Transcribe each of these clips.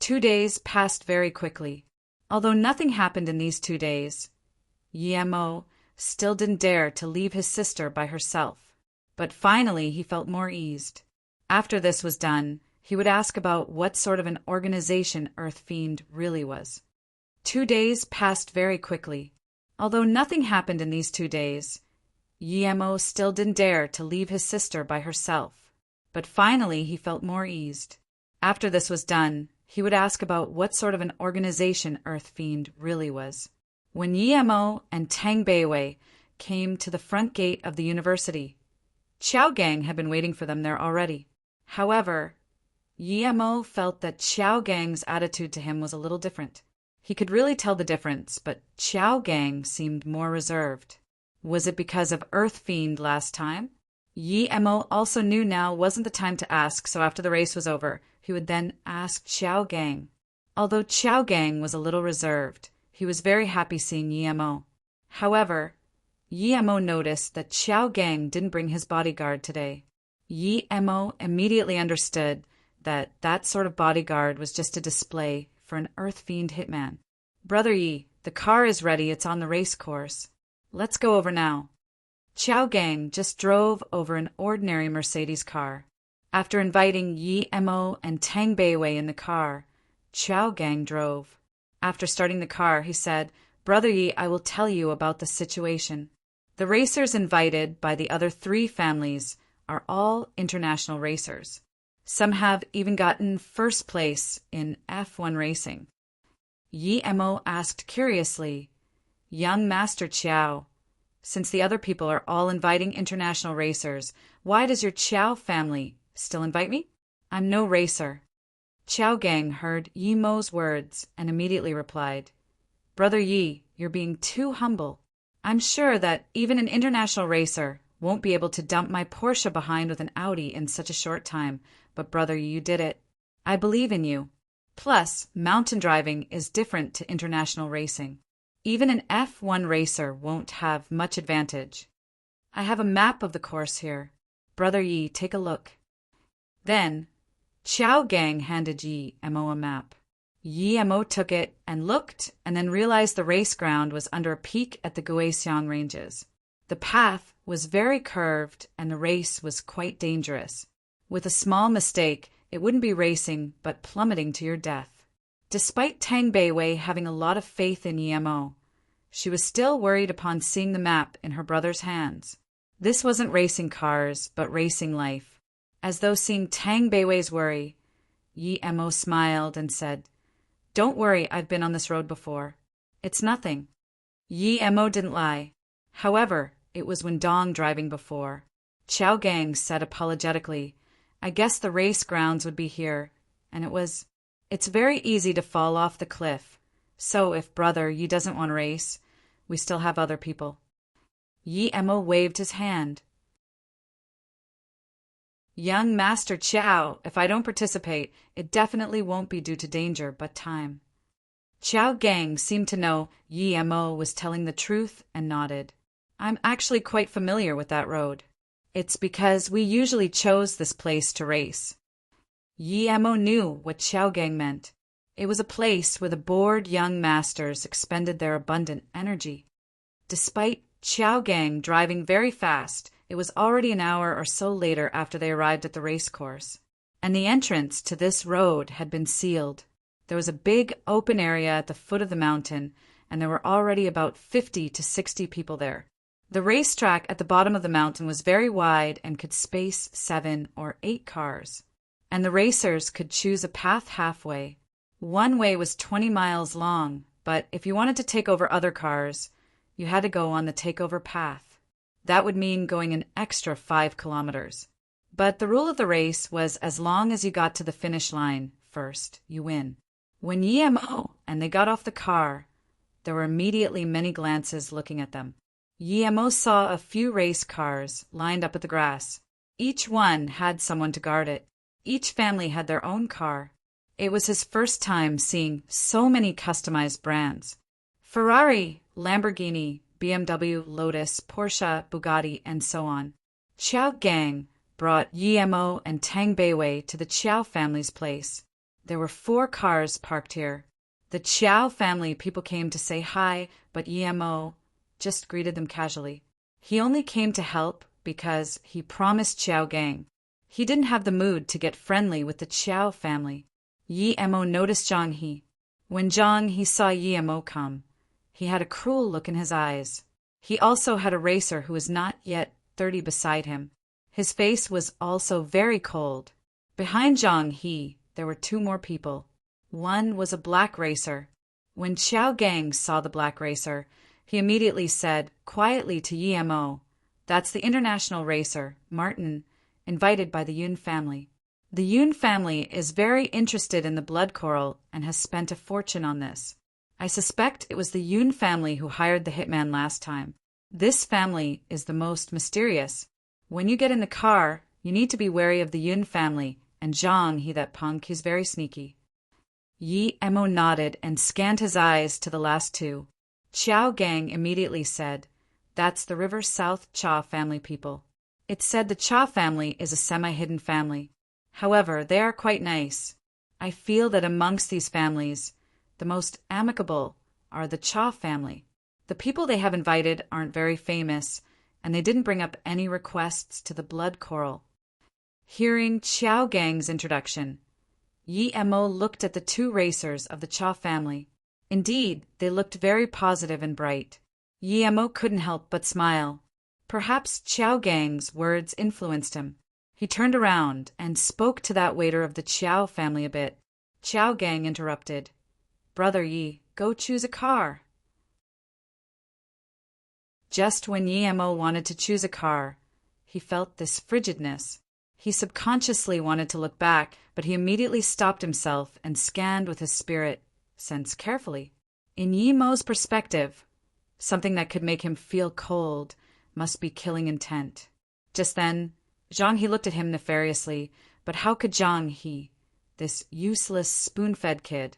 2 days passed very quickly. Although nothing happened in these 2 days, Yemo still didn't dare to leave his sister by herself. But finally he felt more eased. After this was done, he would ask about what sort of an organization Earth Fiend really was. 2 days passed very quickly. Although nothing happened in these 2 days, Yemo still didn't dare to leave his sister by herself. But finally he felt more eased. After this was done, he would ask about what sort of an organization Earth Fiend really was. When Yemo and Tang Beiwei came to the front gate of the university, Qiao Gang had been waiting for them there already. However, Yemo felt that Qiao Gang's attitude to him was a little different. He could really tell the difference, but Qiao Gang seemed more reserved. Was it because of Earth Fiend last time? Yemo also knew now wasn't the time to ask, so after the race was over, he would then ask Qiao Gang. Although Qiao Gang was a little reserved, he was very happy seeing Yemo. However, Yemo noticed that Qiao Gang didn't bring his bodyguard today. Yemo immediately understood that that sort of bodyguard was just a display for an Earth Fiend hitman. Brother Yi, the car is ready, it's on the race course. Let's go over now. Qiao Gang just drove over an ordinary Mercedes car. After inviting Yemo and Tang Beiwei in the car, Qiao Gang drove. After starting the car, he said, Brother Yi, I will tell you about the situation. The racers invited by the other 3 families are all international racers. Some have even gotten first place in F1 racing. Yemo asked curiously, Young Master Qiao, since the other people are all inviting international racers, why does your Qiao family still invite me? I'm no racer. Qiao Gang heard Yemo's words and immediately replied, Brother Yi, you're being too humble. I'm sure that even an international racer won't be able to dump my Porsche behind with an Audi in such a short time, but Brother Yi, you did it. I believe in you. Plus, mountain driving is different to international racing. Even an F1 racer won't have much advantage. I have a map of the course here. Brother Yi, take a look. Then, Qiao Gang handed Yemo a map. Yemo took it and looked, and then realized the race ground was under a peak at the Guixiang Ranges. The path was very curved, and the race was quite dangerous. With a small mistake, it wouldn't be racing, but plummeting to your death. Despite Tang Beiwei having a lot of faith in Yemo, she was still worried upon seeing the map in her brother's hands. This wasn't racing cars, but racing life. As though seeing Tang Beiwei's worry, Yemo smiled and said, Don't worry, I've been on this road before. It's nothing. Yemo didn't lie. However, it was when Dong driving before. Qiao Gang said apologetically, I guess the race grounds would be here, and it's very easy to fall off the cliff. So if Brother Yi doesn't want to race, we still have other people. Yemo waved his hand. Young Master Qiao, if I don't participate, it definitely won't be due to danger, but time. Qiao Gang seemed to know Yemo was telling the truth and nodded. I'm actually quite familiar with that road. It's because we usually chose this place to race. Yemo knew what Qiao Gang meant. It was a place where the bored young masters expended their abundant energy. Despite Qiao Gang driving very fast, it was already an hour or so later after they arrived at the race course, and the entrance to this road had been sealed. There was a big open area at the foot of the mountain, and there were already about 50 to 60 people there. The racetrack at the bottom of the mountain was very wide and could space 7 or 8 cars, and the racers could choose a path halfway. One way was 20 miles long, but if you wanted to take over other cars, you had to go on the takeover path. That would mean going an extra 5 kilometers. But the rule of the race was as long as you got to the finish line first, you win. When Yemo and they got off the car, there were immediately many glances looking at them. Yemo saw a few race cars lined up at the grass. Each one had someone to guard it. Each family had their own car. It was his first time seeing so many customized brands. Ferrari, Lamborghini, BMW, Lotus, Porsche, Bugatti, and so on. Qiao Gang brought Yemo and Tang Beiwei to the Qiao family's place. There were 4 cars parked here. The Chiao family people came to say hi, but Yemo just greeted them casually. He only came to help because he promised Chiao Gang. He didn't have the mood to get friendly with the Chiao family. Yemo noticed Zhang He. When Zhang He saw Yemo come, he had a cruel look in his eyes. He also had a racer who was not yet 30 beside him. His face was also very cold. Behind Zhang He, there were 2 more people. One was a black racer. When Chiao Gang saw the black racer, he immediately said quietly to Yemo, "That's the international racer, Martin, invited by the Yun family." The Yun family is very interested in the blood coral and has spent a fortune on this. I suspect it was the Yun family who hired the hitman last time. This family is the most mysterious. When you get in the car, you need to be wary of the Yun family, and Zhang, he that punk, he's very sneaky. Yemo nodded and scanned his eyes to the last 2. Chiao Gang immediately said, "That's the River South Cha family people." It said the Cha family is a semi-hidden family. However, they are quite nice. I feel that amongst these families, the most amicable are the Cha family. The people they have invited aren't very famous, and they didn't bring up any requests to the blood coral. Hearing Chiao Gang's introduction, Yemo looked at the 2 racers of the Cha family. Indeed, they looked very positive and bright. Yemo couldn't help but smile. Perhaps Chiao Gang's words influenced him. He turned around and spoke to that waiter of the Chiao family a bit. Chiao Gang interrupted. "Brother Yi, go choose a car." Just when Yemo wanted to choose a car, he felt this frigidness. He subconsciously wanted to look back, but he immediately stopped himself and scanned with his spirit sense carefully. In Yemo's perspective, something that could make him feel cold must be killing intent. Just then, Zhang He looked at him nefariously, but how could Zhang He, this useless spoon-fed kid,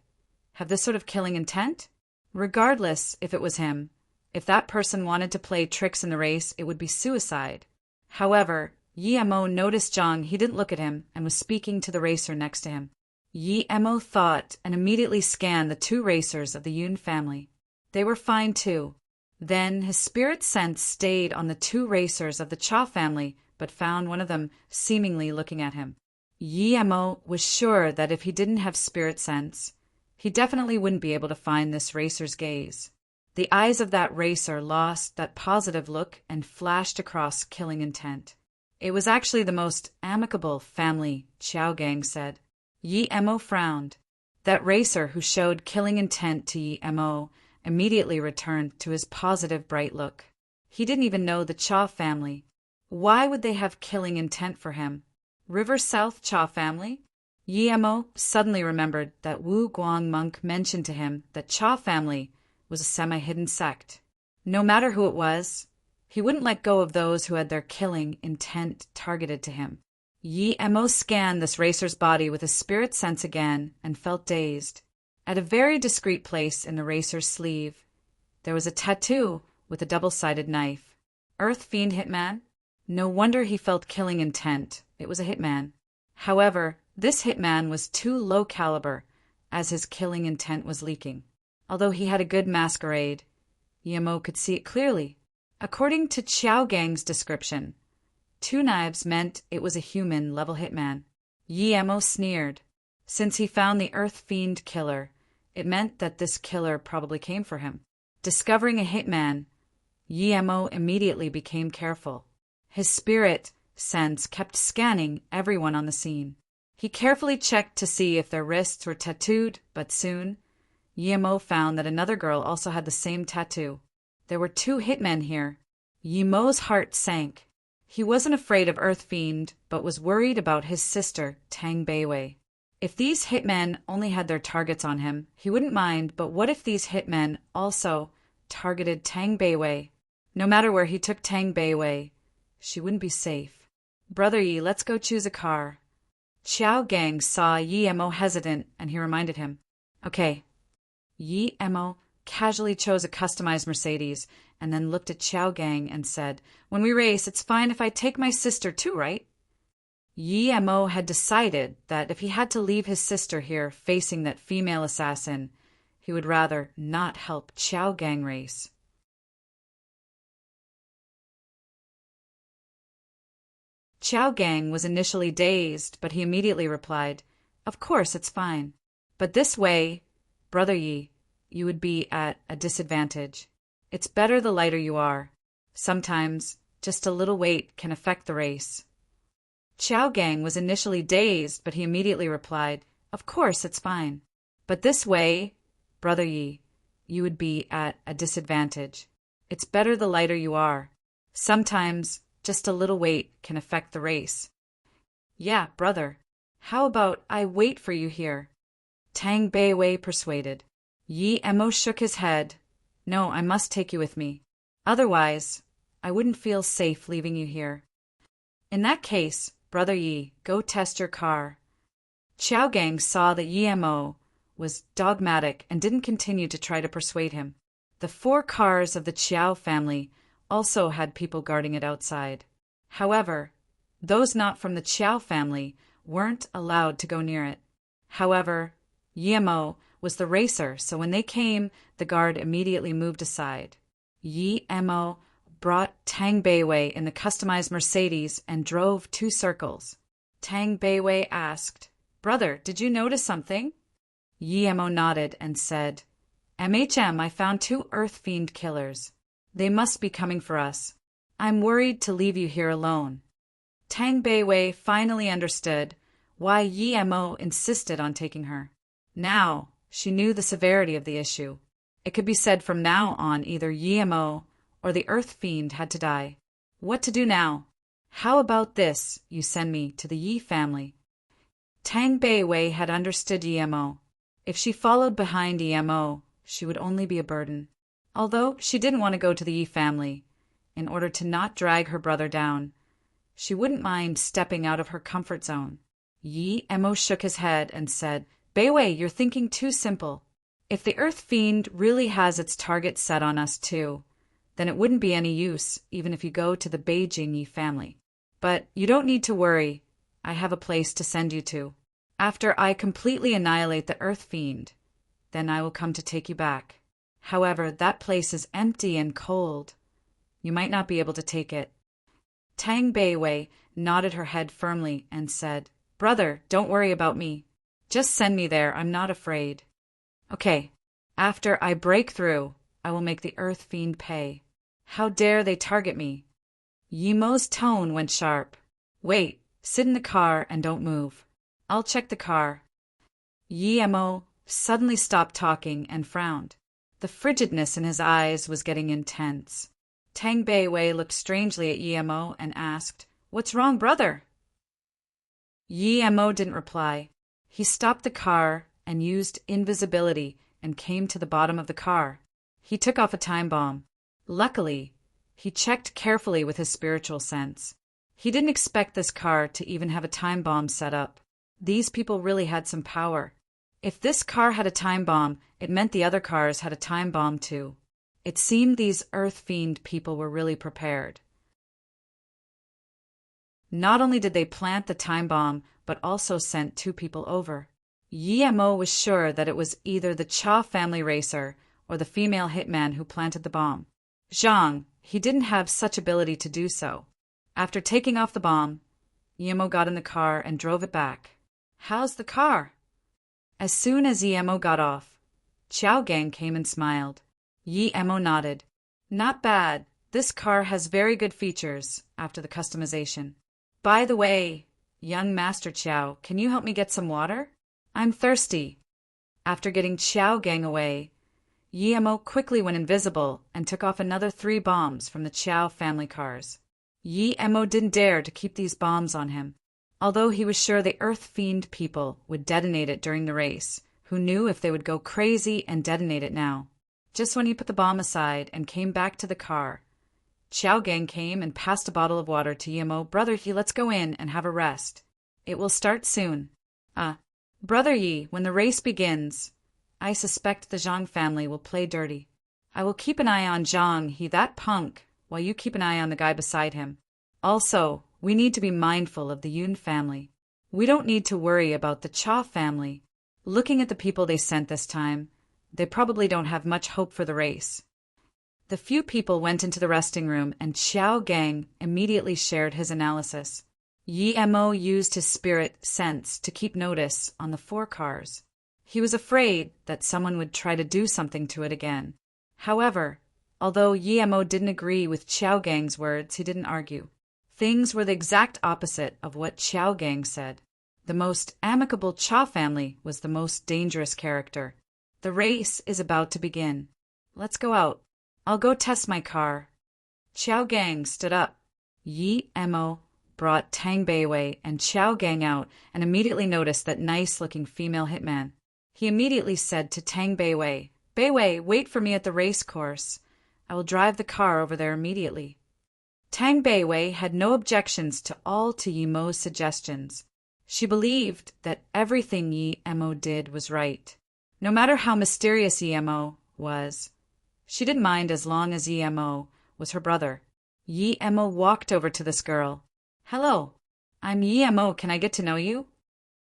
have this sort of killing intent? Regardless if it was him, if that person wanted to play tricks in the race, it would be suicide. However, Yemo noticed Zhang He didn't look at him and was speaking to the racer next to him. Yemo thought and immediately scanned the 2 racers of the Yun family. They were fine too. Then his spirit sense stayed on the 2 racers of the Cha family, but found one of them seemingly looking at him. Yemo was sure that if he didn't have spirit sense, he definitely wouldn't be able to find this racer's gaze. The eyes of that racer lost that positive look and flashed across killing intent. It was actually the most amicable family, Chiao Gang said. Yemo frowned. That racer who showed killing intent to Yemo immediately returned to his positive, bright look. He didn't even know the Cha family. Why would they have killing intent for him? River South Cha family? Yemo suddenly remembered that Wu Guang monk mentioned to him that Cha family was a semi-hidden sect. No matter who it was, he wouldn't let go of those who had their killing intent targeted to him. Yemo scanned this racer's body with his spirit sense again and felt dazed. At a very discreet place in the racer's sleeve, there was a tattoo with a double-sided knife. Earth Fiend Hitman? No wonder he felt killing intent. It was a hitman. However, this hitman was too low caliber, as his killing intent was leaking. Although he had a good masquerade, Yemo could see it clearly. According to Chiao Gang's description, 2 knives meant it was a human-level hitman. Yemo sneered. Since he found the Earth Fiend killer, it meant that this killer probably came for him. Discovering a hitman, Yemo immediately became careful. His spirit sense kept scanning everyone on the scene. He carefully checked to see if their wrists were tattooed, but soon, Yemo found that another girl also had the same tattoo. There were 2 hitmen here. Yemo's heart sank. He wasn't afraid of Earth Fiend, but was worried about his sister, Tang Beiwei. If these hitmen only had their targets on him, he wouldn't mind, but what if these hitmen also targeted Tang Beiwei? No matter where he took Tang Beiwei, she wouldn't be safe. Brother Yi, let's go choose a car. Chiao Gang saw Yemo hesitant, and he reminded him. Okay. Yemo casually chose a customized Mercedes, and then looked at Chiao Gang and said, "When we race, it's fine if I take my sister too, right?" Yi-mo had decided that if he had to leave his sister here facing that female assassin, he would rather not help Chao Gang race. Chao Gang was initially dazed, but he immediately replied, "Of course, it's fine. But this way, Brother Yi, you would be at a disadvantage. It's better the lighter you are. Sometimes, just a little weight can affect the race." Chao Gang was initially dazed, but he immediately replied, "Of course, it's fine. But this way, Brother Yi, you would be at a disadvantage. It's better the lighter you are. Sometimes, just a little weight can affect the race." "Yeah, brother. How about I wait for you here?" Tang Beiwei persuaded. Yi-mo shook his head. "No, I must take you with me. Otherwise, I wouldn't feel safe leaving you here." "In that case, Brother Yi, go test your car." Chao Gang saw that Yi-mo was dogmatic and didn't continue to try to persuade him. The 4 cars of the Chiao family also had people guarding it outside. However, those not from the Chiao family weren't allowed to go near it. However, Yi-mo was the racer, so when they came, the guard immediately moved aside. Yi-mo brought Tang Beiwei in the customized Mercedes and drove 2 circles. Tang Beiwei asked, "Brother, did you notice something?" Yi-mo nodded and said, "MHM, I found 2 Earth Fiend killers. They must be coming for us. I'm worried to leave you here alone." Tang Beiwei finally understood why Yi-mo insisted on taking her. Now, she knew the severity of the issue. It could be said from now on either Yi-mo or the Earth Fiend had to die. What to do now? "How about this, you send me to the Yi family?" Tang Beiwei had understood Yi-mo. If she followed behind Yi-mo, she would only be a burden. Although she didn't want to go to the Yi family, in order to not drag her brother down, she wouldn't mind stepping out of her comfort zone. Yi-mo shook his head and said, "Beiwei, you're thinking too simple. If the Earth Fiend really has its target set on us too, then it wouldn't be any use even if you go to the Beijing Yi family. But you don't need to worry. I have a place to send you to. After I completely annihilate the Earth Fiend, then I will come to take you back. However, that place is empty and cold. You might not be able to take it." Tang Beiwei nodded her head firmly and said, "Brother, don't worry about me. Just send me there, I'm not afraid." "Okay, after I break through, I will make the Earth Fiend pay. How dare they target me?" Yi-mo's tone went sharp. "Wait, sit in the car and don't move. I'll check the car." Yi-mo suddenly stopped talking and frowned. The frigidness in his eyes was getting intense. Tang Beiwei looked strangely at Yi-mo and asked, "What's wrong, brother?" Yi-mo didn't reply. He stopped the car and used invisibility and came to the bottom of the car. He took off a time bomb. Luckily, he checked carefully with his spiritual sense. He didn't expect this car to even have a time bomb set up. These people really had some power. If this car had a time bomb, it meant the other cars had a time bomb too. It seemed these Earth Fiend people were really prepared. Not only did they plant the time bomb, but also sent 2 people over. Yi-mo was sure that it was either the Cha family racer or the female hitman who planted the bomb. Zhang, he didn't have such ability to do so. After taking off the bomb, Yi-mo got in the car and drove it back. "How's the car?" As soon as Yi-mo got off, Chao Gang came and smiled. Yi-mo nodded. "Not bad. This car has very good features after the customization. By the way, young Master Chao, can you help me get some water? I'm thirsty." After getting Chao Gang away, Yi-mo quickly went invisible and took off another 3 bombs from the Chao family cars. Yi-mo didn't dare to keep these bombs on him, although he was sure the Earth Fiend people would detonate it during the race. Who knew if they would go crazy and detonate it now? Just when he put the bomb aside and came back to the car, Chao Gang came and passed a bottle of water to Yi-mo. "Brother Yi, let's go in and have a rest. It will start soon." Brother Yi, when the race begins, I suspect the Zhang family will play dirty. I will keep an eye on Zhang, he that punk, while you keep an eye on the guy beside him. Also, We need to be mindful of the Yun family. We don't need to worry about the Cha family. Looking at the people they sent this time, they probably don't have much hope for the race. The few people went into the resting room, and Xiao Gang immediately shared his analysis. Yi Mo used his spirit sense to keep notice on the 4 cars. He was afraid that someone would try to do something to it again. However, although Yi Mo didn't agree with Xiao Gang's words, he didn't argue. Things were the exact opposite of what Xiao Gang said. The most amicable Cha family was the most dangerous character. The race is about to begin. Let's go out. I'll go test my car. Xiao Gang stood up. Yi Mo brought Tang Beiwei and Xiao Gang out and immediately noticed that nice-looking female hitman. He immediately said to Tang Beiwei, "Beiwei, wait for me at the race course. I will drive the car over there immediately." Tang Beiwei had no objections to Yi Mo's suggestions. She believed that everything Yi Mo did was right. No matter how mysterious Yi Mo was, she didn't mind as long as Yi Mo was her brother. Yi Mo walked over to this girl. "Hello, I'm Yi Mo. Can I get to know you?"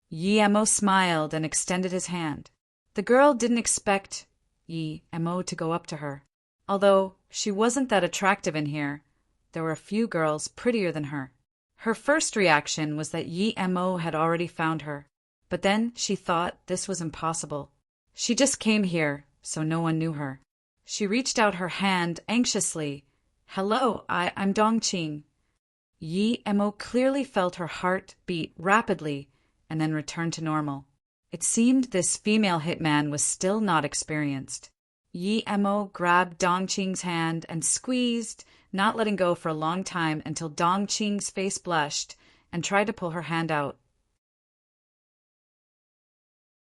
Yi Mo smiled and extended his hand. The girl didn't expect Yi Mo to go up to her. Although she wasn't that attractive in here, there were a few girls prettier than her. Her first reaction was that Yi Mo had already found her, but then she thought this was impossible. She just came here, so no one knew her. She reached out her hand anxiously. "Hello, I'm Dongqing." Yi Mo clearly felt her heart beat rapidly and then return to normal. It seemed this female hitman was still not experienced. Yi Mo grabbed Dongqing's hand and squeezed, not letting go for a long time until Dongqing's face blushed and tried to pull her hand out.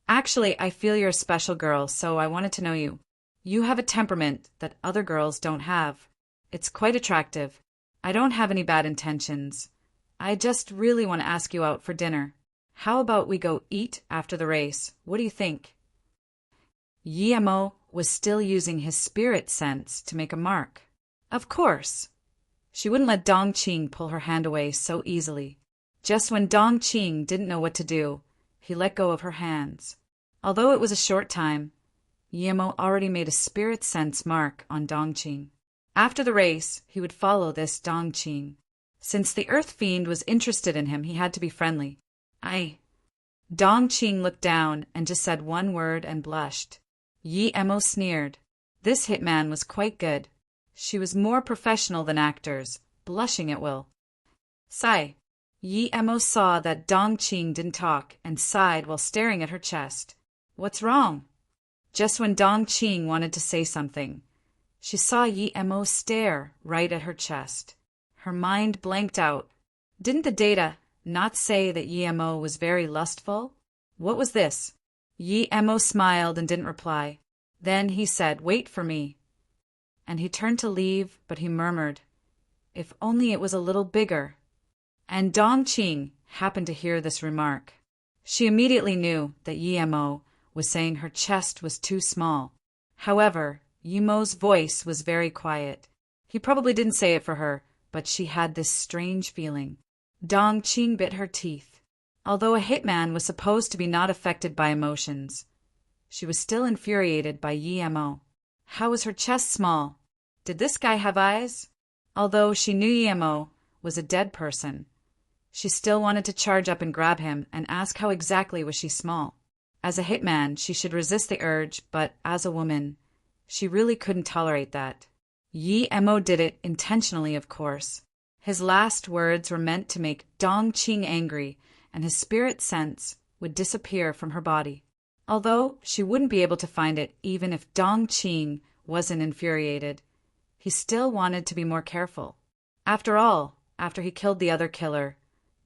"Actually, I feel you're a special girl, so I wanted to know you. You have a temperament that other girls don't have. It's quite attractive. I don't have any bad intentions. I just really want to ask you out for dinner. How about we go eat after the race? What do you think?" Yi Mo was still using his spirit sense to make a mark. Of course. She wouldn't let Dongqing pull her hand away so easily. Just when Dongqing didn't know what to do, he let go of her hands. Although it was a short time, Yi Mo already made a spirit sense mark on Dongqing. After the race, he would follow this Dongqing. Since the Earth Fiend was interested in him, he had to be friendly. Dongqing looked down and just said one word and blushed. Yi Mo sneered. This hitman was quite good. She was more professional than actors, blushing at will. Sigh. Yi Mo saw that Dongqing didn't talk and sighed while staring at her chest. What's wrong? Just when Dongqing wanted to say something, she saw Yi Mo stare right at her chest. Her mind blanked out. Didn't the data not say that Yi Mo was very lustful? What was this? Yi Mo smiled and didn't reply. Then he said, "Wait for me." And he turned to leave, but he murmured, "If only it was a little bigger." And Dongqing happened to hear this remark. She immediately knew that Yi Mo was saying her chest was too small. However, Yi Mo's voice was very quiet. He probably didn't say it for her, but she had this strange feeling. Dongqing bit her teeth. Although a hitman was supposed to be not affected by emotions, she was still infuriated by Yi Mo. How was her chest small? Did this guy have eyes? Although she knew Yi Mo was a dead person, she still wanted to charge up and grab him and ask how exactly was she small. As a hitman, she should resist the urge, but as a woman, she really couldn't tolerate that. Yi Mo did it intentionally, of course. His last words were meant to make Dongqing angry, and his spirit sense would disappear from her body. Although she wouldn't be able to find it even if Dongqing wasn't infuriated, he still wanted to be more careful. After all, after he killed the other killer,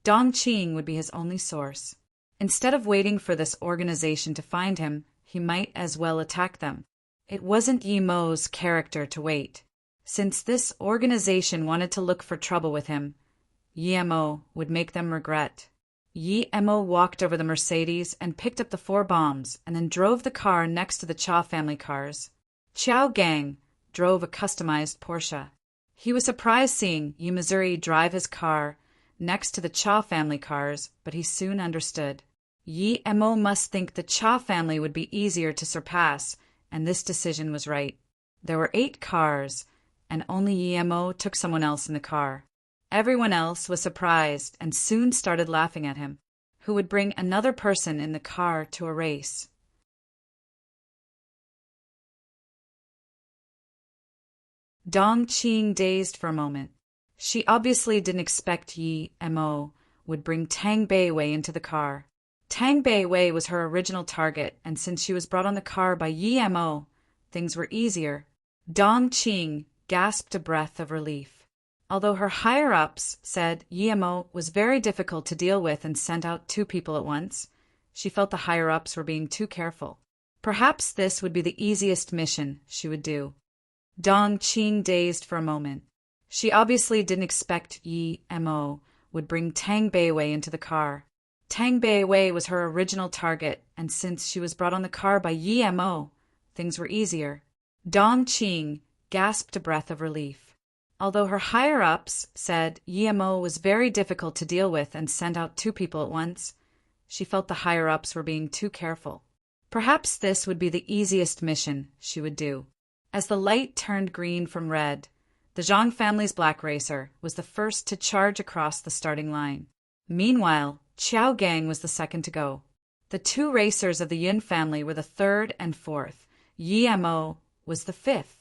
Dongqing would be his only source. Instead of waiting for this organization to find him, he might as well attack them. It wasn't Yi Mo's character to wait. Since this organization wanted to look for trouble with him, Yi Mo would make them regret. Yi Mo walked over the Mercedes and picked up the 4 bombs and then drove the car next to the Cha family cars. Xiao Gang drove a customized Porsche. He was surprised seeing Yu Missouri drive his car next to the Cha family cars, but he soon understood. Yi Mo must think the Cha family would be easier to surpass, and this decision was right. There were 8 cars, and only Yi Mo took someone else in the car. Everyone else was surprised and soon started laughing at him. Who would bring another person in the car to a race? Dong Qing dazed for a moment. She obviously didn't expect Yi Mo would bring Tang Beiwei into the car. Tang Beiwei was her original target, and since she was brought on the car by Yi Mo, things were easier. Dong Qing gasped a breath of relief. Although her higher-ups said Yi Mo was very difficult to deal with and sent out 2 people at once, she felt the higher-ups were being too careful. Perhaps this would be the easiest mission she would do. Dong Qing dazed for a moment. She obviously didn't expect Yi Mo would bring Tang Beiwei into the car. Tang Beiwei was her original target, and since she was brought on the car by Yi Mo, things were easier. Dong Qing gasped a breath of relief. Although her higher-ups said Yi Mo was very difficult to deal with and sent out 2 people at once, she felt the higher-ups were being too careful. Perhaps this would be the easiest mission she would do. As the light turned green from red, the Zhang family's black racer was the first to charge across the starting line. Meanwhile, Qiao Gang was the second to go. The 2 racers of the Yin family were the 3rd and 4th. Yi Mo was the 5th.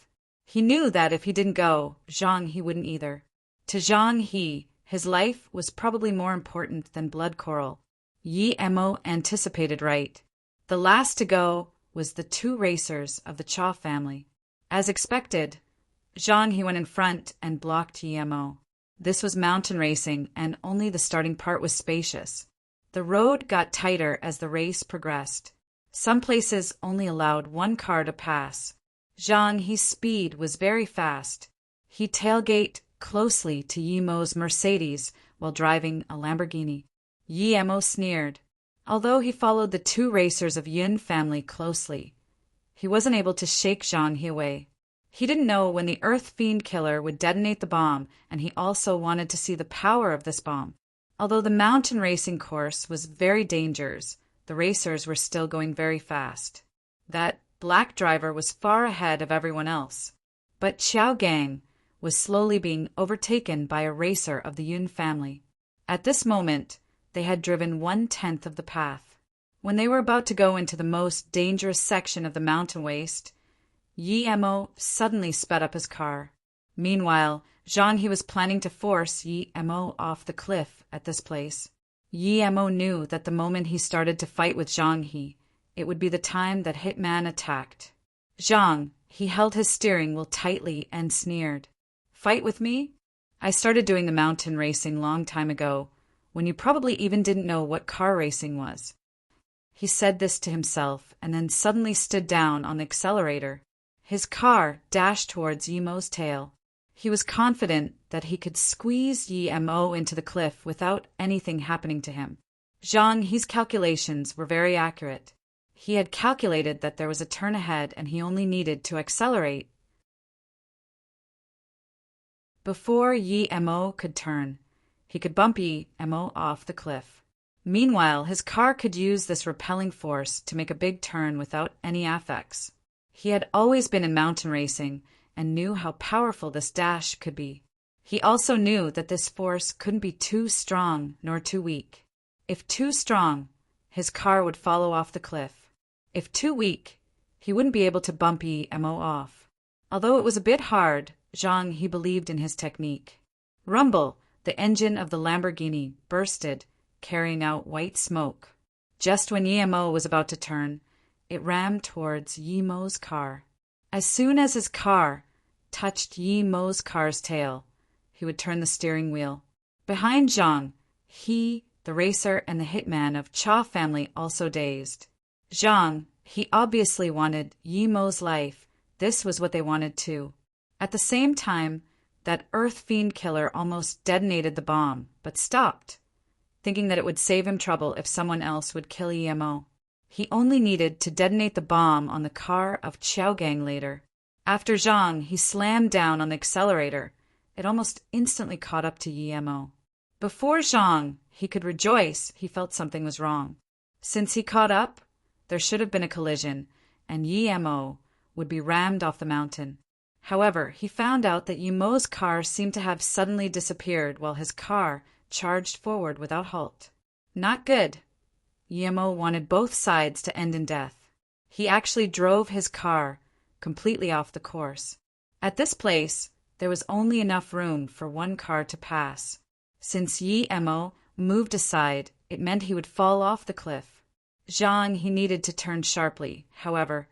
He knew that if he didn't go, Zhang He wouldn't either. To Zhang He, his life was probably more important than blood coral. Yi Mo anticipated right. The last to go was the 2 racers of the Cha family. As expected, Zhang He went in front and blocked Yi Mo. This was mountain racing, and only the starting part was spacious. The road got tighter as the race progressed. Some places only allowed 1 car to pass. Zhang He's speed was very fast. He tailgated closely to Yi Mo's Mercedes while driving a Lamborghini. Yi Mo sneered. Although he followed the 2 racers of Yin family closely, he wasn't able to shake Zhang He away. He didn't know when the Earth Fiend Killer would detonate the bomb, and he also wanted to see the power of this bomb. Although the mountain racing course was very dangerous, the racers were still going very fast. That black driver was far ahead of everyone else. But Qiao Gang was slowly being overtaken by a racer of the Yun family. At this moment, they had driven 1/10 of the path. When they were about to go into the most dangerous section of the mountain waste, Yi Mo suddenly sped up his car. Meanwhile, Zhang He was planning to force Yi Mo off the cliff at this place. Yi Mo knew that the moment he started to fight with Zhang He, it would be the time that Hitman attacked. Zhang He held his steering wheel tightly and sneered. "Fight with me? I started doing the mountain racing long time ago, when you probably even didn't know what car racing was." He said this to himself and then suddenly stood down on the accelerator. His car dashed towards Yi Mo's tail. He was confident that he could squeeze Yi Mo into the cliff without anything happening to him. Zhang He's calculations were very accurate. He had calculated that there was a turn ahead and he only needed to accelerate before Yi Mo could turn. He could bump Yi Mo off the cliff. Meanwhile, his car could use this repelling force to make a big turn without any affects. He had always been in mountain racing and knew how powerful this dash could be. He also knew that this force couldn't be too strong nor too weak. If too strong, his car would follow off the cliff. If too weak, he wouldn't be able to bump Yi Mo off. Although it was a bit hard, Zhang He believed in his technique. Rumble, the engine of the Lamborghini, bursted, carrying out white smoke. Just when Yi Mo was about to turn, it rammed towards Yi Mo's car. As soon as his car touched Yi Mo's car's tail, he would turn the steering wheel. Behind Zhang, he, the racer, and the hitman of Cha family also dazed. Zhang, he obviously wanted Yi Mo's life. This was what they wanted too. At the same time, that Earth Fiend Killer almost detonated the bomb, but stopped, thinking that it would save him trouble if someone else would kill Yi Mo. He only needed to detonate the bomb on the car of Qiao Gang later. After Zhang, he slammed down on the accelerator. It almost instantly caught up to Yi Mo. Before Zhang he could rejoice, he felt something was wrong. Since he caught up, there should have been a collision, and Yimo would be rammed off the mountain. However, he found out that Yimo's car seemed to have suddenly disappeared while his car charged forward without halt. Not good. Yimo wanted both sides to end in death. He actually drove his car completely off the course. At this place, there was only enough room for one car to pass. Since Yimo moved aside, it meant he would fall off the cliff. Zhang he needed to turn sharply. However,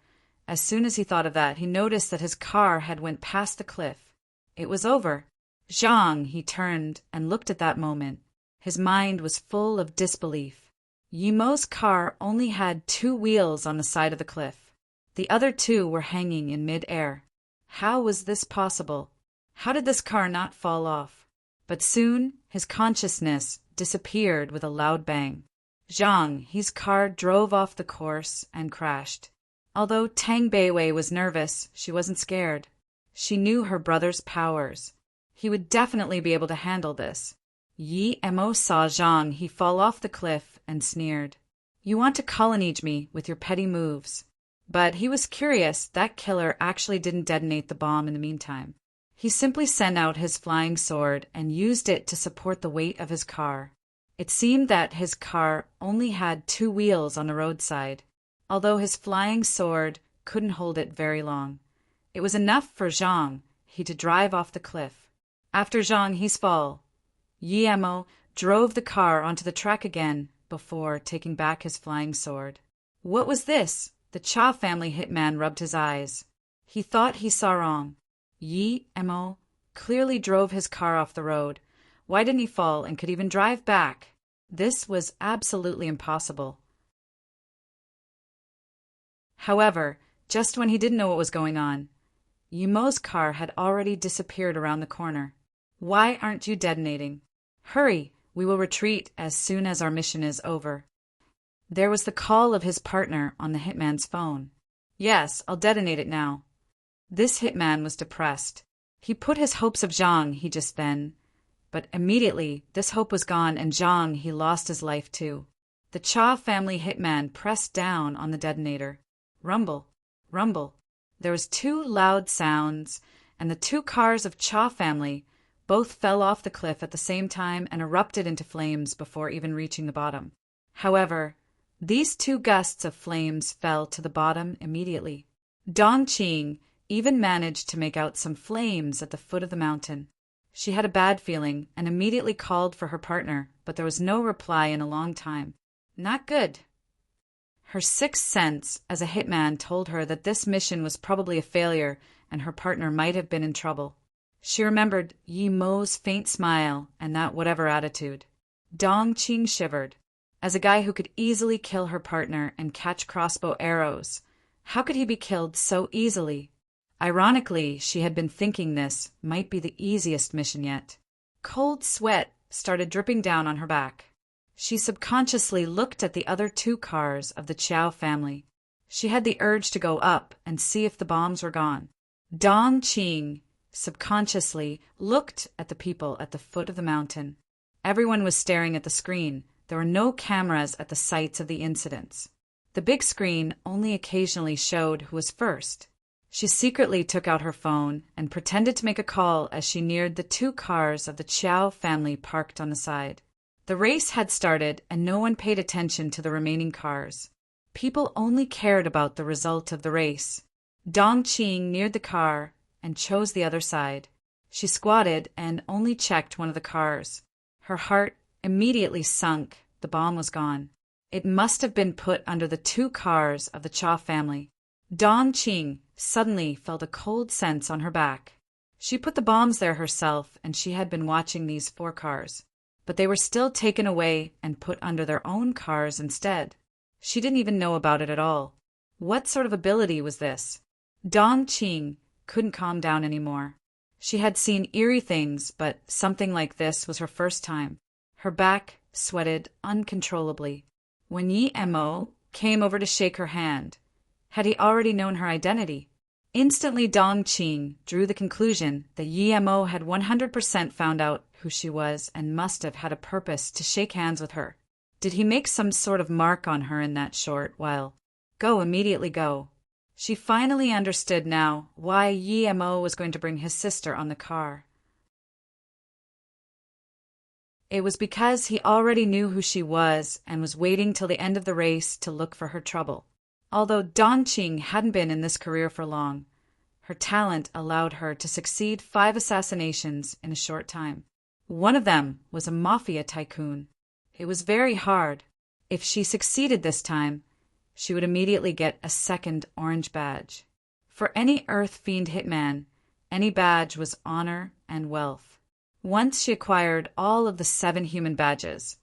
as soon as he thought of that, he noticed that his car had went past the cliff. It was over. Zhang he turned and looked at that moment. His mind was full of disbelief. Yimo's car only had 2 wheels on the side of the cliff. The other 2 were hanging in mid-air. How was this possible? How did this car not fall off? But soon his consciousness disappeared with a loud bang. Zhang his car drove off the course and crashed. Although Tang Beiwei was nervous, she wasn't scared. She knew her brother's powers. He would definitely be able to handle this. Yimo saw Zhang he fall off the cliff and sneered. You want to colonize me with your petty moves. But he was curious that killer actually didn't detonate the bomb in the meantime. He simply sent out his flying sword and used it to support the weight of his car. It seemed that his car only had 2 wheels on the roadside. Although his flying sword couldn't hold it very long. It was enough for Zhang he to drive off the cliff. After Zhang he's fall, Yimo drove the car onto the track again before taking back his flying sword. What was this? The Cha family hitman rubbed his eyes. He thought he saw wrong. Yimo clearly drove his car off the road. Why didn't he fall and could even drive back? This was absolutely impossible. However, just when he didn't know what was going on, Yimo's car had already disappeared around the corner. Why aren't you detonating? Hurry, we will retreat as soon as our mission is over. There was the call of his partner on the hitman's phone. Yes, I'll detonate it now. This hitman was depressed. He put his hopes of Zhang he just then, but immediately this hope was gone and Zhang he lost his life too. The Cha family hitman pressed down on the detonator. Rumble, rumble. There was 2 loud sounds, and the 2 cars of Cha family both fell off the cliff at the same time and erupted into flames before even reaching the bottom. However, these 2 gusts of flames fell to the bottom immediately. Dongqing even managed to make out some flames at the foot of the mountain. She had a bad feeling and immediately called for her partner, but there was no reply in a long time. Not good. Her 6th sense as a hitman told her that this mission was probably a failure and her partner might have been in trouble. She remembered Yimo's faint smile and that whatever attitude. Dongqing shivered. As a guy who could easily kill her partner and catch crossbow arrows, how could he be killed so easily? Ironically, she had been thinking this might be the easiest mission yet. Cold sweat started dripping down on her back. She subconsciously looked at the other 2 cars of the Chow family. She had the urge to go up and see if the bombs were gone. Dongqing subconsciously looked at the people at the foot of the mountain. Everyone was staring at the screen. There were no cameras at the sites of the incidents. The big screen only occasionally showed who was first. She secretly took out her phone and pretended to make a call as she neared the 2 cars of the Chow family parked on the side. The race had started and no one paid attention to the remaining cars. People only cared about the result of the race. Dongqing neared the car and chose the other side. She squatted and only checked one of the cars. Her heart immediately sunk. The bomb was gone. It must have been put under the 2 cars of the Cha family. Dongqing suddenly felt a cold sense on her back. She put the bombs there herself and she had been watching these 4 cars. But they were still taken away and put under their own cars instead. She didn't even know about it at all. What sort of ability was this? Dongqing couldn't calm down anymore. She had seen eerie things, but something like this was her first time. Her back sweated uncontrollably. When Yimo came over to shake her hand, had he already known her identity? Instantly Dongqing drew the conclusion that Yimo had 100% found out who she was and must have had a purpose to shake hands with her. Did he make some sort of mark on her in that short while? Go, immediately go. She finally understood now why Yemo was going to bring his sister on the car. It was because he already knew who she was and was waiting till the end of the race to look for her trouble. Although Dongqing hadn't been in this career for long, her talent allowed her to succeed 5 assassinations in a short time. One of them was a mafia tycoon. It was very hard. If she succeeded this time, she would immediately get a second orange badge. For any Earth Fiend hitman, any badge was honor and wealth. Once she acquired all of the 7 human badges,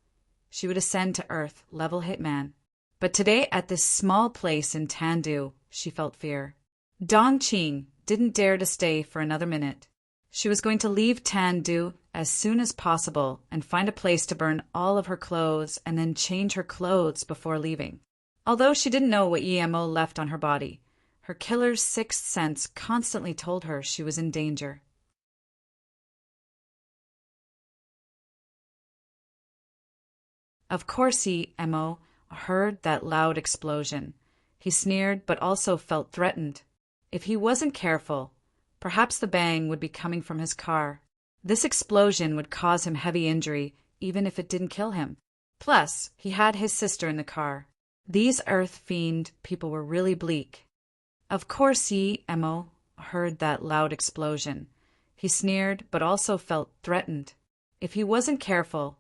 she would ascend to Earth level hitman. But today at this small place in Tandu, she felt fear. Dongqing didn't dare to stay for another minute. She was going to leave Tandu as soon as possible and find a place to burn all of her clothes and then change her clothes before leaving. Although she didn't know what Yemo left on her body, her killer's 6th sense constantly told her she was in danger. Of course Yemo heard that loud explosion. He sneered but also felt threatened. If he wasn't careful, perhaps the bang would be coming from his car. This explosion would cause him heavy injury, even if it didn't kill him. Plus, he had his sister in the car. These Earth Fiend people were really bleak. Of course Yemo heard that loud explosion. He sneered but also felt threatened. If he wasn't careful,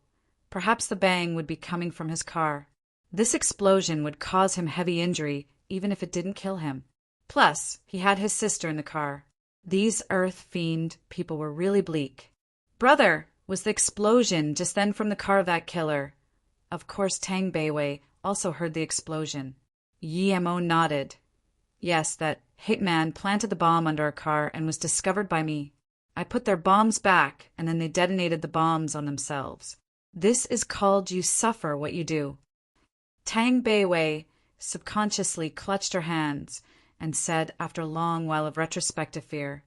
perhaps the bang would be coming from his car. This explosion would cause him heavy injury, even if it didn't kill him. Plus, he had his sister in the car. These Earth Fiend people were really bleak. Brother, was the explosion just then from the car of that killer? Of course Tang Beiwei also heard the explosion. Yemo nodded. Yes, that hitman planted the bomb under a car and was discovered by me. I put their bombs back, and then they detonated the bombs on themselves. This is called you suffer what you do. Tang Beiwei subconsciously clutched her hands and said after a long while of retrospective fear,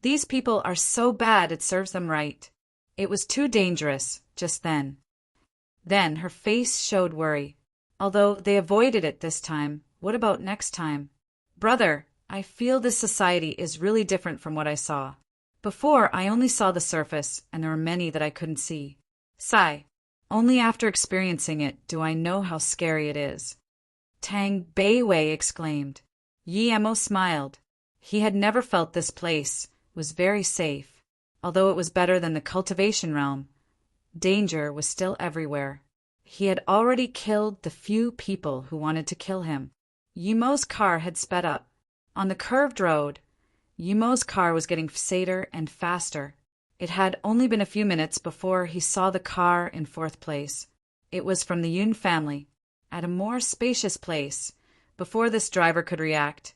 "These people are so bad it serves them right." It was too dangerous, just then. Then her face showed worry. Although they avoided it this time, what about next time? Brother, I feel this society is really different from what I saw. Before, I only saw the surface, and there were many that I couldn't see. Sigh. Only after experiencing it do I know how scary it is. Tang Beiwei exclaimed. Yemo smiled. He had never felt this place was very safe. Although it was better than the cultivation realm, danger was still everywhere. He had already killed the few people who wanted to kill him. Yemo's car had sped up. On the curved road, Yemo's car was getting sadder and faster. It had only been a few minutes before he saw the car in 4th place. It was from the Yun family. At a more spacious place, before this driver could react,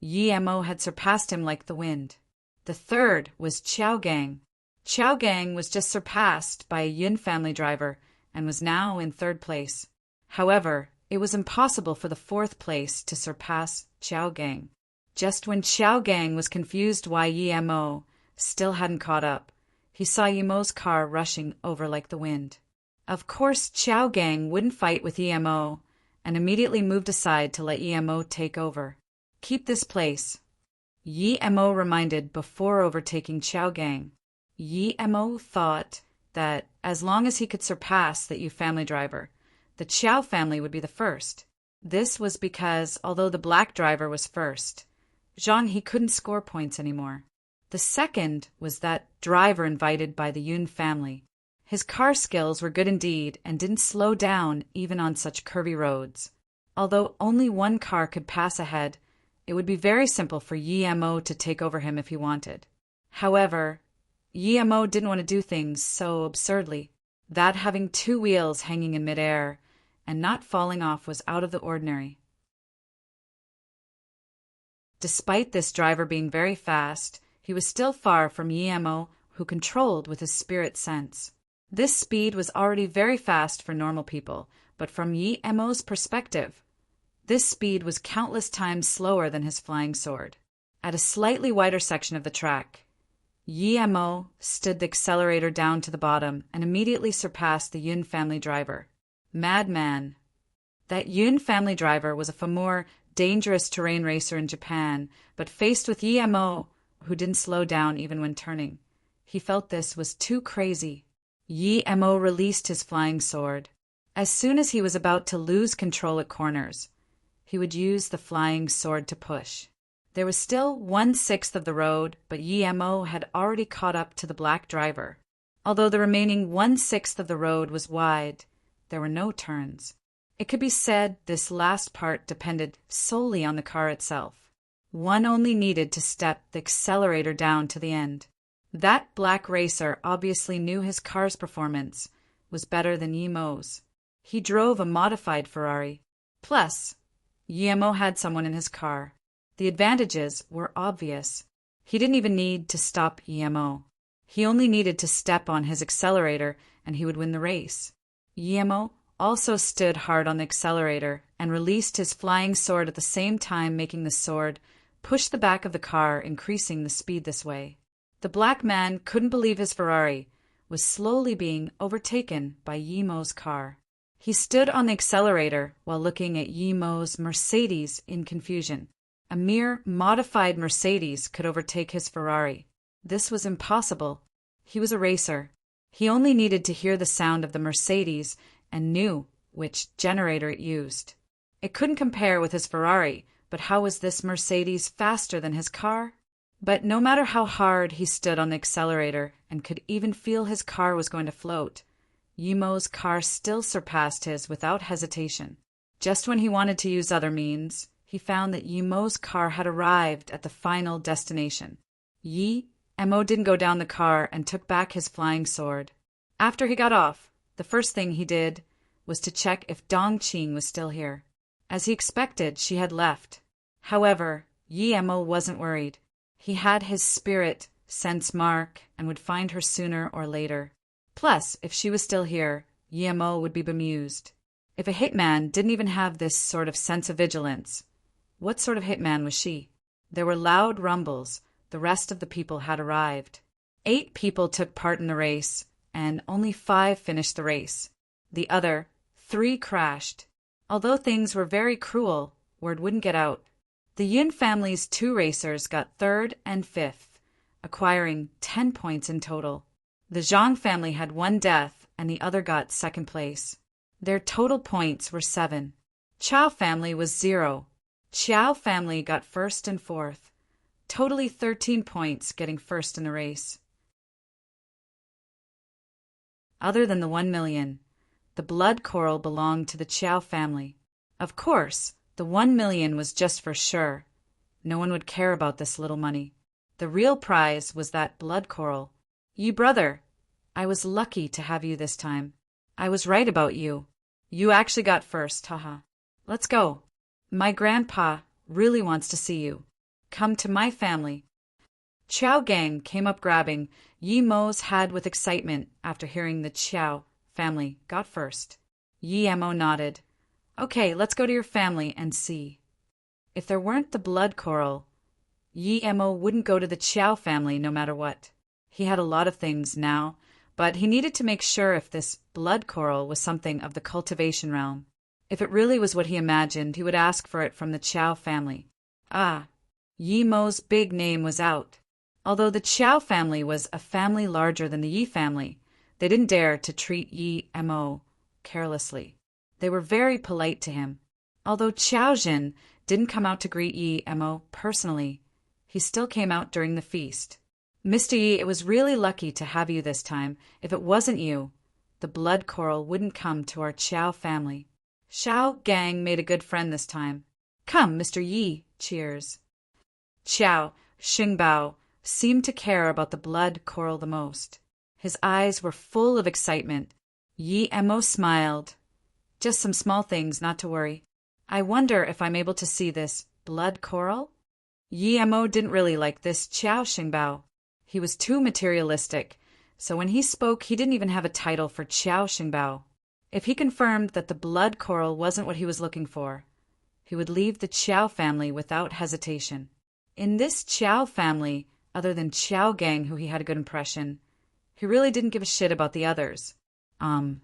Yemo had surpassed him like the wind. The 3rd was Qiao Gang. Qiao Gang was just surpassed by a Yun family driver and was now in 3rd place. However, it was impossible for the 4th place to surpass Qiao Gang. Just when Qiao Gang was confused why Yemo still hadn't caught up, he saw Yemo's car rushing over like the wind. Of course, Qiao Gang wouldn't fight with Yemo and immediately moved aside to let Yemo take over. Keep this place, Yemo reminded before overtaking Qiao Gang. Yemo thought that as long as he could surpass the Yu family driver, the Qiao family would be the first. This was because, although the black driver was first, Zhang he couldn't score points anymore. The second was that driver invited by the Yun family. His car skills were good indeed and didn't slow down even on such curvy roads. Although only one car could pass ahead, it would be very simple for Yemo to take over him if he wanted. However, Yemo didn't want to do things so absurdly. That having 2 wheels hanging in midair and not falling off was out of the ordinary. Despite this driver being very fast, he was still far from Yemo, who controlled with his spirit sense. This speed was already very fast for normal people, but from Yemo's perspective, this speed was countless times slower than his flying sword. At a slightly wider section of the track, Yi-mo stood the accelerator down to the bottom and immediately surpassed the Yun family driver. Madman. That Yun family driver was a far more dangerous terrain racer in Japan, but faced with Yi-mo, who didn't slow down even when turning, he felt this was too crazy. Yi-mo released his flying sword. As soon as he was about to lose control at corners, he would use the flying sword to push. There was still 1/6 of the road, but Yi-mo had already caught up to the black driver. Although the remaining 1/6 of the road was wide, there were no turns. It could be said this last part depended solely on the car itself. One only needed to step the accelerator down to the end. That black racer obviously knew his car's performance was better than Yi-mo's. He drove a modified Ferrari. Plus, Yi-mo had someone in his car. The advantages were obvious. He didn't even need to stop Yi-mo. He only needed to step on his accelerator and he would win the race. Yi-mo also stood hard on the accelerator and released his flying sword at the same time, making the sword push the back of the car, increasing the speed this way. The black man couldn't believe his Ferrari was slowly being overtaken by Yi-mo's car. He stood on the accelerator while looking at Yi-mo's Mercedes in confusion. A mere modified Mercedes could overtake his Ferrari. This was impossible. He was a racer. He only needed to hear the sound of the Mercedes and knew which generator it used. It couldn't compare with his Ferrari, but how was this Mercedes faster than his car? But no matter how hard he stood on the accelerator and could even feel his car was going to float, Yi-mo's car still surpassed his without hesitation. Just when he wanted to use other means, he found that Yi-mo's car had arrived at the final destination. Yi-mo didn't go down the car and took back his flying sword. After he got off, the first thing he did was to check if Dongqing was still here. As he expected, she had left. However, Yi-mo wasn't worried. He had his spirit sense mark and would find her sooner or later. Plus, if she was still here, Yi-mo would be bemused. If a hitman didn't even have this sort of sense of vigilance, what sort of hitman was she? There were loud rumbles. The rest of the people had arrived. 8 people took part in the race, and only 5 finished the race. The other 3 crashed. Although things were very cruel, word wouldn't get out. The Yun family's 2 racers got 3rd and 5th, acquiring 10 points in total. The Zhang family had 1 death, and the other got 2nd place. Their total points were 7. Chow family was 0. Chow family got 1st and 4th, totally 13 points, getting 1st in the race. Other than the 1 million, the blood coral belonged to the Chow family. Of course, the 1 million was just for sure. No one would care about this little money. The real prize was that blood coral. You brother, I was lucky to have you this time. I was right about you. You actually got 1st, haha. Let's go. My grandpa really wants to see you. Come to my family. Chow gang came up grabbing Yi-mo's head with excitement after hearing the Chow family got 1st. Yi-mo nodded. Okay, let's go to your family and see. If there weren't the blood coral, Yi-mo wouldn't go to the Chow family no matter what. He had a lot of things now, but he needed to make sure if this blood coral was something of the cultivation realm. If it really was what he imagined, he would ask for it from the Chow family. Ah, Yi-mo's big name was out. Although the Chow family was a family larger than the Yi family, they didn't dare to treat Yi-mo carelessly. They were very polite to him. Although Chow Jin didn't come out to greet Yi-mo personally, he still came out during the feast. Mr. Yi, it was really lucky to have you this time. If it wasn't you, the blood coral wouldn't come to our Chow family. Chow gang made a good friend this time. Come, Mr. Yi, cheers. Chow Xingbao seemed to care about the blood coral the most. His eyes were full of excitement. Yi-mo smiled. Just some small things, not to worry. I wonder if I'm able to see this blood coral? Yi-mo didn't really like this Chow Xingbao. He was too materialistic, so when he spoke he didn't even have a title for Chow Xingbao. If he confirmed that the blood coral wasn't what he was looking for, he would leave the Chow family without hesitation. In this Chow family, other than Qiao Gang, who he had a good impression. He really didn't give a shit about the others. Qiao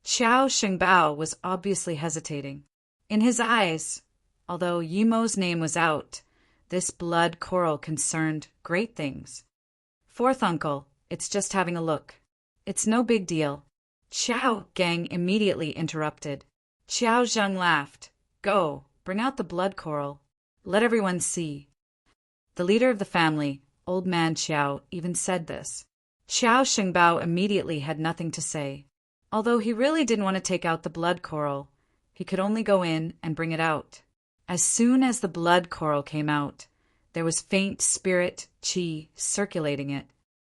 Shengbao was obviously hesitating. In his eyes, although Yimo's name was out, this blood coral concerned great things. Fourth uncle, it's just having a look. It's no big deal. Qiao Gang immediately interrupted. Qiao Zheng laughed. Go, bring out the blood coral. Let everyone see. The leader of the family, Old Man Qiao, even said this. Qiao Shengbao immediately had nothing to say. Although he really didn't want to take out the blood coral, he could only go in and bring it out. As soon as the blood coral came out, there was faint spirit qi circulating it.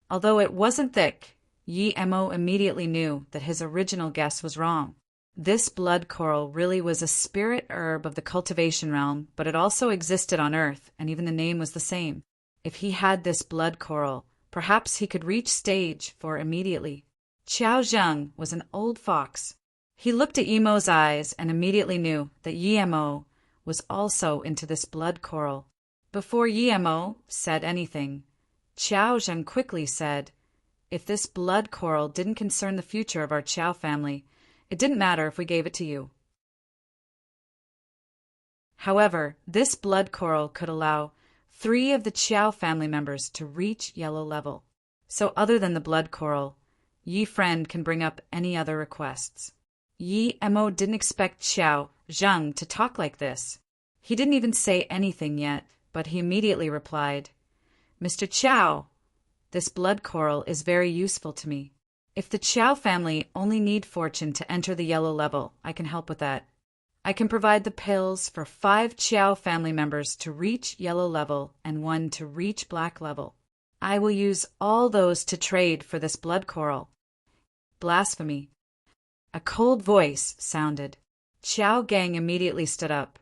Although it wasn't thick, Yi Mo immediately knew that his original guess was wrong. This blood coral really was a spirit herb of the cultivation realm, but it also existed on Earth, and even the name was the same. If he had this blood coral, perhaps he could reach stage 4 immediately. Qiao Zheng was an old fox. He looked at Yimo's eyes and immediately knew that Yimo was also into this blood coral. Before Yimo said anything, Qiao Zheng quickly said, if this blood coral didn't concern the future of our Qiao family, it didn't matter if we gave it to you. However, this blood coral could allow 3 of the Qiao family members to reach yellow level. So other than the blood coral, Yi friend can bring up any other requests. Yi Mo didn't expect Qiao Zheng to talk like this. He didn't even say anything yet, but he immediately replied, Mr. Qiao, this blood coral is very useful to me. If the Qiao family only need fortune to enter the yellow level, I can help with that. I can provide the pills for 5 Qiao family members to reach yellow level and 1 to reach black level. I will use all those to trade for this blood coral. Blasphemy. A cold voice sounded. Qiao Gang immediately stood up.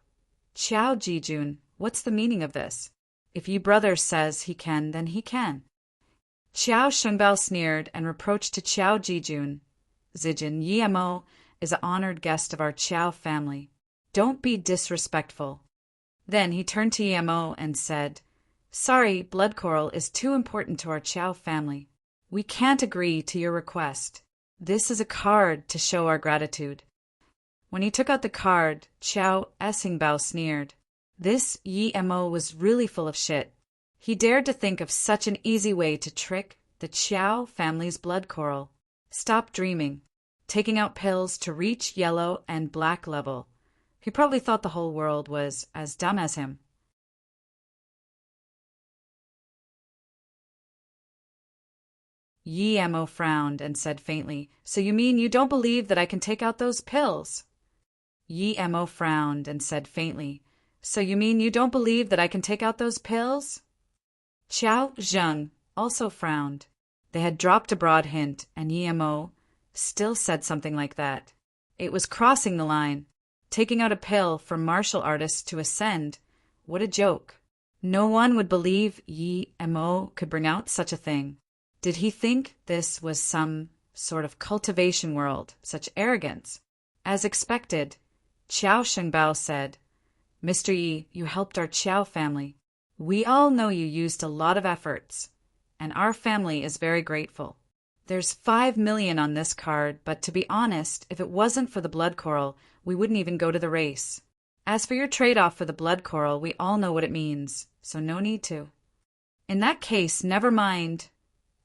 Qiao Jijun, what's the meaning of this? If Yi brother says he can, then he can. Qiao Shengbao sneered and reproached to Qiao Jijun. Zijin, Yi Mo is an honored guest of our Qiao family. Don't be disrespectful. Then he turned to Yi Mo and said, Sorry, blood coral is too important to our Qiao family. We can't agree to your request. This is a card to show our gratitude. When he took out the card, Qiao Essingbao sneered. This Yi Mo was really full of shit. He dared to think of such an easy way to trick the Qiao family's blood coral. Stop dreaming. Taking out pills to reach yellow and black level. He probably thought the whole world was as dumb as him. Yi Mo frowned and said faintly, So you mean you don't believe that I can take out those pills? Yi Mo frowned and said faintly, So you mean you don't believe that I can take out those pills? Qiao Zheng also frowned. They had dropped a broad hint, and Yi Mo still said something like that. It was crossing the line. Taking out a pill for martial artists to ascend. What a joke. No one would believe Yi Mo could bring out such a thing. Did he think this was some sort of cultivation world, such arrogance? As expected, Qiao Shengbao said, Mr. Yi, you helped our Qiao family. We all know you used a lot of efforts, and our family is very grateful. There's 5 million on this card, but to be honest, if it wasn't for the blood coral, we wouldn't even go to the race. As for your trade-off for the blood coral, we all know what it means, so no need to. In that case, never mind.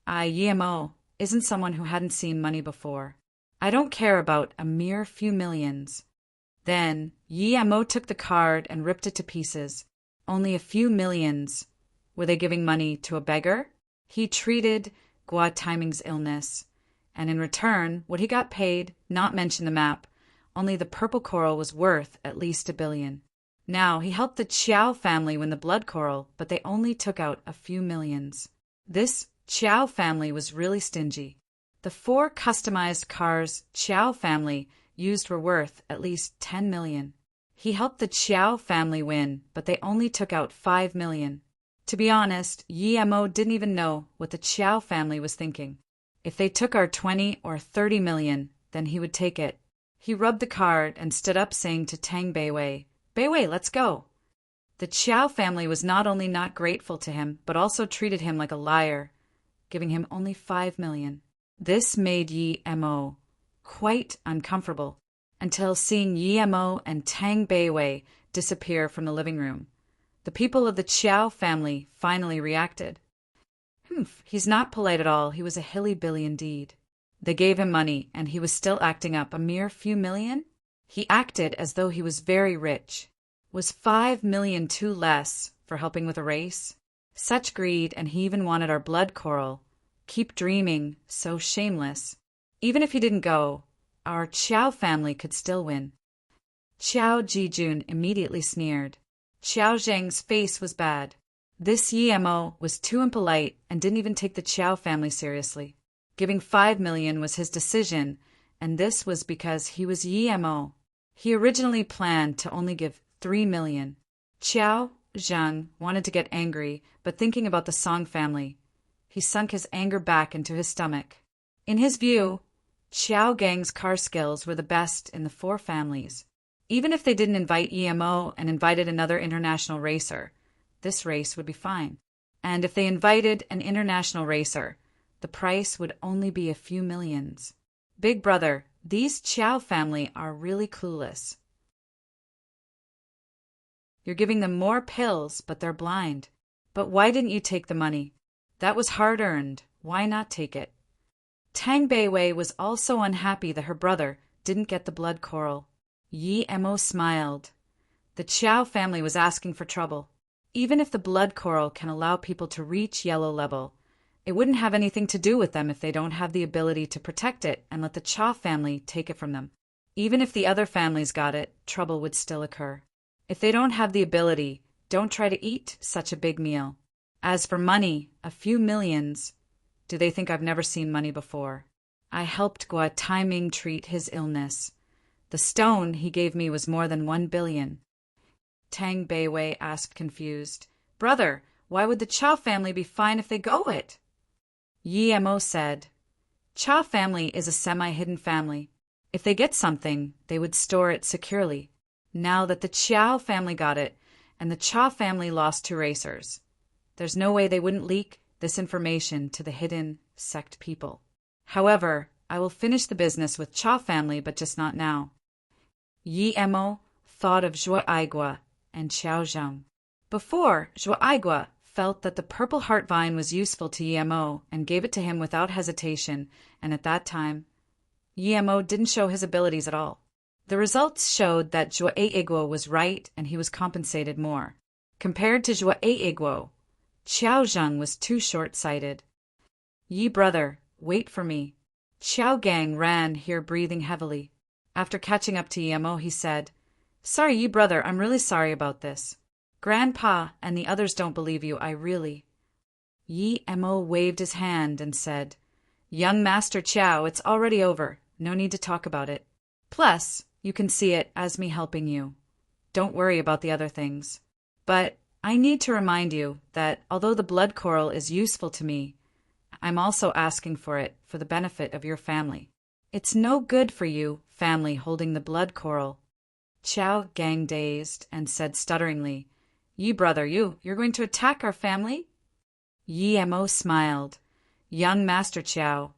Yi Mo isn't someone who hadn't seen money before. I don't care about a mere few millions. Then Yi Mo took the card and ripped it to pieces. Only a few millions. Were they giving money to a beggar? He treated Gua Timing's illness, and in return, what he got paid, not mention the map, only the purple coral was worth at least 1 billion. Now, he helped the Qiao family win the blood coral, but they only took out a few millions. This Qiao family was really stingy. The 4 customized cars Qiao family used were worth at least 10 million. He helped the Qiao family win, but they only took out 5 million. To be honest, Yi Mo didn't even know what the Qiao family was thinking. If they took our 20 or 30 million, then he would take it. He rubbed the card and stood up saying to Tang Beiwei, Beiwei, let's go. The Chow family was not only not grateful to him, but also treated him like a liar, giving him only 5 million. This made Yi Mo quite uncomfortable until seeing Yi Mo and Tang Beiwei disappear from the living room. The people of the Chow family finally reacted. He's not polite at all. He was a hilly-billy indeed. They gave him money, and he was still acting up a mere few million? He acted as though he was very rich. Was 5 million too less for helping with a race? Such greed, and he even wanted our blood coral. Keep dreaming, so shameless. Even if he didn't go, our Chow family could still win. Chow Jijun immediately sneered. Chow Zhang's face was bad. This Yi Mo was too impolite and didn't even take the Chow family seriously. Giving 5 million was his decision, and this was because he was Yi Mo. He originally planned to only give 3 million. Chow Zhang wanted to get angry, but thinking about the Song family, he sunk his anger back into his stomach. In his view, Chow Gang's car skills were the best in the 4 families. Even if they didn't invite Yi Mo and invited another international racer, this race would be fine. And if they invited an international racer, the price would only be a few millions. Big brother, these Chow family are really clueless. You're giving them more pills, but they're blind. But why didn't you take the money? That was hard-earned. Why not take it? Tang Beiwei was also unhappy that her brother didn't get the blood coral. Yi Mo smiled. The Chow family was asking for trouble. Even if the blood coral can allow people to reach yellow level, it wouldn't have anything to do with them if they don't have the ability to protect it and let the Chow family take it from them. Even if the other families got it, trouble would still occur. If they don't have the ability, don't try to eat such a big meal. As for money, a few millions. Do they think I've never seen money before? I helped Gua Taiming treat his illness. The stone he gave me was more than 1 billion. Tang Beiwei asked confused. Brother, why would the Chow family be fine if they go it? Yi Mo said, Chow family is a semi-hidden family. If they get something, they would store it securely. Now that the Chow family got it, and the Chow family lost 2 racers, there's no way they wouldn't leak this information to the hidden sect people. However, I will finish the business with Chow family, but just not now. Yi Mo thought of Zhuo Aigua and Xiao Zhang. Before, Zhuo Aigua felt that the purple heart vine was useful to Yi Mo and gave it to him without hesitation, and at that time, Yi Mo didn't show his abilities at all. The results showed that Zhuo Aigua was right and he was compensated more. Compared to Zhuo Aigua, Xiao Zhang was too short-sighted. Yi brother, wait for me. Xiao Gang ran here breathing heavily. After catching up to Yi Mo, he said, Sorry, Yi brother, I'm really sorry about this. Grandpa and the others don't believe you, I really. Yi Mo waved his hand and said, Young Master Chow, it's already over. No need to talk about it. Plus, you can see it as me helping you. Don't worry about the other things. But I need to remind you that although the blood coral is useful to me, I'm also asking for it for the benefit of your family. It's no good for you, family, holding the blood coral. Chow Gang dazed and said stutteringly, Yi brother, you're going to attack our family? Yi Mo smiled. Young Master Chow,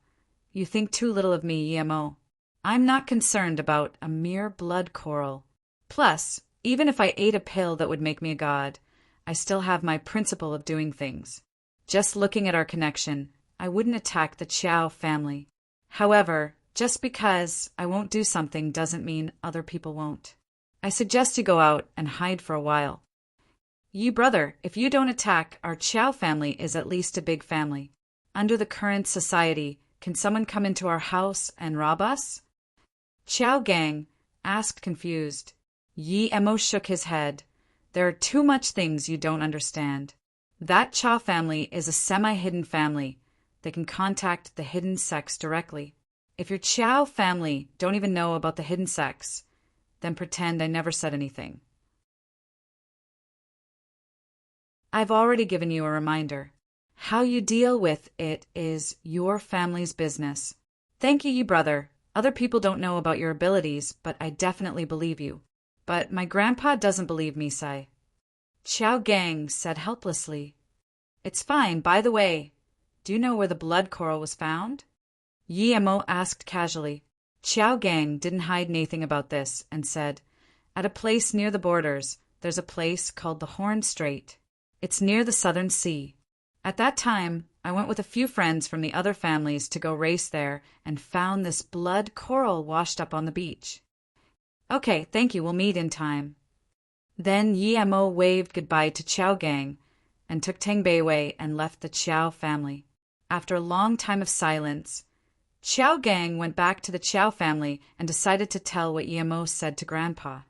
you think too little of me, Yi Mo. I'm not concerned about a mere blood coral. Plus, even if I ate a pill that would make me a god, I still have my principle of doing things. Just looking at our connection, I wouldn't attack the Chow family. However, just because I won't do something doesn't mean other people won't. I suggest you go out and hide for a while. Yi brother, if you don't attack, our Chow family is at least a big family. Under the current society, can someone come into our house and rob us? Chow Gang asked confused. Yi Mo shook his head. There are too much things you don't understand. That Chow family is a semi-hidden family. They can contact the hidden sects directly. If your Chow family don't even know about the hidden sects, then pretend I never said anything. I've already given you a reminder. How you deal with it is your family's business. Thank you, brother. Other people don't know about your abilities, but I definitely believe you. But my grandpa doesn't believe me, Sai. Qiao Gang said helplessly. It's fine, by the way. Do you know where the blood coral was found? Yi Mo asked casually. Qiao Gang didn't hide anything about this and said, at a place near the borders, there's a place called the Horn Strait. It's near the Southern Sea. At that time, I went with a few friends from the other families to go race there and found this blood coral washed up on the beach. Okay, thank you, we'll meet in time. Then Yi Mo waved goodbye to Qiao Gang and took Tang Beiwei and left the Qiao family. After a long time of silence, Qiao Gang went back to the Qiao family and decided to tell what Yi Mo said to Grandpa.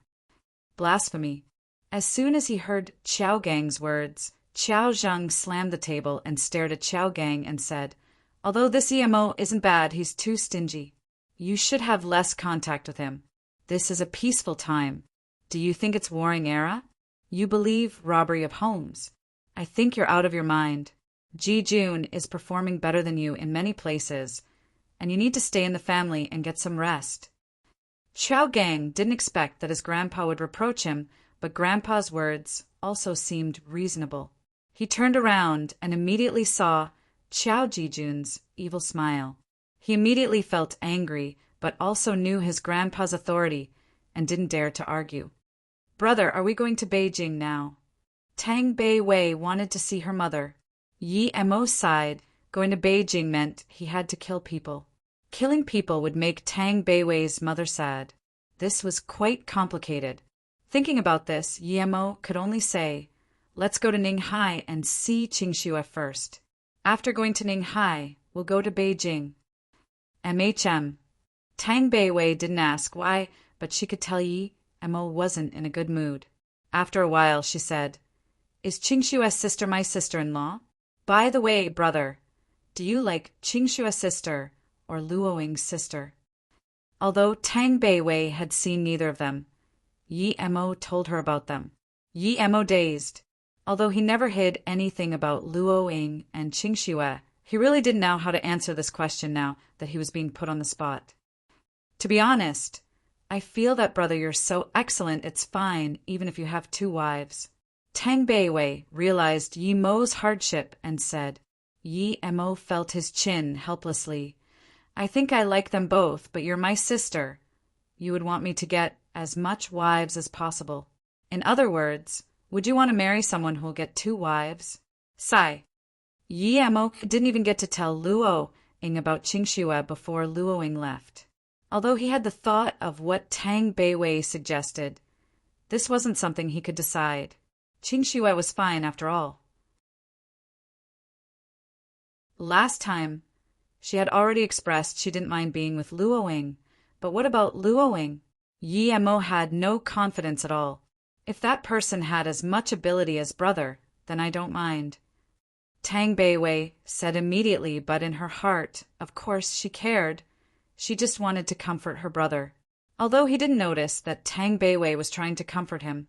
Blasphemy. As soon as he heard Qiao Gang's words, Qiao Zheng slammed the table and stared at Qiao Gang and said, although this Yi Mo isn't bad, he's too stingy. You should have less contact with him. This is a peaceful time. Do you think it's warring era? You believe robbery of homes. I think you're out of your mind. Ji Jun is performing better than you in many places, and you need to stay in the family and get some rest. Qiao Gang didn't expect that his grandpa would reproach him, but Grandpa's words also seemed reasonable. He turned around and immediately saw Qiao Jijun's evil smile. He immediately felt angry, but also knew his grandpa's authority and didn't dare to argue. Brother, are we going to Beijing now? Tang Beiwei wanted to see her mother. Yi Mo sighed. Going to Beijing meant he had to kill people. Killing people would make Tang Beiwei's mother sad. This was quite complicated. Thinking about this, Yi Mo could only say, let's go to Ninghai and see Qingxue first. After going to Ninghai, we'll go to Beijing. MHM. Tang Beiwei didn't ask why, but she could tell Yi Mo wasn't in a good mood. After a while, she said, is Qingxue's sister my sister-in-law? By the way, brother, do you like Qingxue's sister or Luoying's sister? Although Tang Beiwei had seen neither of them, Yi Mo told her about them. Yi Mo dazed. Although he never hid anything about Luoying and Qingxue, he really didn't know how to answer this question now that he was being put on the spot. To be honest, I feel that, brother, you're so excellent it's fine even if you have 2 wives. Tang Beiwei realized Yi Mo's hardship and said. Yi Mo felt his chin helplessly. I think I like them both, but you're my sister. You would want me to get as much wives as possible. In other words, would you want to marry someone who'll get 2 wives? Sigh. Yi Mo didn't even get to tell Luoying about Qingxue before Luoying left. Although he had the thought of what Tang Beiwei suggested, this wasn't something he could decide. Qingxue was fine after all. Last time, she had already expressed she didn't mind being with Luoying, but what about Luoying? Yi Mo had no confidence at all. If that person had as much ability as brother, then I don't mind. Tang Beiwei said immediately, but in her heart, of course, she cared. She just wanted to comfort her brother. Although he didn't notice that Tang Beiwei was trying to comfort him,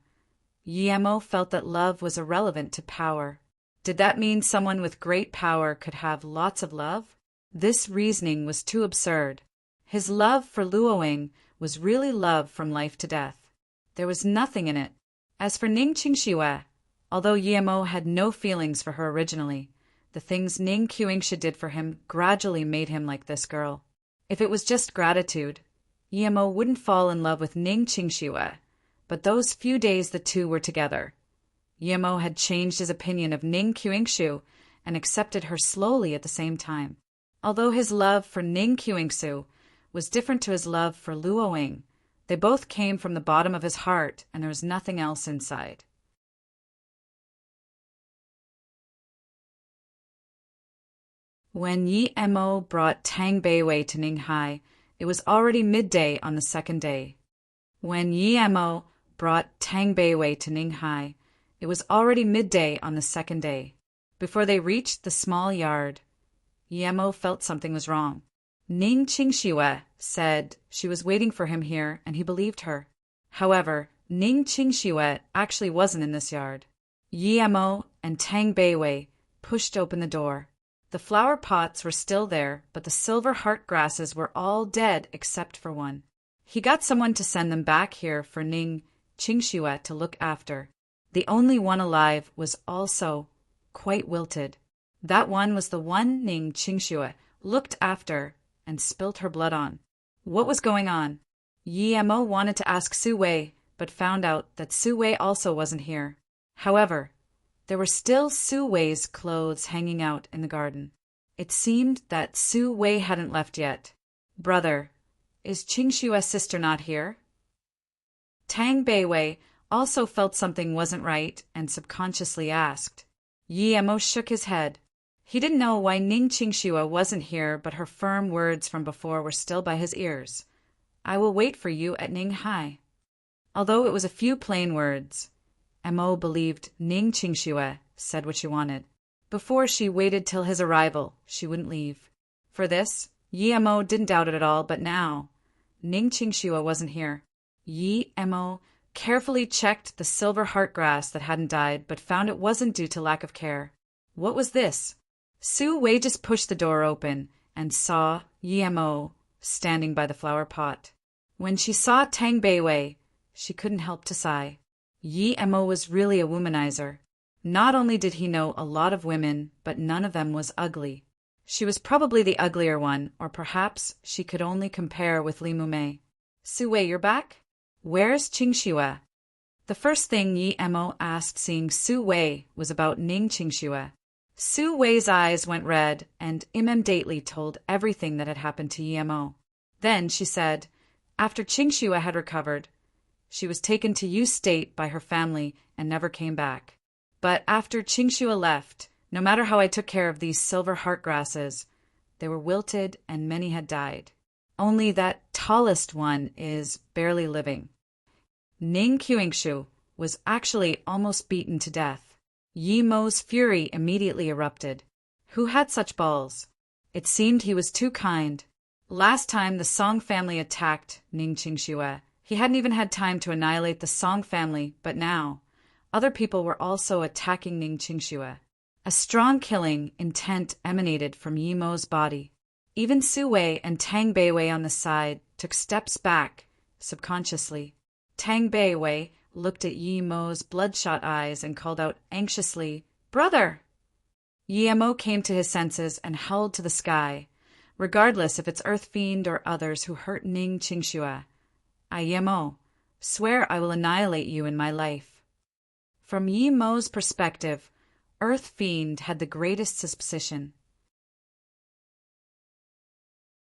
Yi Mo felt that love was irrelevant to power. Did that mean someone with great power could have lots of love? This reasoning was too absurd. His love for Luoying was really love from life to death. There was nothing in it. As for Ning Qingxue, although Yi Mo had no feelings for her originally, the things Ning Qingshu did for him gradually made him like this girl. If it was just gratitude, Yi Mo wouldn't fall in love with Ning Qingxue, but those few days the two were together, Yi Mo had changed his opinion of Ning Qingshu and accepted her slowly at the same time. Although his love for Ning Qingshu was different to his love for Luoying, they both came from the bottom of his heart and there was nothing else inside. When Yi Mo brought Tang Beiwei to Ninghai, it was already midday on the second day. When Yi Mo brought Tang Beiwei to Ninghai, it was already midday on the second day. Before they reached the small yard, Yi Mo felt something was wrong. Ning Qingxue said she was waiting for him here, and he believed her. However, Ning Qingxue actually wasn't in this yard. Yi Mo and Tang Beiwei pushed open the door. The flower pots were still there, but the silver heart grasses were all dead except for one. He got someone to send them back here for Ning Qingxue to look after. The only one alive was also quite wilted. That one was the one Ning Qingxue looked after and spilt her blood on. What was going on? Yi Mo wanted to ask Su Wei, but found out that Su Wei also wasn't here. However, there were still Su Wei's clothes hanging out in the garden. It seemed that Su Wei hadn't left yet. Brother, is Qingshua's sister not here? Tang Beiwei also felt something wasn't right and subconsciously asked. Yi Mo shook his head. He didn't know why Ning Qingxue wasn't here, but her firm words from before were still by his ears. I will wait for you at Ninghai. Although it was a few plain words, Mo believed Ning Qingxue said what she wanted. Before she waited till his arrival, she wouldn't leave. For this, Yi Mo didn't doubt it at all, but now, Ning Qingxue wasn't here. Yi Mo carefully checked the silver heart grass that hadn't died, but found it wasn't due to lack of care. What was this? Su Wei just pushed the door open and saw Yi Mo standing by the flower pot. When she saw Tang Beiwei, she couldn't help to sigh. Yi Mo was really a womanizer. Not only did he know a lot of women, but none of them was ugly. She was probably the uglier one, or perhaps she could only compare with Li Mumei. Su Wei, you're back? Where's Qingxue? The first thing Yi Mo asked seeing Su Wei was about Ning Qingxue. Su Wei's eyes went red and immediately told everything that had happened to Yi Mo. Then she said, after Qingxue had recovered, she was taken to Yu State by her family and never came back. But after Qingxue left, no matter how I took care of these silver heart grasses, they were wilted and many had died. Only that tallest one is barely living. Ning Qingxue was actually almost beaten to death. Yi Mo's fury immediately erupted. Who had such balls? It seemed he was too kind. Last time the Song family attacked Ning Qingxue, he hadn't even had time to annihilate the Song family, but now, other people were also attacking Ning Qingxue. A strong killing intent emanated from Yi Mo's body. Even Su Wei and Tang Beiwei on the side took steps back, subconsciously. Tang Beiwei looked at Yi Mo's bloodshot eyes and called out anxiously, Brother! Yi Mo came to his senses and howled to the sky, regardless if it's Earth Fiend or others who hurt Ning Qingxue. Yi Mo, swear I will annihilate you in my life. From Yi Mo's perspective, Earth Fiend had the greatest suspicion.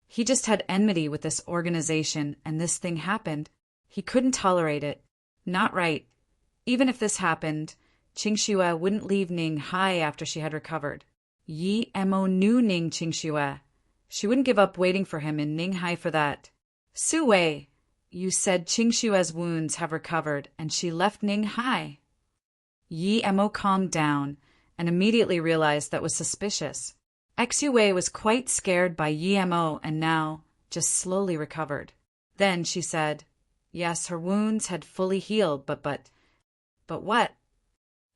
He just had enmity with this organization, and this thing happened. He couldn't tolerate it. Not right. Even if this happened, Qingxue wouldn't leave Ning Hai after she had recovered. Yi Mo knew Ning Qingxue. She wouldn't give up waiting for him in Ning Hai for that. Su Wei, you said Qingxue's wounds have recovered, and she left Ning Hai. Yi Mo calmed down and immediately realized that was suspicious. Xu Wei was quite scared by Yi Mo and now just slowly recovered. Then she said, yes, her wounds had fully healed, but what?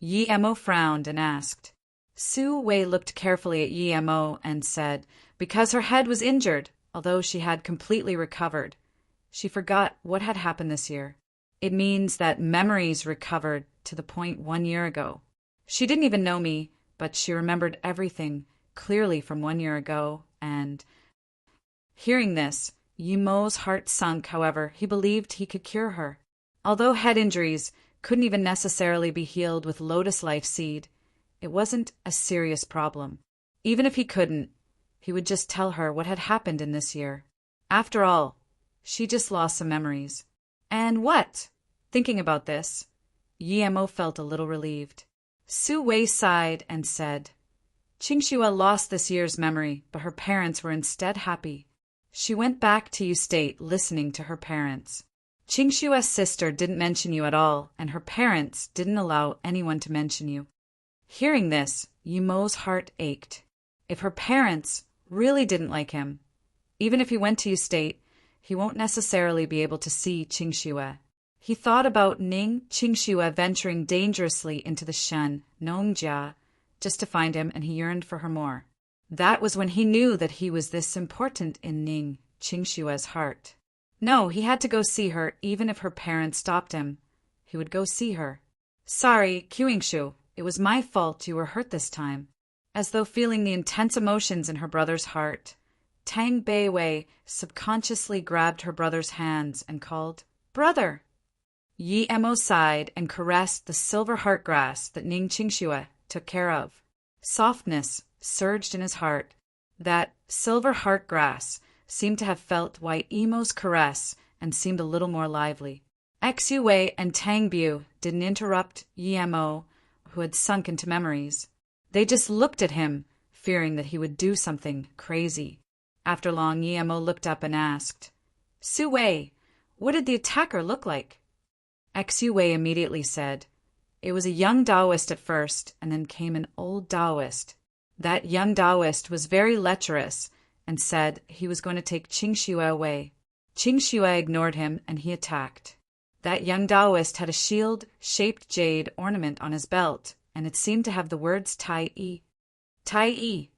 Yi Mo frowned and asked. Su Wei looked carefully at Yi Mo and said, because her head was injured, although she had completely recovered. She forgot what had happened this year. It means that memories recovered to the point 1 year ago. She didn't even know me, but she remembered everything clearly from 1 year ago, and hearing this, Yi Mo's heart sunk. However, he believed he could cure her. Although head injuries couldn't even necessarily be healed with Lotus Life Seed, it wasn't a serious problem. Even if he couldn't, he would just tell her what had happened in this year. After all, she just lost some memories. And what? Thinking about this, Yi Mo felt a little relieved. Su Wei sighed and said, Qingxue lost this year's memory, but her parents were instead happy. She went back to Yu State listening to her parents. Qingxue's sister didn't mention you at all, and her parents didn't allow anyone to mention you. Hearing this, Yi Mo's heart ached. If her parents really didn't like him, even if he went to Yu State, he won't necessarily be able to see Qingxue. He thought about Ning Qingxue venturing dangerously into the Shen, Nongjia, just to find him, and he yearned for her more. That was when he knew that he was this important in Ning Qingxue's heart. No, he had to go see her, even if her parents stopped him. He would go see her. Sorry, Qingshu, it was my fault you were hurt this time. As though feeling the intense emotions in her brother's heart, Tang Beiwei subconsciously grabbed her brother's hands and called, Brother! Yi Emo sighed and caressed the silver heart grass that Ning Qingxue took care of. Softness surged in his heart. That silver heart grass seemed to have felt Wai Emo's caress and seemed a little more lively. Xu Wei and Tang Bu didn't interrupt Yi Emo, who had sunk into memories. They just looked at him, fearing that he would do something crazy. After long, Yi Emo looked up and asked, Su Wei, what did the attacker look like? Xu Wei immediately said, It was a young Taoist at first, and then came an old Taoist. That young Taoist was very lecherous and said he was going to take Qingxue away. Qingxue ignored him and he attacked. That young Taoist had a shield-shaped jade ornament on his belt, and it seemed to have the words Tai Yi. Tai Yi.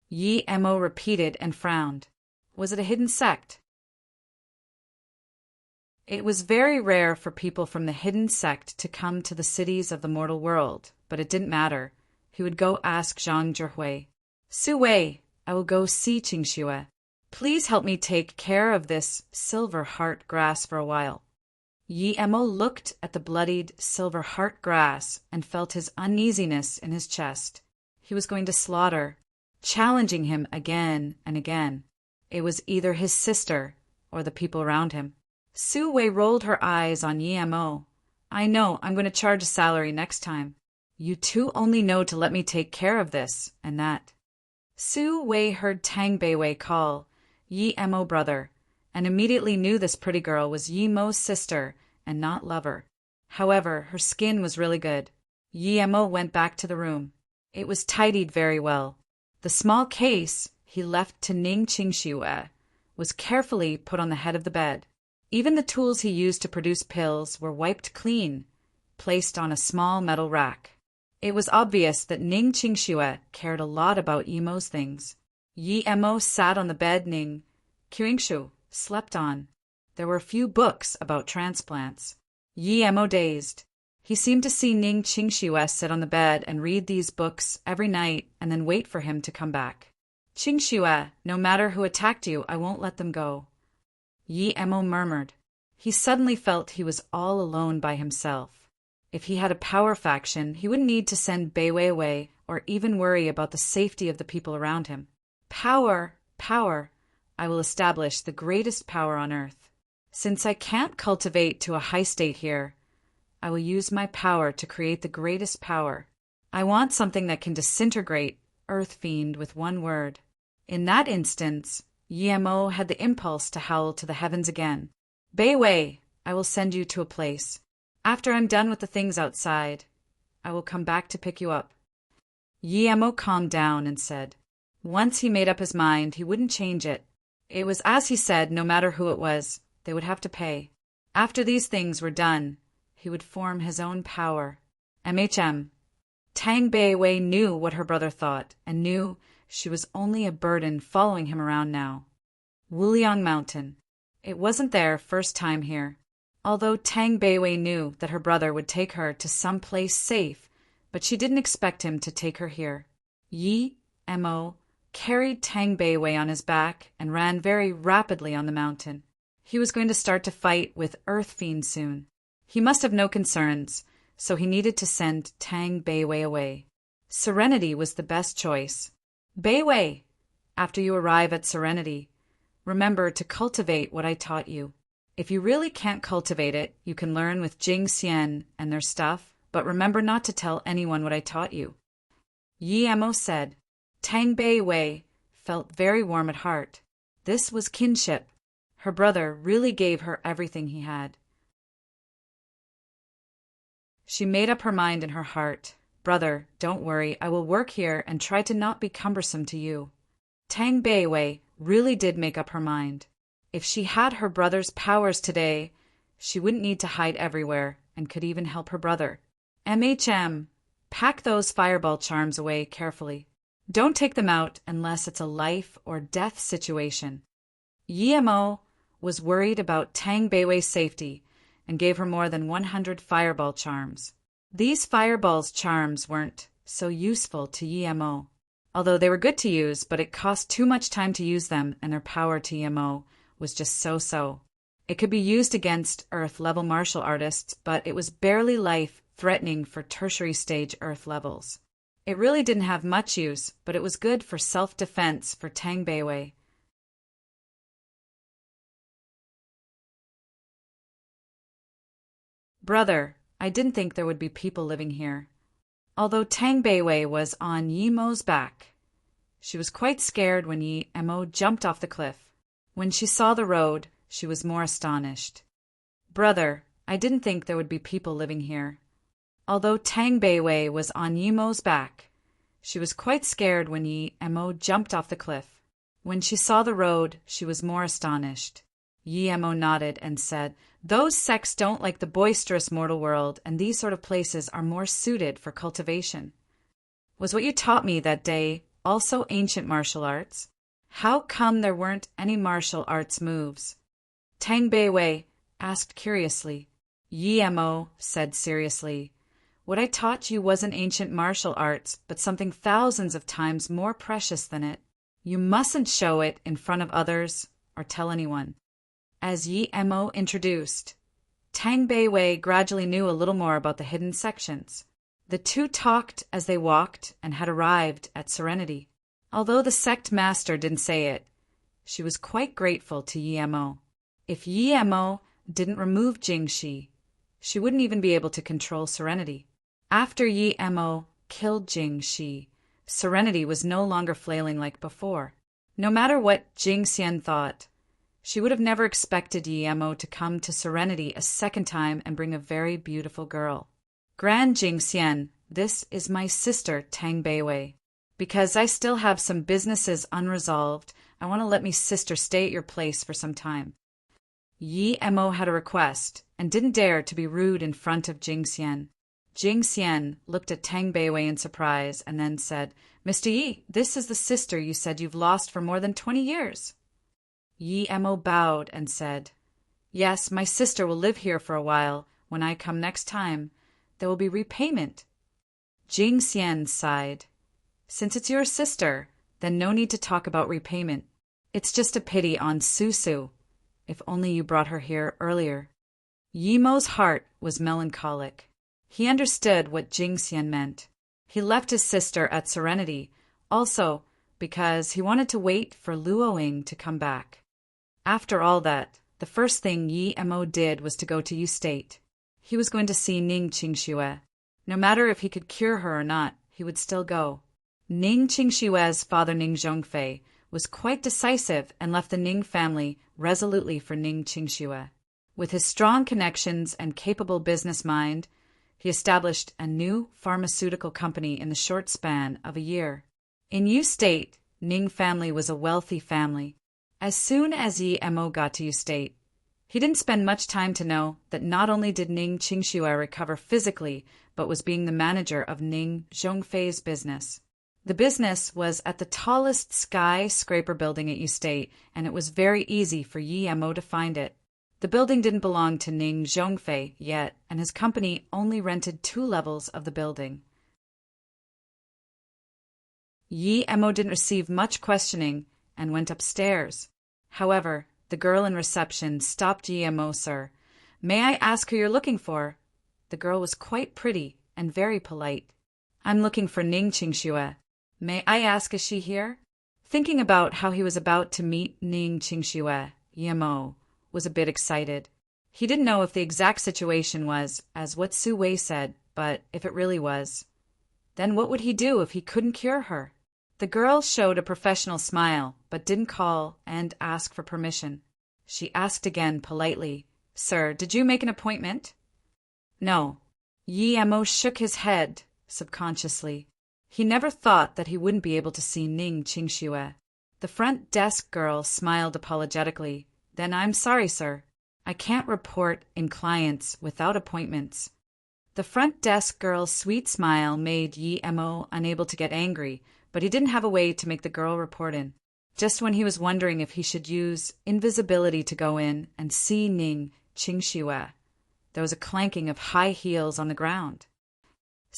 Yi Emo repeated and frowned. Was it a hidden sect? It was very rare for people from the hidden sect to come to the cities of the mortal world, but it didn't matter. He would go ask Zhang Zhihui. Su Wei, I will go see Qingxue. Please help me take care of this silver heart grass for a while. Yi Emo looked at the bloodied silver heart grass and felt his uneasiness in his chest. He was going to slaughter, challenging him again and again. It was either his sister or the people around him. Su Wei rolled her eyes on Yi Emo. I know, I'm going to charge a salary next time. You two only know to let me take care of this and that. Su Wei heard Tang Beiwei call Yi Emo brother, and immediately knew this pretty girl was Yi Mo's sister and not lover. However, her skin was really good. Yi Emo went back to the room. It was tidied very well. The small case he left to Ning Qingxue was carefully put on the head of the bed. Even the tools he used to produce pills were wiped clean, placed on a small metal rack. It was obvious that Ning Qingxue cared a lot about Emo's things. Yi Emo sat on the bed Ning Qingshu slept on. There were a few books about transplants. Yi Emo dazed. He seemed to see Ning Qingxue sit on the bed and read these books every night and then wait for him to come back. Qingxue, no matter who attacked you, I won't let them go. Yi Emo murmured. He suddenly felt he was all alone by himself. If he had a power faction, he wouldn't need to send Beiwei away or even worry about the safety of the people around him. Power, power. I will establish the greatest power on earth. Since I can't cultivate to a high state here, I will use my power to create the greatest power. I want something that can disintegrate Earth Fiend with one word. In that instance, Yi Emo had the impulse to howl to the heavens again. Beiwei, I will send you to a place. After I'm done with the things outside, I will come back to pick you up. Yi Emo calmed down and said, once he made up his mind, he wouldn't change it. It was as he said, no matter who it was, they would have to pay. After these things were done, he would form his own power. MHM. Tang Beiwei knew what her brother thought and knew she was only a burden following him around now. Wuliang Mountain. It wasn't their first time here. Although Tang Beiwei knew that her brother would take her to some place safe, but she didn't expect him to take her here. Yi Emo carried Tang Beiwei on his back and ran very rapidly on the mountain. He was going to start to fight with Earth Fiend soon. He must have no concerns, so he needed to send Tang Beiwei away. Serenity was the best choice. Beiwei, after you arrive at Serenity, remember to cultivate what I taught you. If you really can't cultivate it, you can learn with Jing Xian and their stuff, but remember not to tell anyone what I taught you. Yi Emo said. Tang Beiwei felt very warm at heart. This was kinship. Her brother really gave her everything he had. She made up her mind in her heart. Brother, don't worry, I will work here and try to not be cumbersome to you. Tang Beiwei really did make up her mind. If she had her brother's powers today, she wouldn't need to hide everywhere and could even help her brother. MHM, pack those fireball charms away carefully. Don't take them out unless it's a life or death situation. Yi Emo was worried about Tang Beiwei's safety and gave her more than 100 fireball charms. These fireball's charms weren't so useful to Yemo, although they were good to use, but it cost too much time to use them, and their power to Yemo was just so-so. It could be used against Earth-level martial artists, but it was barely life-threatening for tertiary stage Earth levels. It really didn't have much use, but it was good for self-defense for Tang Beiwei. Brother, I didn't think there would be people living here. Although Tang Beiwei was on Yemo's back, she was quite scared when Yemo jumped off the cliff. When she saw the road, she was more astonished. Brother, I didn't think there would be people living here. Although Tang Beiwei was on Yemo's back, she was quite scared when Yemo jumped off the cliff. When she saw the road, she was more astonished. Yemo nodded and said, "Those sects don't like the boisterous mortal world, and these sort of places are more suited for cultivation." Was what you taught me that day also ancient martial arts? How come there weren't any martial arts moves? Tang Beiwei asked curiously. Yemo said seriously, "What I taught you wasn't ancient martial arts, but something thousands of times more precious than it. You mustn't show it in front of others or tell anyone." As Yemo introduced, Tang Beiwei gradually knew a little more about the hidden sections. The two talked as they walked and had arrived at Serenity. Although the sect master didn't say it, she was quite grateful to Yemo. If Yemo didn't remove Jingxi, she wouldn't even be able to control Serenity. After Yemo killed Jingxi, Serenity was no longer flailing like before. No matter what Jingxian thought, she would have never expected Yemo to come to Serenity a second time and bring a very beautiful girl. Grand Jingxian, this is my sister Tang Beiwei. Because I still have some businesses unresolved, I want to let me sister stay at your place for some time. Yemo had a request and didn't dare to be rude in front of Jingxian. Jingxian looked at Tang Beiwei in surprise and then said, "Mr. Yi, this is the sister you said you've lost for more than 20 years. Yemo bowed and said, "Yes, my sister will live here for a while. When I come next time, there will be repayment." Jingxian sighed. "Since it's your sister, then no need to talk about repayment. It's just a pity on Susu. If only you brought her here earlier." Yemo's heart was melancholic. He understood what Jingxian meant. He left his sister at Serenity, also because he wanted to wait for Luoying to come back. After all that, the first thing Yemo did was to go to Yu State. He was going to see Ning Qingxue. No matter if he could cure her or not, he would still go. Ning Qingxue's father Ning Zhongfei was quite decisive and left the Ning family resolutely for Ning Qingxue. With his strong connections and capable business mind, he established a new pharmaceutical company in the short span of a year. In Yu State, Ning family was a wealthy family. As soon as Yemo got to Yu State, he didn't spend much time to know that not only did Ning Qingxue recover physically, but was being the manager of Ning Zhongfei's business. The business was at the tallest skyscraper building at Yu State, and it was very easy for Yemo to find it. The building didn't belong to Ning Zhongfei yet, and his company only rented 2 levels of the building. Yemo didn't receive much questioning and went upstairs. However, the girl in reception stopped Yemo. "Sir, may I ask who you're looking for?" The girl was quite pretty and very polite. "I'm looking for Ning Qingxue. May I ask, is she here?" Thinking about how he was about to meet Ning Qingxue, Yemo was a bit excited. He didn't know if the exact situation was as what Su Wei said, but if it really was, then what would he do if he couldn't cure her? The girl showed a professional smile, but didn't call and ask for permission. She asked again politely, "Sir, did you make an appointment?" "No." Yemo shook his head subconsciously. He never thought that he wouldn't be able to see Ning Qingxue. The front desk girl smiled apologetically. "Then I'm sorry, sir. I can't report in clients without appointments." The front desk girl's sweet smile made Yemo unable to get angry, but he didn't have a way to make the girl report in. Just when he was wondering if he should use invisibility to go in and see Ning Qingxue, there was a clanking of high heels on the ground.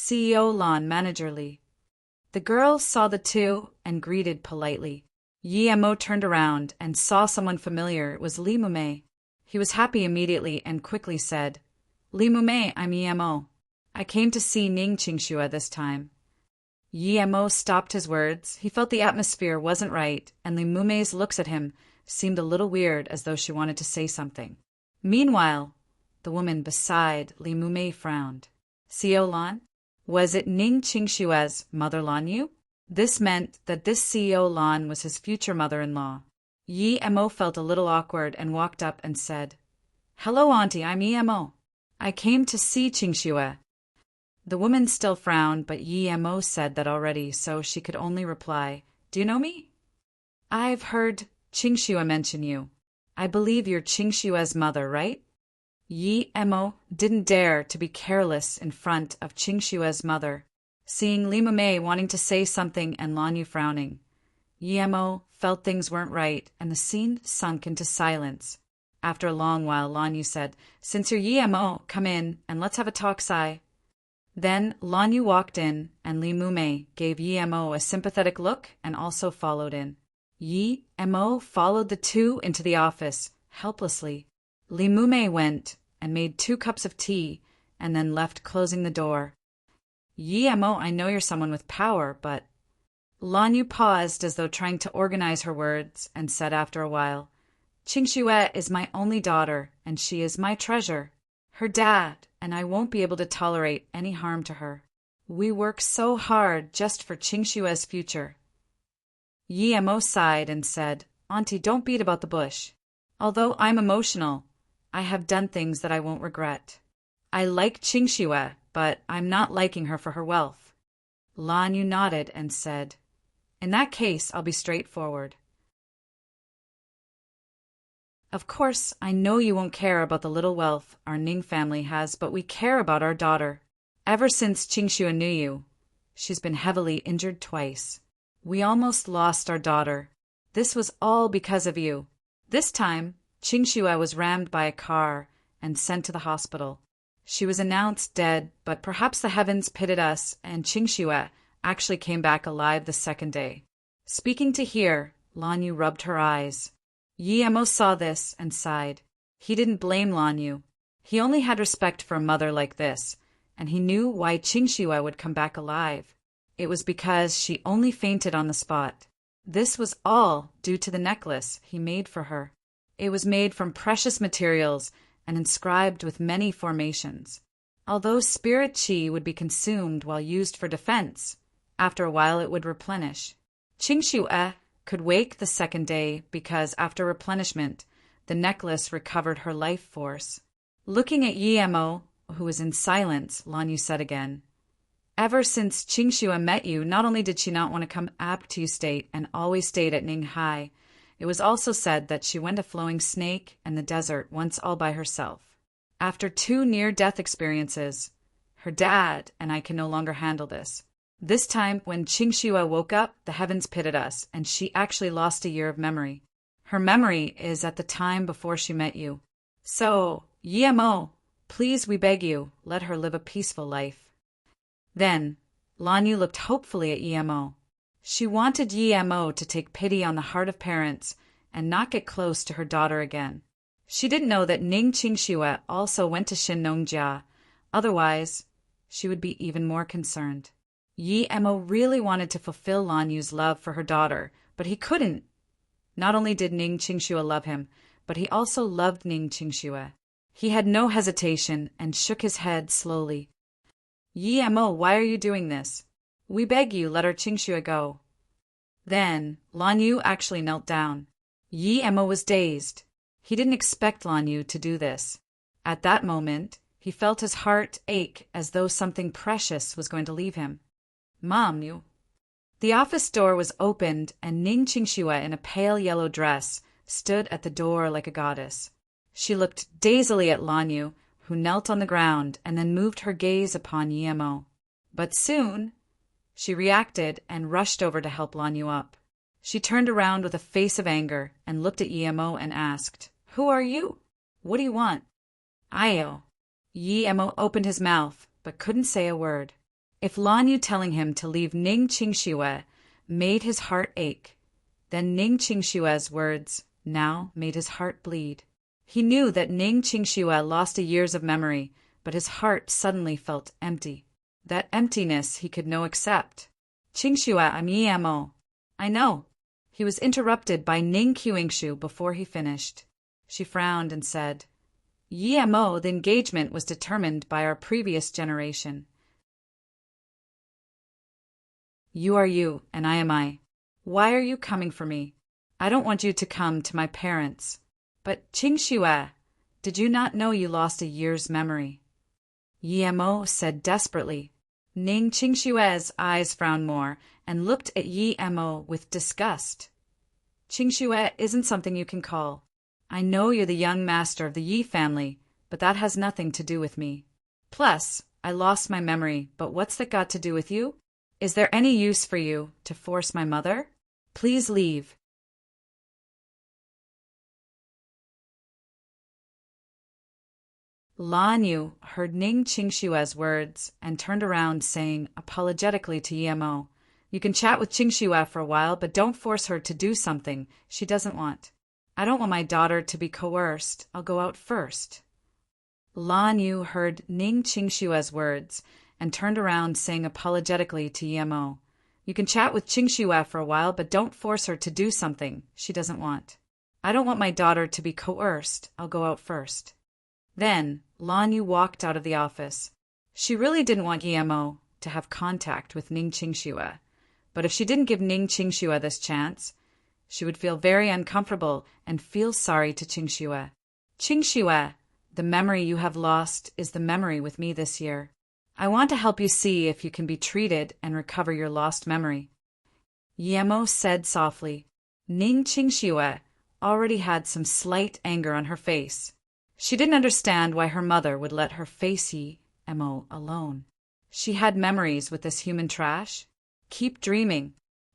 CEO Lan managerly. The girl saw the two and greeted politely. Yemo turned around and saw someone familiar. It was Li Mumei. He was happy immediately and quickly said, Li Mumei, I'm Yemo. I came to see Ning Qingxue this time. Yemo stopped his words. He felt the atmosphere wasn't right, and Li Mumei's looks at him seemed a little weird, as though she wanted to say something. Meanwhile, the woman beside Li Mumei frowned. CEO Lan? Was it Ning Qingxue's mother Lan Yu? This meant that this CEO Lan was his future mother-in-law. Yemo felt a little awkward and walked up and said, Hello, Auntie, I'm Yemo. I came to see Qingxue. The woman still frowned, but Yemo said that already, so she could only reply, Do you know me? I've heard Qingxue mention you. I believe you're Qingxue's mother, right? Yemo didn't dare to be careless in front of Qingxue's mother. Seeing Li Mumei wanting to say something and Lan Yu frowning, Yemo felt things weren't right, and the scene sunk into silence. After a long while, Lan Yu said, Since you're Yemo, come in and let's have a talk, Sai. Then Lan Yu walked in, and Li Mumei gave Yemo a sympathetic look and also followed in. Yemo followed the two into the office, helplessly. Li Mumei went and made 2 cups of tea and then left, closing the door. Yemo, I know you're someone with power, but... Lan Yu paused as though trying to organize her words and said after a while, Qingxue is my only daughter, and she is my treasure. Her dad and I won't be able to tolerate any harm to her. We work so hard just for Qingxue's future. Yemo sighed and said, Auntie, don't beat about the bush. Although I'm emotional, I have done things that I won't regret. I like Qingxue, but I'm not liking her for her wealth. Lan Yu nodded and said, In that case, I'll be straightforward. Of course, I know you won't care about the little wealth our Ning family has, but we care about our daughter. Ever since Qingxue knew you, she's been heavily injured twice. We almost lost our daughter. This was all because of you. This time, Qingxue was rammed by a car and sent to the hospital. She was announced dead, but perhaps the heavens pitted us, and Qingxue actually came back alive the second day. Speaking to hear, Lan Yu rubbed her eyes. Yemo saw this and sighed. He didn't blame Lan Yu. He only had respect for a mother like this, and he knew why Qingxue would come back alive. It was because she only fainted on the spot. This was all due to the necklace he made for her. It was made from precious materials and inscribed with many formations. Although spirit qi would be consumed while used for defense, after a while it would replenish. Qingxue could wake the second day because after replenishment, the necklace recovered her life force. Looking at Yemo, who was in silence, Lan Yu said again, Ever since Qingxue met you, not only did she not want to come up to you state and always stayed at Ninghai, it was also said that she went to Flowing Snake and the desert once all by herself. After 2 near-death experiences, her dad and I can no longer handle this. This time, when Qingxue woke up, the heavens pitted us, and she actually lost a year of memory. Her memory is at the time before she met you. So, Yemo, please, we beg you, let her live a peaceful life. Then, Lan Yu looked hopefully at Yemo. She wanted Yemo to take pity on the heart of parents and not get close to her daughter again. She didn't know that Ning Qingxue also went to Shinnongjia. Otherwise, she would be even more concerned. Yemo really wanted to fulfill Lan Yu's love for her daughter, but he couldn't. Not only did Ning Qingxue love him, but he also loved Ning Qingxue. He had no hesitation and shook his head slowly. Yemo, why are you doing this? We beg you, let our Qingxue go. Then, Lan Yu actually knelt down. Yemo was dazed. He didn't expect Lan Yu to do this. At that moment, he felt his heart ache as though something precious was going to leave him. Mom, you. The office door was opened, and Ning Qingxue in a pale yellow dress stood at the door like a goddess. She looked dazedly at Lan Yu, who knelt on the ground, and then moved her gaze upon Yemo. But soon, she reacted and rushed over to help Lan Yu up. She turned around with a face of anger and looked at Yemo and asked, Who are you? What do you want? Ayo. Yemo opened his mouth, but couldn't say a word. If Lan Yu telling him to leave Ning Qingxue made his heart ache, then Ning Qingshue's words now made his heart bleed. He knew that Ning Qingxue lost a years of memory, but his heart suddenly felt empty. That emptiness he could no accept. Qingxue, I'm Yemo. I know. He was interrupted by Ning Qingshu before he finished. She frowned and said, Yemo, the engagement was determined by our previous generation. You are you, and I am I. Why are you coming for me? I don't want you to come to my parents. But Qingxue, did you not know you lost a year's memory? Yemo said desperately. Ning Qingshue's eyes frowned more and looked at Yemo with disgust. Qingxue isn't something you can call. I know you're the young master of the Yi family, but that has nothing to do with me. Plus, I lost my memory, but what's that got to do with you? Is there any use for you to force my mother? Please leave. Lan Yu heard Ning Qingshue's words and turned around, saying apologetically to Yemo, You can chat with Qingxue for a while, but don't force her to do something she doesn't want. I don't want my daughter to be coerced. I'll go out first. Lan Yu heard Ning Qingshue's words and turned around, saying apologetically to Yemo, You can chat with Qingxue for a while, but don't force her to do something she doesn't want. I don't want my daughter to be coerced. I'll go out first. Then, Lan Yu walked out of the office. She really didn't want Yemo to have contact with Ning Qingxue, but if she didn't give Ning Qingxue this chance, she would feel very uncomfortable and feel sorry to Qingxue. Qingxue, the memory you have lost is the memory with me this year. I want to help you see if you can be treated and recover your lost memory. Yemo said softly. Ning Qingxue already had some slight anger on her face. She didn't understand why her mother would let her face Yemo alone. She had memories with this human trash. Keep dreaming.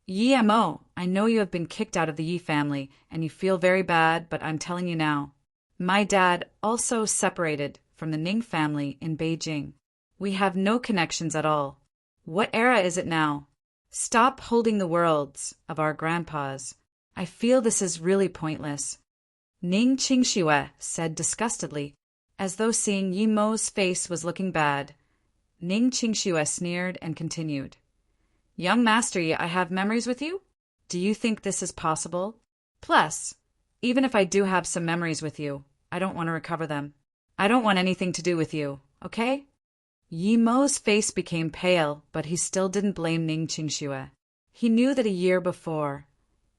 Yemo, I know you have been kicked out of the Yi family and you feel very bad, but I'm telling you now. My dad also separated from the Ning family in Beijing. We have no connections at all. What era is it now? Stop holding the worlds of our grandpas. I feel this is really pointless. Ning Qingxue said disgustedly, as though seeing Yemo's face was looking bad. Ning Qingxue sneered and continued. Young master, I have memories with you? Do you think this is possible? Plus, even if I do have some memories with you, I don't want to recover them. I don't want anything to do with you, okay? Yemo's face became pale, but he still didn't blame Ning Qingxue. He knew that a year before,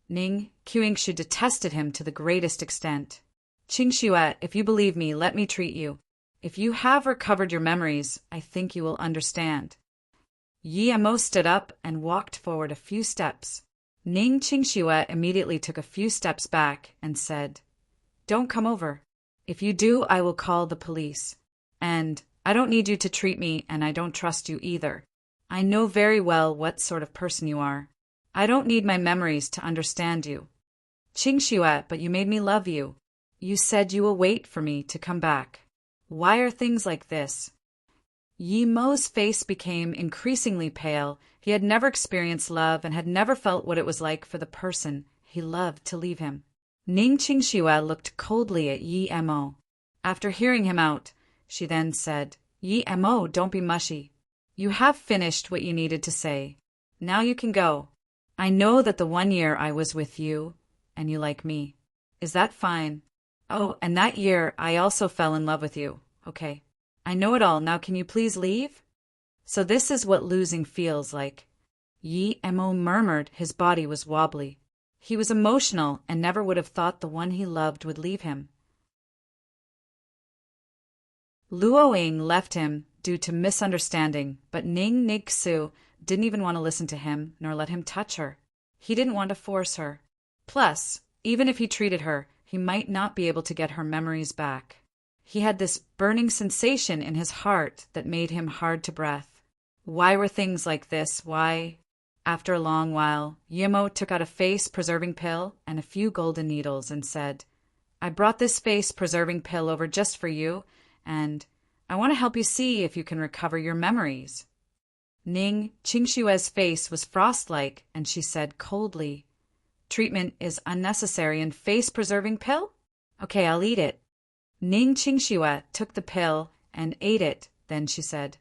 Ning Qingshu detested him to the greatest extent. Qingxue, if you believe me, let me treat you. If you have recovered your memories, I think you will understand. Yemo stood up and walked forward a few steps. Ning Qingxue immediately took a few steps back and said, Don't come over. If you do, I will call the police. And I don't need you to treat me, and I don't trust you either. I know very well what sort of person you are. I don't need my memories to understand you. Qingxue, but you made me love you. You said you will wait for me to come back. Why are things like this? Yemo's face became increasingly pale. He had never experienced love and had never felt what it was like for the person he loved to leave him. Ning Qingxue looked coldly at Yemo. After hearing him out, she then said, Yemo, don't be mushy. You have finished what you needed to say. Now you can go. I know that the 1 year I was with you, and you like me. Is that fine? Oh, and that year I also fell in love with you. Okay. I know it all. Now can you please leave? So this is what losing feels like. Yemo murmured. His body was wobbly. He was emotional and never would have thought the one he loved would leave him. Luoying left him due to misunderstanding, but Ning Ningxu didn't even want to listen to him nor let him touch her. He didn't want to force her. Plus, even if he treated her, he might not be able to get her memories back. He had this burning sensation in his heart that made him hard to breathe. Why were things like this? Why? After a long while, Yemo took out a face-preserving pill and a few golden needles and said, I brought this face-preserving pill over just for you, and I want to help you see if you can recover your memories. Ning Qingshue's face was frost-like, and she said coldly, "Treatment is unnecessary and face-preserving pill? Okay, I'll eat it." Ning Qingxue took the pill and ate it. Then she said,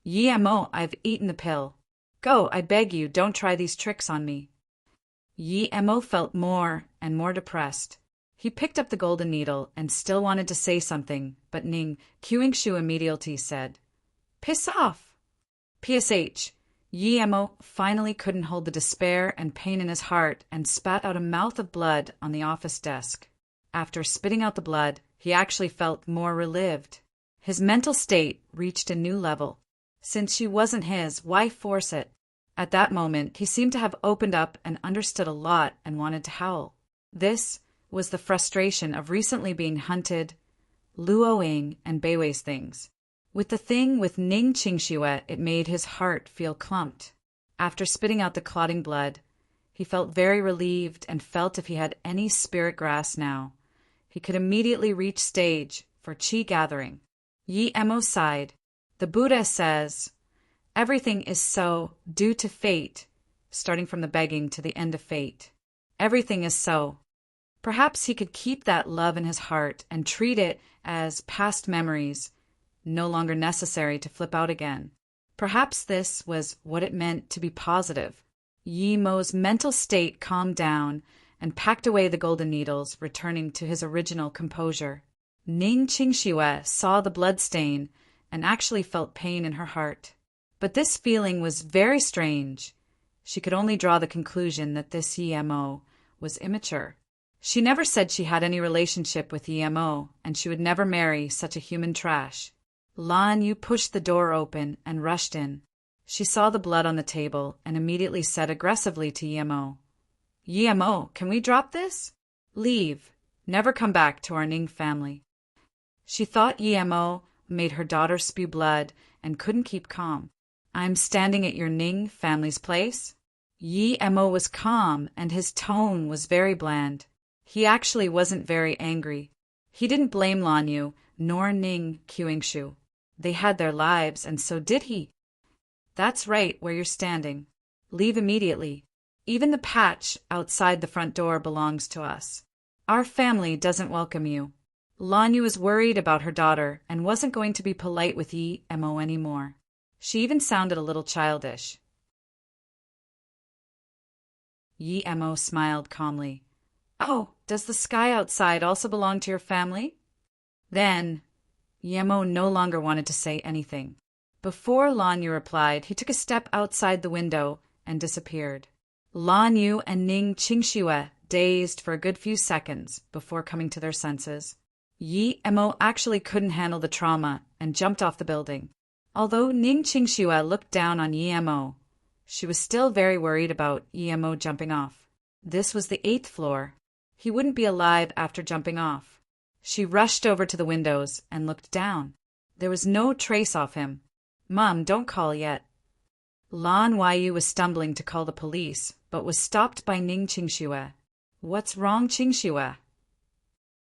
"Yi-mo, I've eaten the pill. Go, I beg you, don't try these tricks on me." Yi-mo felt more and more depressed. He picked up the golden needle and still wanted to say something, but Ning Qingshu immediately said, "Piss off." PSH. Yi-mo finally couldn't hold the despair and pain in his heart and spat out a mouth of blood on the office desk. After spitting out the blood, he actually felt more relieved. His mental state reached a new level. Since she wasn't his, why force it? At that moment, he seemed to have opened up and understood a lot and wanted to howl. This was the frustration of recently being hunted, Luoing and Beiwei's things. With the thing with Ning Qingxue, it made his heart feel clumped. After spitting out the clotting blood, he felt very relieved and felt if he had any spirit grass now, he could immediately reach stage for qi gathering. Yi-mo sighed. The Buddha says, "Everything is so due to fate," starting from the begging to the end of fate. Everything is so. Perhaps he could keep that love in his heart and treat it as past memories, no longer necessary to flip out again. Perhaps this was what it meant to be positive. Yi-mo's mental state calmed down and packed away the golden needles, returning to his original composure. Ning Qingxue saw the blood stain and actually felt pain in her heart. But this feeling was very strange. She could only draw the conclusion that this Yi-mo was immature. She never said she had any relationship with Yi-mo, and she would never marry such a human trash. Lan Yu pushed the door open and rushed in. She saw the blood on the table and immediately said aggressively to Yi-mo, "Yi-mo, can we drop this? Leave. Never come back to our Ning family." She thought Yi-mo made her daughter spew blood and couldn't keep calm. "I'm standing at your Ning family's place?" Yi-mo was calm and his tone was very bland. He actually wasn't very angry. He didn't blame Lan Yu nor Ning Qingshu. They had their lives, and so did he. "That's right where you're standing. Leave immediately. Even the patch outside the front door belongs to us. Our family doesn't welcome you." Lan Yu was worried about her daughter and wasn't going to be polite with Yi-mo anymore. She even sounded a little childish. Yi-mo smiled calmly. "Oh, does the sky outside also belong to your family?" Then Yi-mo no longer wanted to say anything. Before Lan Yu replied, he took a step outside the window and disappeared. Lan Yu and Ning Qingxue dazed for a good few seconds before coming to their senses. Yi-mo actually couldn't handle the trauma and jumped off the building. Although Ning Qingxue looked down on Yi-mo, she was still very worried about Yi-mo jumping off. This was the 8th floor. He wouldn't be alive after jumping off. She rushed over to the windows and looked down. There was no trace of him. "Mom, don't call yet." Lan Yu was stumbling to call the police, but was stopped by Ning Qingxue. "What's wrong, Qingxue?"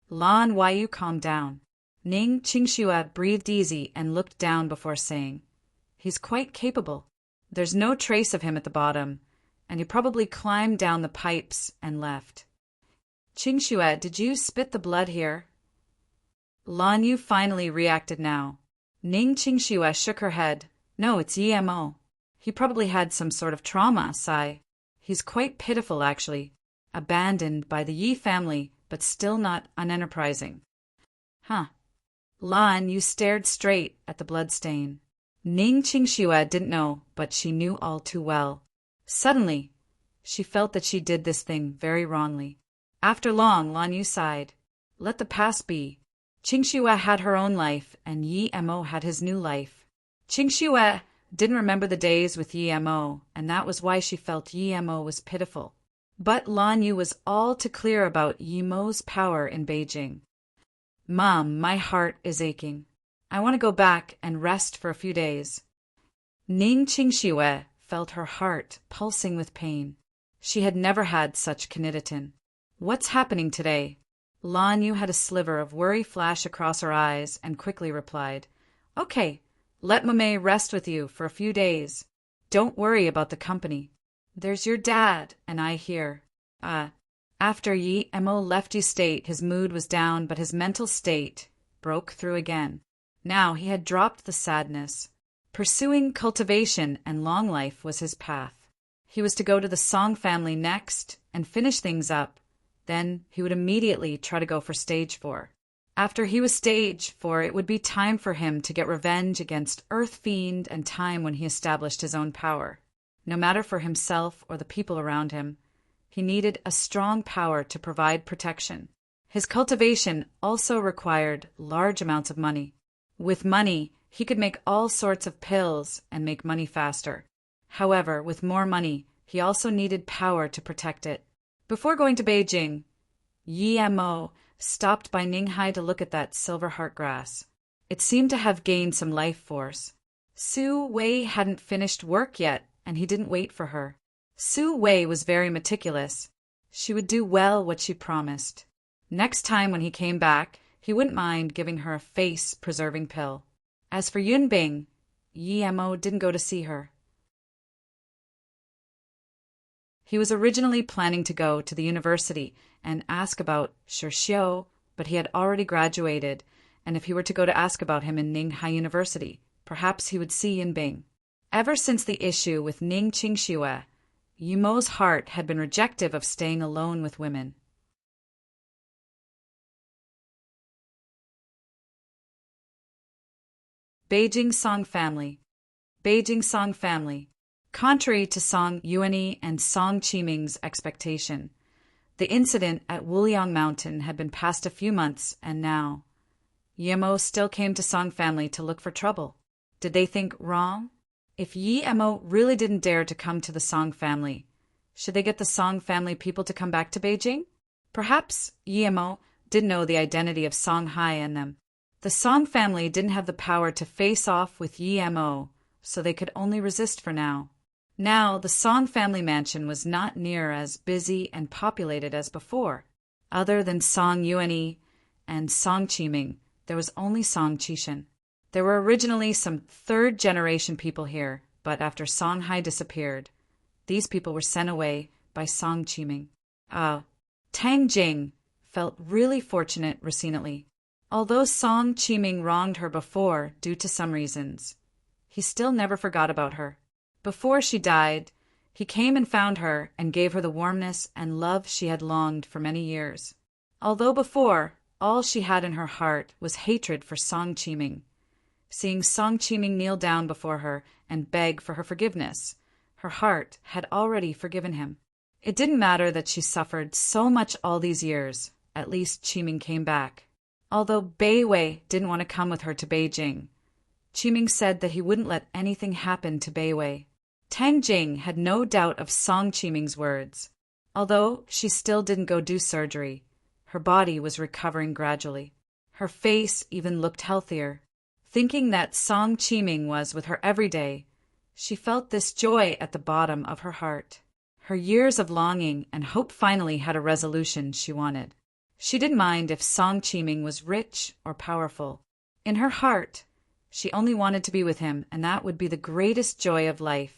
Lan Yu calmed down. Ning Qingxue breathed easy and looked down before saying, "He's quite capable. There's no trace of him at the bottom, and he probably climbed down the pipes and left." "Qingxue, did you spit the blood here?" Lan Yu finally reacted now. Ning Qingxue shook her head. "No, it's Yi-mo. He probably had some sort of trauma, Sai. He's quite pitiful, actually. Abandoned by the Yi family, but still not unenterprising." "Huh." Lan Yu stared straight at the blood stain. Ning Qingxue didn't know, but she knew all too well. Suddenly, she felt that she did this thing very wrongly. After long, Lan Yu sighed. Let the past be. Qingxue had her own life, and Yi-mo had his new life. Qingxue didn't remember the days with Yi-mo, and that was why she felt Yi-mo was pitiful. But Lan Yu was all too clear about Yi-mo's power in Beijing. "Mom, my heart is aching. I want to go back and rest for a few days." Ning Qingxue felt her heart pulsing with pain. She had never had such kinititin. "What's happening today?" Lan Yu had a sliver of worry flash across her eyes and quickly replied, "Okay, let Mame rest with you for a few days. Don't worry about the company. There's your dad and I here. After Yi Mo left estate, his mood was down, but his mental state broke through again. Now he had dropped the sadness. Pursuing cultivation and long life was his path. He was to go to the Song family next and finish things up. Then he would immediately try to go for stage 4. After he was stage 4, it would be time for him to get revenge against Earth Fiend and time when he established his own power. No matter for himself or the people around him, he needed a strong power to provide protection. His cultivation also required large amounts of money. With money, he could make all sorts of pills and make money faster. However, with more money, he also needed power to protect it. Before going to Beijing, Yi Mo stopped by Ninghai to look at that silver heart grass. It seemed to have gained some life force. Su Wei hadn't finished work yet, and he didn't wait for her. Su Wei was very meticulous. She would do well what she promised. Next time when he came back, he wouldn't mind giving her a face-preserving pill. As for Yunbing, Yi Mo didn't go to see her. He was originally planning to go to the university and ask about Shixiu, but he had already graduated, and if he were to go to ask about him in Ninghai University, perhaps he would see Yunbing. Ever since the issue with Ning Qingxue, Yumo's heart had been rejective of staying alone with women. Beijing Song family. Beijing Song family. Contrary to Song Yuanyi and Song Qiming's expectation, the incident at Wuliang Mountain had been past a few months, and now Yemo still came to Song family to look for trouble. Did they think wrong? If Yi Mo really didn't dare to come to the Song family, should they get the Song family people to come back to Beijing? Perhaps Yi Mo didn't know the identity of Song Hai and them. The Song family didn't have the power to face off with Yi Mo, so they could only resist for now. Now, the Song family mansion was not near as busy and populated as before. Other than Song Yuanyi and Song Qiming, there was only Song Qishan. There were originally some third-generation people here, but after Song Hai disappeared, these people were sent away by Song Qiming. Tang Jing felt really fortunate recently. Although Song Qiming wronged her before due to some reasons, he still never forgot about her. Before she died, he came and found her and gave her the warmness and love she had longed for many years. Although before, all she had in her heart was hatred for Song Qiming. Seeing Song Qiming kneel down before her and beg for her forgiveness, her heart had already forgiven him. It didn't matter that she suffered so much all these years. At least Qiming came back. Although Bai Wei didn't want to come with her to Beijing, Qiming said that he wouldn't let anything happen to Bai Wei. Tang Jing had no doubt of Song Qiming's words. Although she still didn't go do surgery, her body was recovering gradually. Her face even looked healthier. Thinking that Song Qiming was with her every day, she felt this joy at the bottom of her heart. Her years of longing and hope finally had a resolution she wanted. She didn't mind if Song Qiming was rich or powerful. In her heart, she only wanted to be with him, and that would be the greatest joy of life.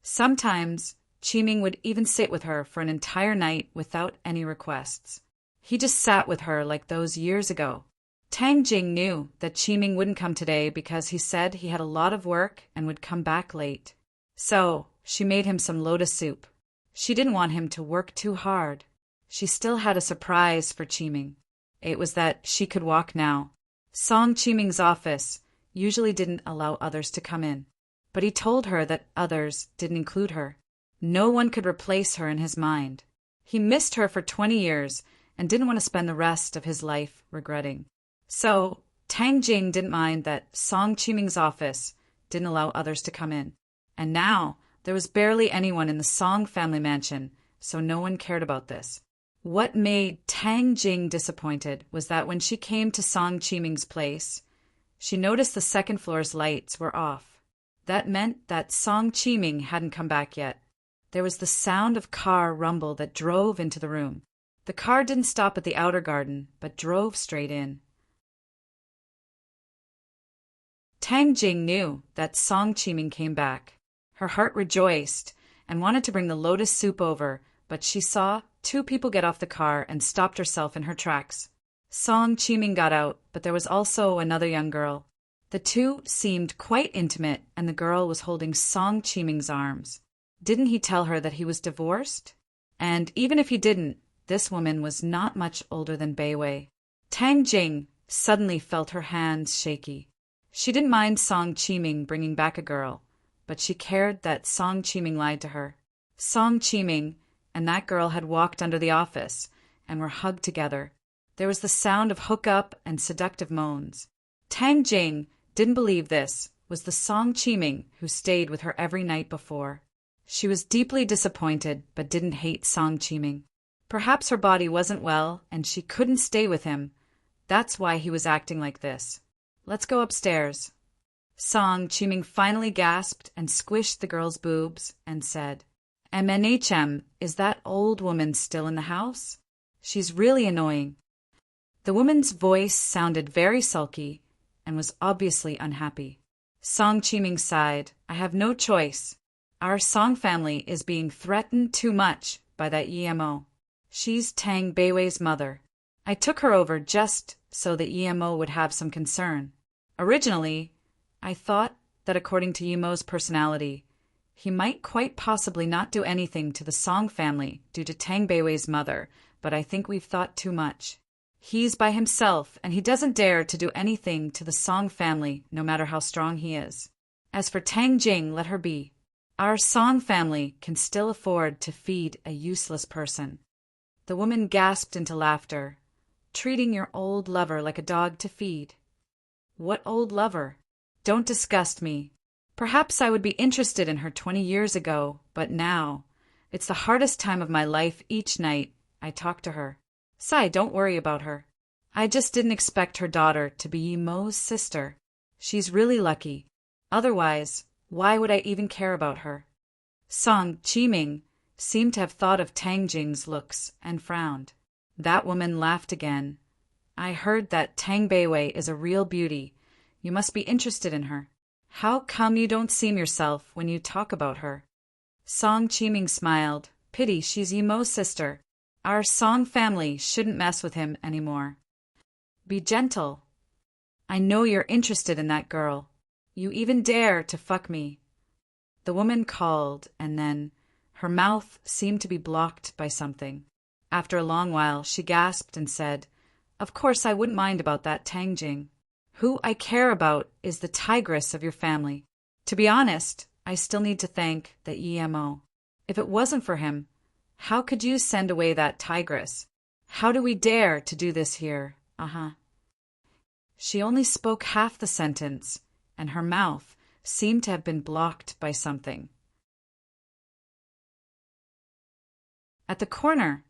Sometimes, Qiming would even sit with her for an entire night without any requests. He just sat with her like those years ago. Tang Jing knew that Qiming wouldn't come today because he said he had a lot of work and would come back late. So, she made him some lotus soup. She didn't want him to work too hard. She still had a surprise for Qiming. It was that she could walk now. Song Qiming's office usually didn't allow others to come in, but he told her that others didn't include her. No one could replace her in his mind. He missed her for 20 years and didn't want to spend the rest of his life regretting. So, Tang Jing didn't mind that Song Qiming's office didn't allow others to come in. And now, there was barely anyone in the Song family mansion, so no one cared about this. What made Tang Jing disappointed was that when she came to Song Qiming's place, she noticed the second floor's lights were off. That meant that Song Qiming hadn't come back yet. There was the sound of car rumble that drove into the room. The car didn't stop at the outer garden, but drove straight in. Tang Jing knew that Song Qiming came back. Her heart rejoiced and wanted to bring the lotus soup over, but she saw two people get off the car and stopped herself in her tracks. Song Chiming got out, but there was also another young girl. The two seemed quite intimate, and the girl was holding Song Chiming's arms. Didn't he tell her that he was divorced? And even if he didn't, this woman was not much older than Beiwei. Tang Jing suddenly felt her hands shaky. She didn't mind Song Chiming bringing back a girl, but she cared that Song Chiming lied to her. Song Chiming and that girl had walked under the office and were hugged together. There was the sound of hookup and seductive moans. Tang Jing didn't believe this was the Song Chiming who stayed with her every night before. She was deeply disappointed but didn't hate Song Chiming. Perhaps her body wasn't well and she couldn't stay with him. That's why he was acting like this. Let's go upstairs. Song Chiming finally gasped and squished the girl's boobs and said, "MNHM, is that old woman still in the house? She's really annoying." The woman's voice sounded very sulky and was obviously unhappy. Song Chiming sighed. "I have no choice. Our Song family is being threatened too much by that EMO. She's Tang Beiwei's mother. I took her over just so the EMO would have some concern. Originally, I thought that according to Yemo's personality, he might quite possibly not do anything to the Song family due to Tang Beiwei's mother, but I think we've thought too much. He's by himself, and he doesn't dare to do anything to the Song family, no matter how strong he is. As for Tang Jing, let her be. Our Song family can still afford to feed a useless person." The woman gasped into laughter. "Treating your old lover like a dog to feed. What old lover? Don't disgust me. Perhaps I would be interested in her 20 years ago, but now, it's the hardest time of my life each night I talk to her. Sai, don't worry about her. I just didn't expect her daughter to be Yemo's sister. She's really lucky. Otherwise, why would I even care about her?" Song Chiming seemed to have thought of Tang Jing's looks and frowned. That woman laughed again. "I heard that Tang Beiwei is a real beauty. You must be interested in her. How come you don't seem yourself when you talk about her?" Song Chiming smiled. "Pity she's Yemo's sister. Our Song family shouldn't mess with him anymore." "Be gentle. I know you're interested in that girl. You even dare to fuck me." The woman called, and then her mouth seemed to be blocked by something. After a long while, she gasped and said, "Of course I wouldn't mind about that Tang Jing. Who I care about is the tigress of your family. To be honest, I still need to thank the EMO. If it wasn't for him, how could you send away that tigress? How do we dare to do this here? She only spoke half the sentence, and her mouth seemed to have been blocked by something. At the corner,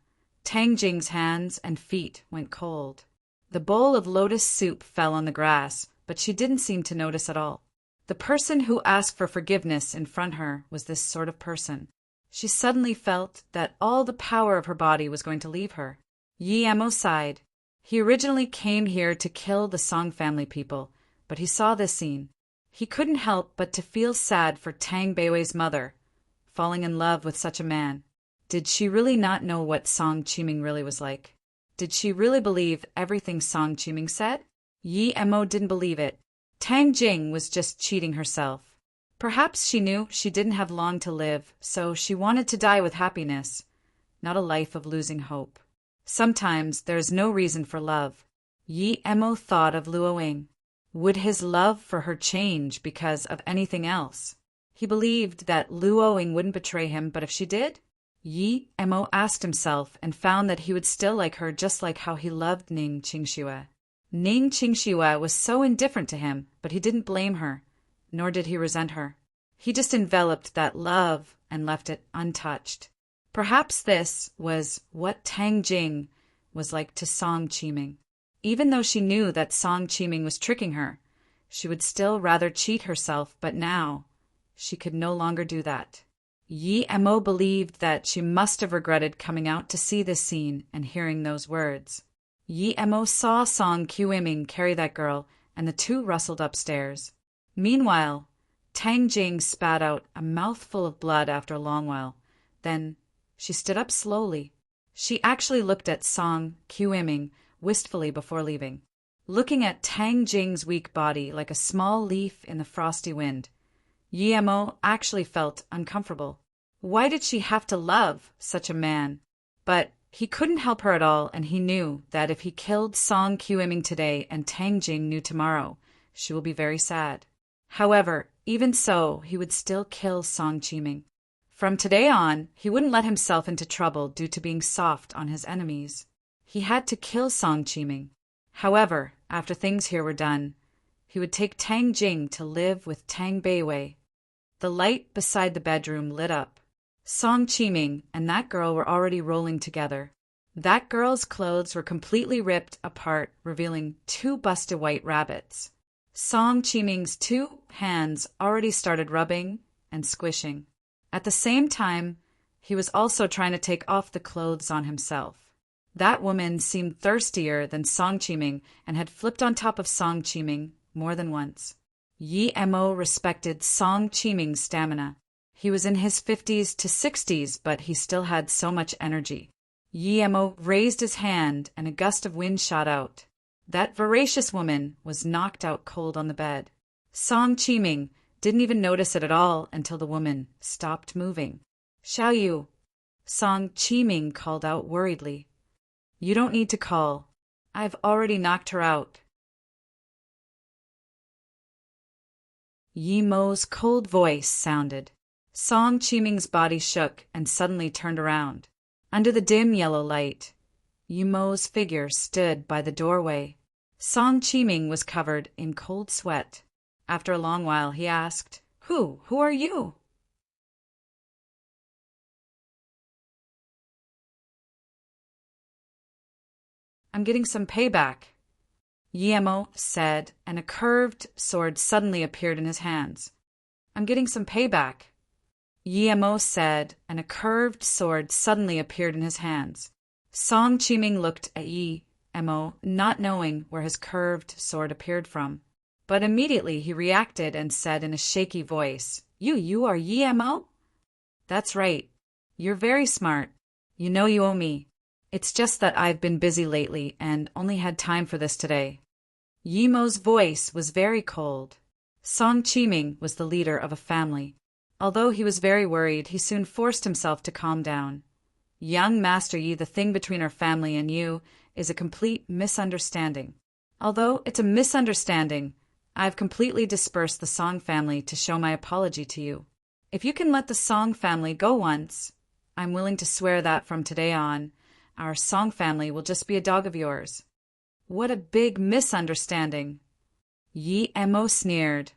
Tang Jing's hands and feet went cold. The bowl of lotus soup fell on the grass, but she didn't seem to notice at all. The person who asked for forgiveness in front of her was this sort of person. She suddenly felt that all the power of her body was going to leave her. Yi-Emo sighed. He originally came here to kill the Song family people, but he saw this scene. He couldn't help but to feel sad for Tang Beiwei's mother, falling in love with such a man. Did she really not know what Song Chiming really was like? Did she really believe everything Song Chiming said? Yi-Emo didn't believe it. Tang Jing was just cheating herself. Perhaps she knew she didn't have long to live, so she wanted to die with happiness, not a life of losing hope. Sometimes there is no reason for love. Yi-Emo thought of Luoying. Would his love for her change because of anything else? He believed that Luoying wouldn't betray him, but if she did? Yi-Emo asked himself and found that he would still like her just like how he loved Ning Qingxue. Ning Qingxue was so indifferent to him, but he didn't blame her, nor did he resent her. He just enveloped that love and left it untouched. Perhaps this was what Tang Jing was like to Song Chiming. Even though she knew that Song Chiming was tricking her, she would still rather cheat herself, but now she could no longer do that. Yi-Emo believed that she must have regretted coming out to see this scene and hearing those words. Yi-Emo saw Song Qiuming carry that girl, and the two rustled upstairs. Meanwhile, Tang Jing spat out a mouthful of blood after a long while. Then she stood up slowly. She actually looked at Song Qiuming wistfully before leaving. Looking at Tang Jing's weak body like a small leaf in the frosty wind, Yemo actually felt uncomfortable. Why did she have to love such a man? But he couldn't help her at all, and he knew that if he killed Song Qiuming today and Tang Jing knew tomorrow, she will be very sad. However, even so, he would still kill Song Qiuming. From today on, he wouldn't let himself into trouble due to being soft on his enemies. He had to kill Song Qiuming. However, after things here were done, he would take Tang Jing to live with Tang Beiwei. The light beside the bedroom lit up. Song Qiuming and that girl were already rolling together. That girl's clothes were completely ripped apart, revealing 2 busted white rabbits. Song Qiuming's 2 hands already started rubbing and squishing. At the same time, he was also trying to take off the clothes on himself. That woman seemed thirstier than Song Qiuming and had flipped on top of Song Qiuming more than once. Yi Mo respected Song Qiuming's stamina. He was in his 50s to 60s, but he still had so much energy. Yi Mo raised his hand and a gust of wind shot out. That voracious woman was knocked out cold on the bed. Song Qiuming didn't even notice it at all until the woman stopped moving. "Xiao Yu," Song Qiuming called out worriedly. "You don't need to call. I've already knocked her out." Yi Mo's cold voice sounded. Song Qiuming's body shook and suddenly turned around. Under the dim yellow light, Yi Mo's figure stood by the doorway. Song Qiuming was covered in cold sweat. After a long while, he asked, Who are you?" "I'm getting some payback," Yi Mo said, and a curved sword suddenly appeared in his hands. "I'm getting some payback," Yi Mo said, and a curved sword suddenly appeared in his hands. Song Qiuming looked at Yi Mo, not knowing where his curved sword appeared from. But immediately he reacted and said in a shaky voice, You are Yi Mo?" "That's right. You're very smart. You know you owe me. It's just that I've been busy lately and only had time for this today." Yi Mo's voice was very cold. Song Qiuming was the leader of a family. Although he was very worried, he soon forced himself to calm down. "Young Master Yi, the thing between our family and you is a complete misunderstanding. Although it's a misunderstanding, I've completely dispersed the Song family to show my apology to you. If you can let the Song family go once, I'm willing to swear that from today on, our Song family will just be a dog of yours." "What a big misunderstanding!" Yi Mo sneered.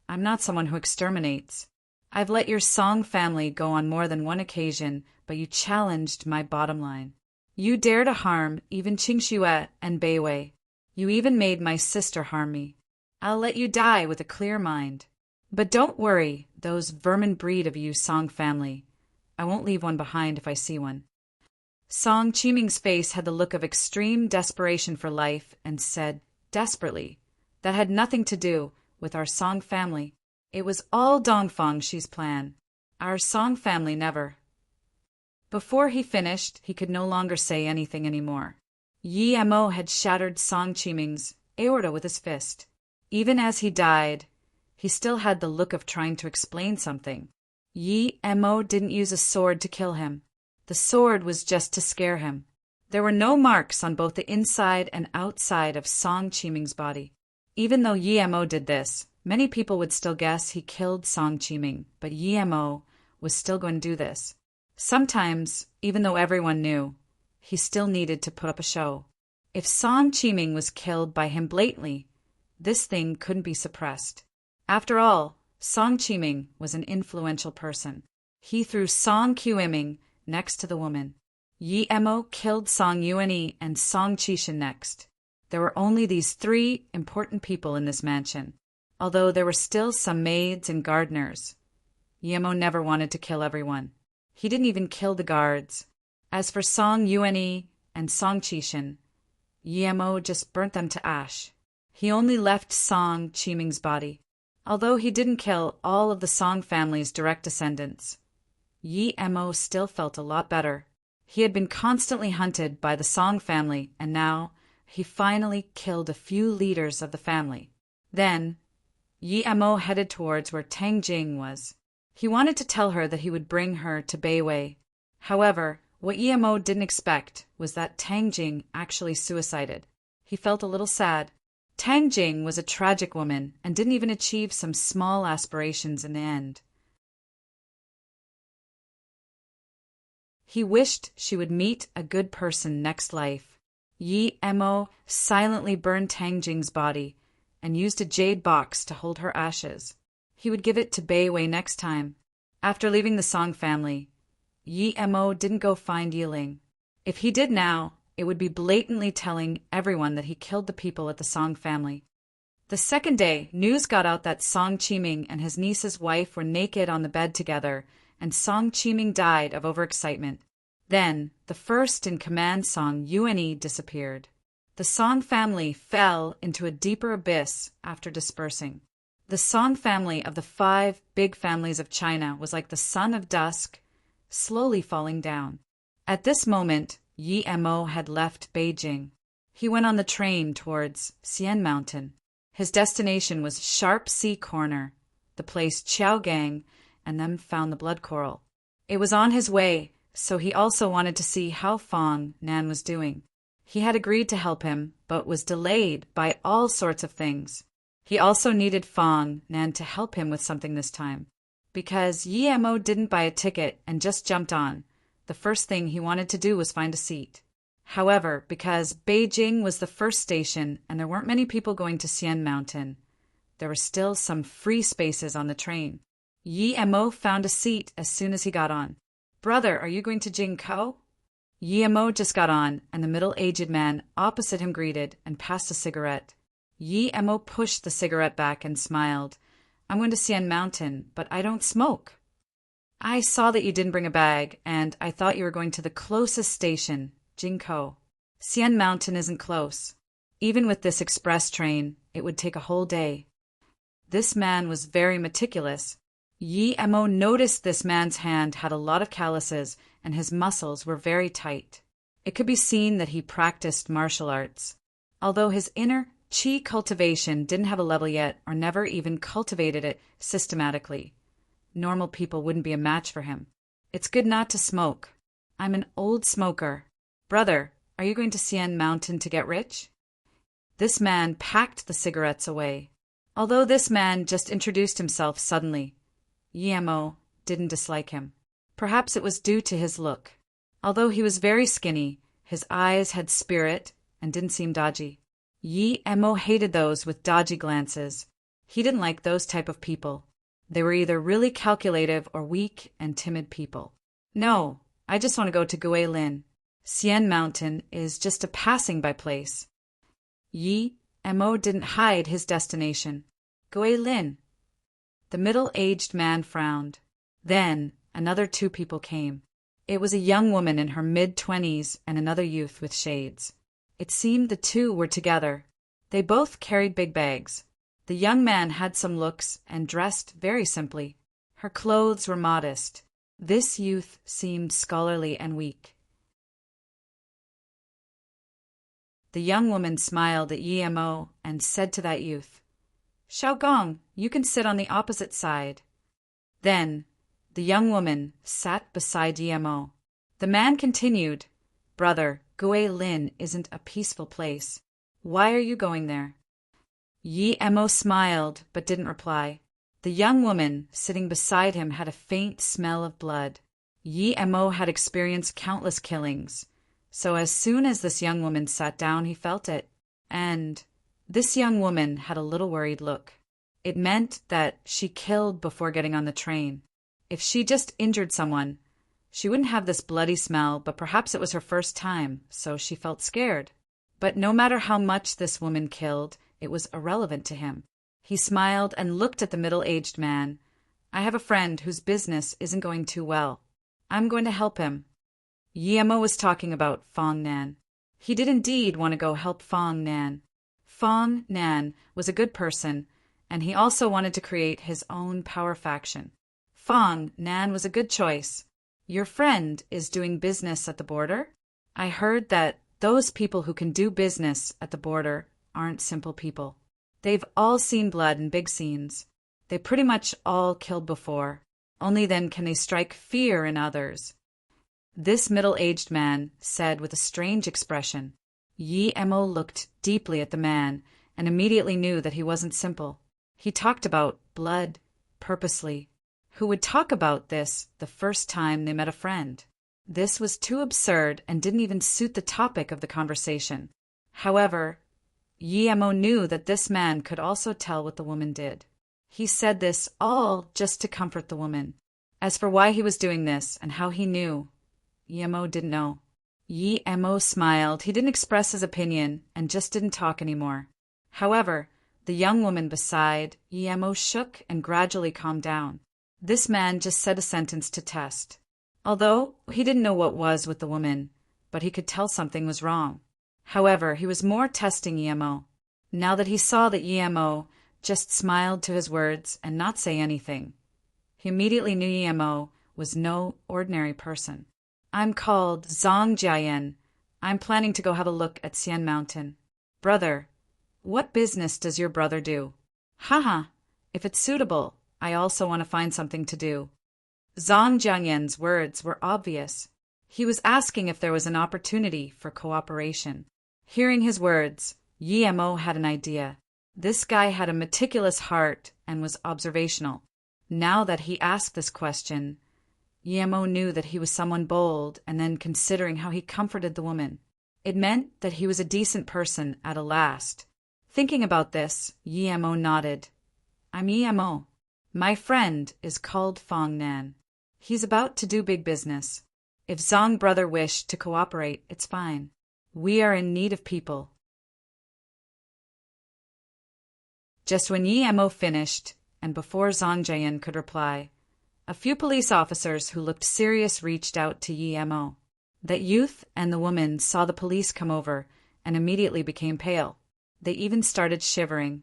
"I'm not someone who exterminates. I've let your Song family go on more than one occasion, but you challenged my bottom line. You dare to harm even Qingxue and Beiwei. You even made my sister harm me. I'll let you die with a clear mind. But don't worry, those vermin breed of you Song family. I won't leave one behind if I see one." Song Qiuming's face had the look of extreme desperation for life and said, desperately, "That had nothing to do with our Song family. It was all Dongfang Shi's plan. Our Song family never." Before he finished, he could no longer say anything anymore. Yi Mo had shattered Song Qiuming's aorta with his fist. Even as he died, he still had the look of trying to explain something. Yi Mo didn't use a sword to kill him. The sword was just to scare him. There were no marks on both the inside and outside of Song Qiuming's body. Even though Yi Mo did this, many people would still guess he killed Song Qiuming, but Yi Mo was still going to do this. Sometimes, even though everyone knew, he still needed to put up a show. If Song Qiuming was killed by him blatantly, this thing couldn't be suppressed. After all, Song Qiuming was an influential person. He threw Song Qiuming next to the woman. Yi Mo killed Song Yuanyi and Song Qishan next. There were only these 3 important people in this mansion. Although there were still some maids and gardeners, Yi Mo never wanted to kill everyone. He didn't even kill the guards. As for Song Yuanyi and Song Qishan, Yi Mo just burnt them to ash. He only left Song Qiuming's body. Although he didn't kill all of the Song family's direct descendants, Yi Mo still felt a lot better. He had been constantly hunted by the Song family, and now he finally killed a few leaders of the family. Then, Yi Mo headed towards where Tang Jing was. He wanted to tell her that he would bring her to Beiwei. However, what Yi Mo didn't expect was that Tang Jing actually suicided. He felt a little sad. Tang Jing was a tragic woman and didn't even achieve some small aspirations in the end. He wished she would meet a good person next life. Yi Mo silently burned Tang Jing's body and used a jade box to hold her ashes. He would give it to Beiwei next time. After leaving the Song family, Yi Mo didn't go find Yiling. If he did now, it would be blatantly telling everyone that he killed the people at the Song family. The second day, news got out that Song Qiming and his niece's wife were naked on the bed together, and Song Qiming died of overexcitement. Then, the first-in-command Song Yuanyi disappeared. The Song family fell into a deeper abyss after dispersing. The Song family of the 5 big families of China was like the sun of dusk, slowly falling down. At this moment, Yi Mo had left Beijing. He went on the train towards Xian Mountain. His destination was Sharp Sea Corner, the place Qiao Gang and them found the blood coral. It was on his way, so he also wanted to see how Fong Nan was doing. He had agreed to help him, but was delayed by all sorts of things. He also needed Fong Nan to help him with something this time. Because Yi Mo didn't buy a ticket and just jumped on, the first thing he wanted to do was find a seat. However, because Beijing was the first station and there weren't many people going to Xian Mountain, there were still some free spaces on the train. Yi Mo found a seat as soon as he got on. "Brother, are you going to Jingkou?" Yi Mo just got on, and the middle-aged man opposite him greeted and passed a cigarette. Yi Mo pushed the cigarette back and smiled. "I'm going to Xian Mountain, but I don't smoke." "I saw that you didn't bring a bag, and I thought you were going to the closest station, Jingkou. Xian Mountain isn't close. Even with this express train, it would take a whole day." This man was very meticulous. Yi Mo noticed this man's hand had a lot of calluses and his muscles were very tight. It could be seen that he practiced martial arts. Although his inner qi cultivation didn't have a level yet or never even cultivated it systematically, normal people wouldn't be a match for him. "It's good not to smoke. I'm an old smoker. Brother, are you going to Xian Mountain to get rich?" This man packed the cigarettes away. Although this man just introduced himself suddenly, Yi Mo didn't dislike him. Perhaps it was due to his look. Although he was very skinny, his eyes had spirit and didn't seem dodgy. Yi Mo hated those with dodgy glances. He didn't like those type of people. They were either really calculative or weak and timid people. "No, I just want to go to Guilin. Xian Mountain is just a passing-by place." Yi Mo didn't hide his destination. "Guilin." The middle-aged man frowned. Then another 2 people came. It was a young woman in her mid-20s and another youth with shades. It seemed the 2 were together. They both carried big bags. The young man had some looks and dressed very simply. Her clothes were modest. This youth seemed scholarly and weak. The young woman smiled at Yi Mo and said to that youth, "Xiaogong, you can sit on the opposite side." Then the young woman sat beside Yi Mo. The man continued, "Brother, Guilin isn't a peaceful place. Why are you going there?" Yi Mo smiled but didn't reply. The young woman sitting beside him had a faint smell of blood. Yi Mo had experienced countless killings, so as soon as this young woman sat down he felt it. And this young woman had a little worried look. It meant that she killed before getting on the train. If she just injured someone, she wouldn't have this bloody smell, but perhaps it was her first time, so she felt scared. But no matter how much this woman killed, it was irrelevant to him. He smiled and looked at the middle-aged man. "I have a friend whose business isn't going too well. I'm going to help him." Yi Mo was talking about Fong Nan. He did indeed want to go help Fong Nan. Fong Nan was a good person, and he also wanted to create his own power faction. Fong Nan was a good choice. Your friend is doing business at the border? I heard that those people who can do business at the border aren't simple people. They've all seen blood in big scenes. They pretty much all killed before. Only then can they strike fear in others. This middle-aged man said with a strange expression. Yi Emo looked deeply at the man and immediately knew that he wasn't simple. He talked about blood purposely. Who would talk about this the first time they met a friend? This was too absurd and didn't even suit the topic of the conversation. However, Yi Emo knew that this man could also tell what the woman did. He said this all just to comfort the woman. As for why he was doing this and how he knew, Yi Emo didn't know. Yi Emo smiled. He didn't express his opinion and just didn't talk anymore. However, the young woman beside Yi Emo shook and gradually calmed down. This man just said a sentence to test. Although he didn't know what was with the woman, but he could tell something was wrong. However, he was more testing Yi Emo. Now that he saw that Yi Emo just smiled to his words and not say anything, he immediately knew Yi Emo was no ordinary person. I'm called Zhang Jiayan. I'm planning to go have a look at Xian Mountain. Brother, what business does your brother do? Haha, if it's suitable, I also want to find something to do. Zhang Jiayan's words were obvious. He was asking if there was an opportunity for cooperation. Hearing his words, Yi Emo had an idea. This guy had a meticulous heart and was observational. Now that he asked this question, Yi Emo knew that he was someone bold, and then considering how he comforted the woman, it meant that he was a decent person at last. Thinking about this, Yi Emo nodded. I'm Yi Emo. My friend is called Fong Nan. He's about to do big business. If Zhang brother wished to cooperate, it's fine. We are in need of people. Just when Yi Emo finished, and before Zhang Jiayan could reply, a few police officers who looked serious reached out to Yi Emo. That youth and the woman saw the police come over and immediately became pale. They even started shivering.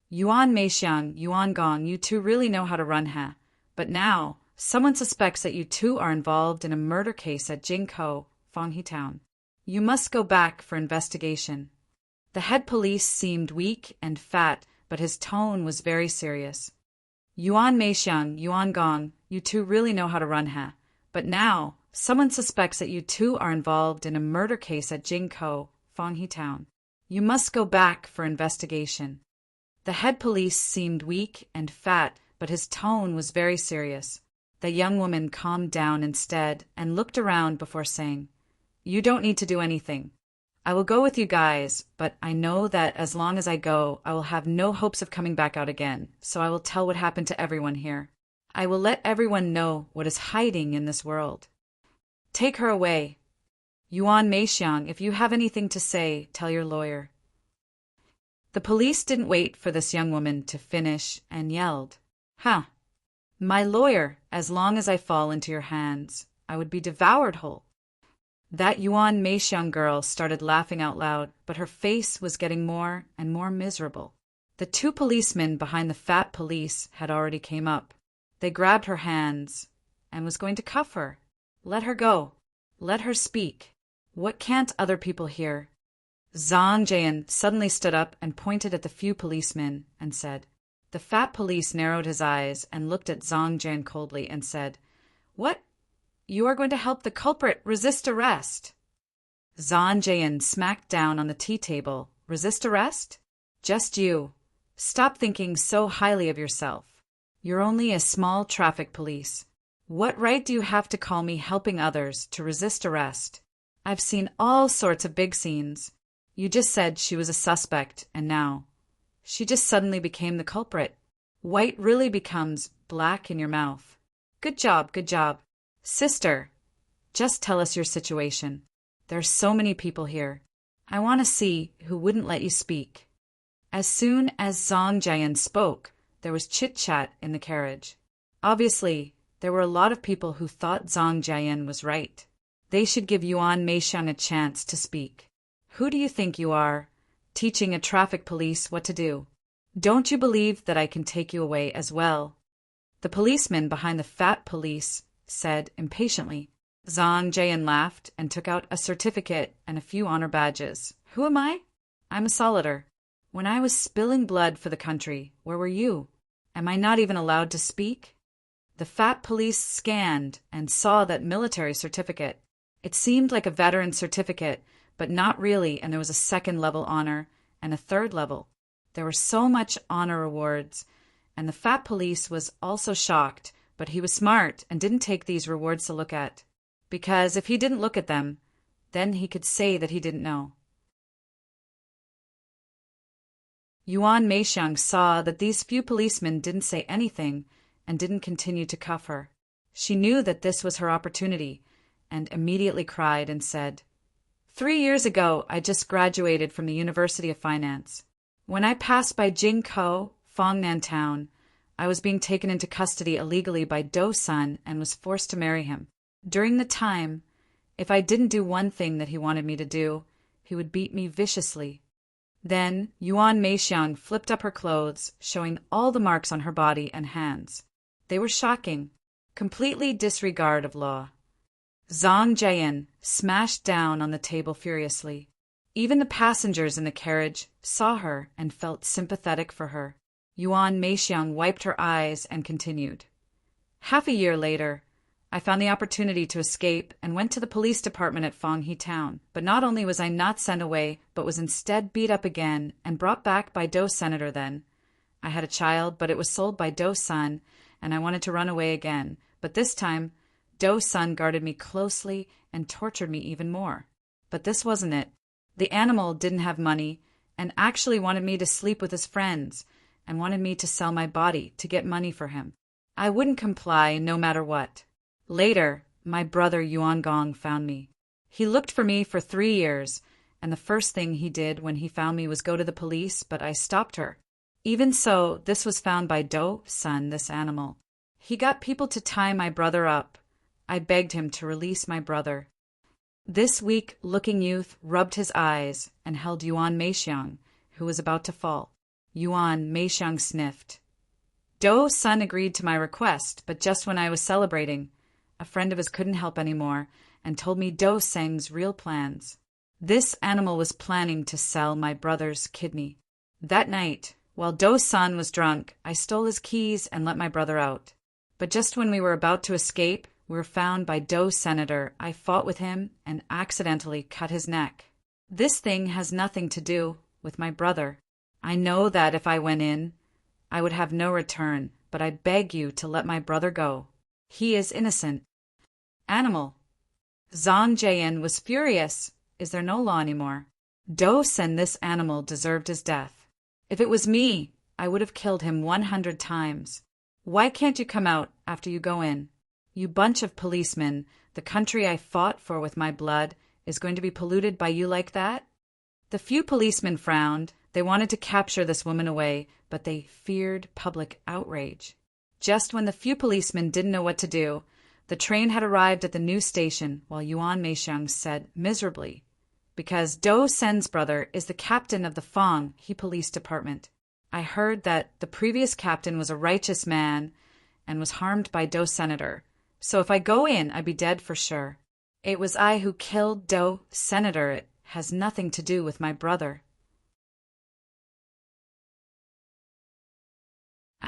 Yuan Meixiang, Yuan Gong, you two really know how to run, huh? But now, someone suspects that you two are involved in a murder case at Jingkou, Fanghe Town. You must go back for investigation. The head police seemed weak and fat, but his tone was very serious. Yuan Meixiang, Yuan Gong, you two really know how to run, huh? But now, someone suspects that you two are involved in a murder case at Jingkou, Fanghe Town. You must go back for investigation. The head police seemed weak and fat, but his tone was very serious. The young woman calmed down instead and looked around before saying, You don't need to do anything. I will go with you guys, but I know that as long as I go, I will have no hopes of coming back out again, so I will tell what happened to everyone here. I will let everyone know what is hiding in this world. Take her away. Yuan Meixiang, if you have anything to say, tell your lawyer. The police didn't wait for this young woman to finish and yelled, My lawyer, as long as I fall into your hands, I would be devoured whole. That Yuan Meixiang girl started laughing out loud, but her face was getting more and more miserable. The two policemen behind the fat police had already came up. They grabbed her hands and was going to cuff her. Let her go. Let her speak. What can't other people hear? Zhang Jiayan suddenly stood up and pointed at the few policemen and said. The fat police narrowed his eyes and looked at Zhang Jiayan coldly and said, What? You are going to help the culprit resist arrest? Zhang Jiayan smacked down on the tea table. Resist arrest? Just you. Stop thinking so highly of yourself. You're only a small traffic police. What right do you have to call me helping others to resist arrest? I've seen all sorts of big scenes. You just said she was a suspect, and now she just suddenly became the culprit. White really becomes black in your mouth. Good job, good job. Sister, just tell us your situation. There are so many people here. I want to see who wouldn't let you speak. As soon as Zhang Jiayan spoke, there was chit-chat in the carriage. Obviously, there were a lot of people who thought Zhang Jiayan was right. They should give Yuan Meixiang a chance to speak. Who do you think you are, teaching a traffic police what to do? Don't you believe that I can take you away as well? The policeman behind the fat police said impatiently. Zhang Jian laughed and took out a certificate and a few honor badges. Who am I? I'm a solider. When I was spilling blood for the country, where were you? Am I not even allowed to speak? The fat police scanned and saw that military certificate. It seemed like a veteran certificate, but not really, and there was a second-level honor and a third level. There were so much honor awards, and the fat police was also shocked, but he was smart and didn't take these rewards to look at. Because if he didn't look at them, then he could say that he didn't know. Yuan Meixiang saw that these few policemen didn't say anything and didn't continue to cuff her. She knew that this was her opportunity and immediately cried and said, 3 years ago, I just graduated from the University of Finance. When I passed by Jingkou, Fongnan town, I was being taken into custody illegally by Dou's son and was forced to marry him. During the time, if I didn't do one thing that he wanted me to do, he would beat me viciously. Then Yuan Meixiang flipped up her clothes, showing all the marks on her body and hands. They were shocking, completely disregard of law. Zhang Jian smashed down on the table furiously. Even the passengers in the carriage saw her and felt sympathetic for her. Yuan Meixiang wiped her eyes and continued. Half a year later, I found the opportunity to escape and went to the police department at Fenghe town. But not only was I not sent away, but was instead beat up again and brought back by Dou's senator then. I had a child, but it was sold by Dou's son, and I wanted to run away again. But this time, Dou's son guarded me closely and tortured me even more. But this wasn't it. The animal didn't have money and actually wanted me to sleep with his friends and wanted me to sell my body to get money for him. I wouldn't comply no matter what. Later, my brother Yuan Gong found me. He looked for me for 3 years, and the first thing he did when he found me was go to the police, but I stopped her. Even so, this was found by Dou's son, this animal. He got people to tie my brother up. I begged him to release my brother. This weak-looking youth rubbed his eyes and held Yuan Meixiang, who was about to fall. Yuan Meixiang sniffed. Dou's son agreed to my request, but just when I was celebrating, a friend of his couldn't help anymore and told me Dou Seng's real plans. This animal was planning to sell my brother's kidney. That night, while Dou's son was drunk, I stole his keys and let my brother out. But just when we were about to escape, we were found by Dou's senator. I fought with him and accidentally cut his neck. This thing has nothing to do with my brother. I know that if I went in, I would have no return, but I beg you to let my brother go. He is innocent. Animal. Zhang Jian was furious. Is there no law anymore? Dou Sen, this animal, deserved his death. If it was me, I would have killed him 100 times. Why can't you come out after you go in? You bunch of policemen, the country I fought for with my blood is going to be polluted by you like that? The few policemen frowned. They wanted to capture this woman away, but they feared public outrage. Just when the few policemen didn't know what to do, the train had arrived at the new station while Yuan Meixiang said miserably, because Dou Sen's brother is the captain of the Fenghe police department. I heard that the previous captain was a righteous man and was harmed by Dou's senator. So if I go in, I'd be dead for sure. It was I who killed Dou's senator. It has nothing to do with my brother.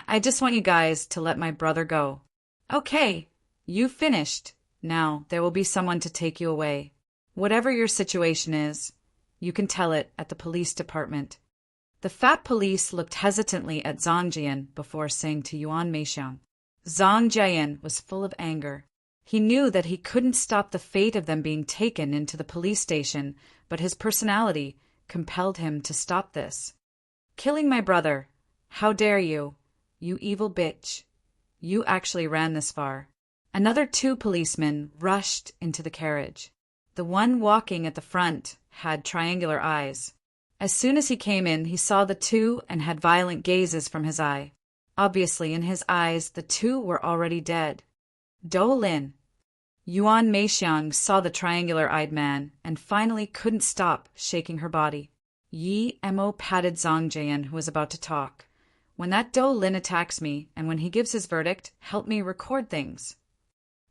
I just want you guys to let my brother go. Okay, you finished. Now there will be someone to take you away. Whatever your situation is, you can tell it at the police department. The fat police looked hesitantly at Zhang Jian before saying to Yuan Meixiang. Zhang Jian was full of anger. He knew that he couldn't stop the fate of them being taken into the police station, but his personality compelled him to stop this. Killing my brother. How dare you? You evil bitch. You actually ran this far. Another 2 policemen rushed into the carriage. The one walking at the front had triangular eyes. As soon as he came in, he saw the 2 and had violent gazes from his eye. Obviously, in his eyes, the 2 were already dead. Dou Lin. Yuan Meixiang saw the triangular-eyed man and finally couldn't stop shaking her body. Yi Mo patted Zhang Jian, who was about to talk. When that Dou Lin attacks me, and when he gives his verdict, help me record things.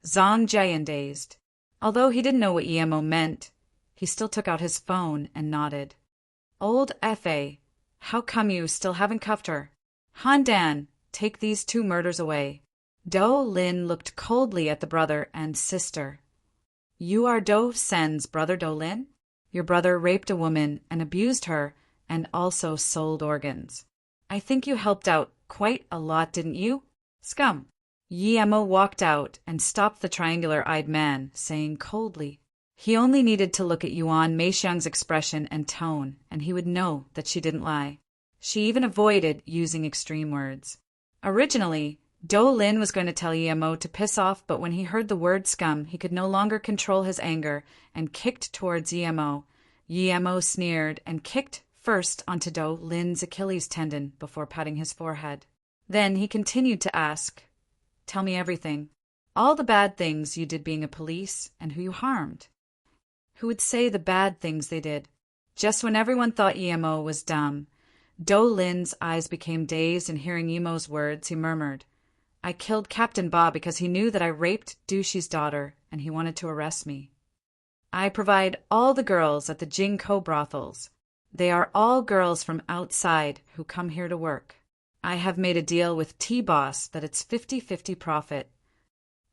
Zhang Jian dazed. Although he didn't know what Yi Mo meant, he still took out his phone and nodded. Old F.A., how come you still haven't cuffed her? Han Dan, take these 2 murders away. Dou Lin looked coldly at the brother and sister. You are Dou Sen's brother Dou Lin? Your brother raped a woman and abused her and also sold organs. I think you helped out quite a lot, didn't you? Scum. Yi Mo walked out and stopped the triangular-eyed man, saying coldly. He only needed to look at Yuan Meixiang's expression and tone, and he would know that she didn't lie. She even avoided using extreme words. Originally, Dou Lin was going to tell Yi Mo to piss off, but when he heard the word scum, he could no longer control his anger and kicked towards Yi Mo. Yi Mo sneered and kicked first onto Dou Lin's Achilles tendon before patting his forehead. Then he continued to ask, Tell me everything. All the bad things you did being a police and who you harmed. Who would say the bad things they did? Just when everyone thought Yi Mo was dumb, Dou Lin's eyes became dazed, and hearing Yi Mo's words, he murmured, I killed Captain Ba because he knew that I raped Dushi's daughter and he wanted to arrest me. I provide all the girls at the Jingko brothels. They are all girls from outside who come here to work. I have made a deal with T-Boss that it's 50-50 profit.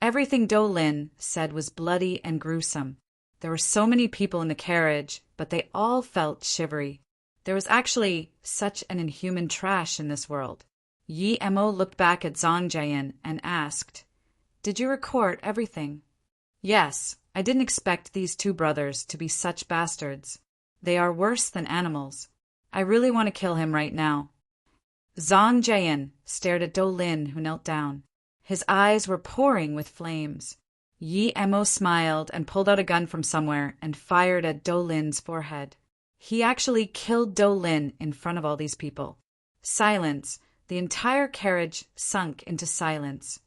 Everything Dou Lin said was bloody and gruesome. There were so many people in the carriage, but they all felt shivery. There was actually such an inhuman trash in this world. Yi Mo looked back at Zhang Jian and asked, Did you record everything? Yes, I didn't expect these 2 brothers to be such bastards. They are worse than animals. I really want to kill him right now. Zhang Jian stared at Dou Lin, who knelt down. His eyes were pouring with flames. Yi Mo smiled and pulled out a gun from somewhere and fired at Dou Lin's forehead. He actually killed Dou Lin in front of all these people. Silence. The entire carriage sunk into silence.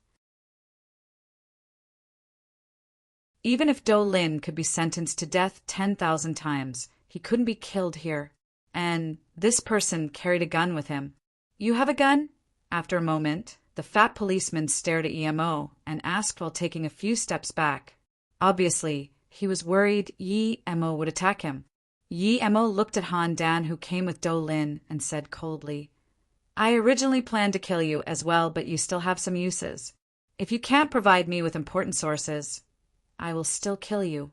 Even if Dou Lin could be sentenced to death 10,000 times, he couldn't be killed here. And this person carried a gun with him. You have a gun? After a moment, the fat policeman stared at Yi Mo and asked while taking a few steps back. Obviously, he was worried Yi Mo would attack him. Yi Mo looked at Han Dan, who came with Dou Lin, and said coldly, I originally planned to kill you as well, but you still have some uses. If you can't provide me with important sources, I will still kill you.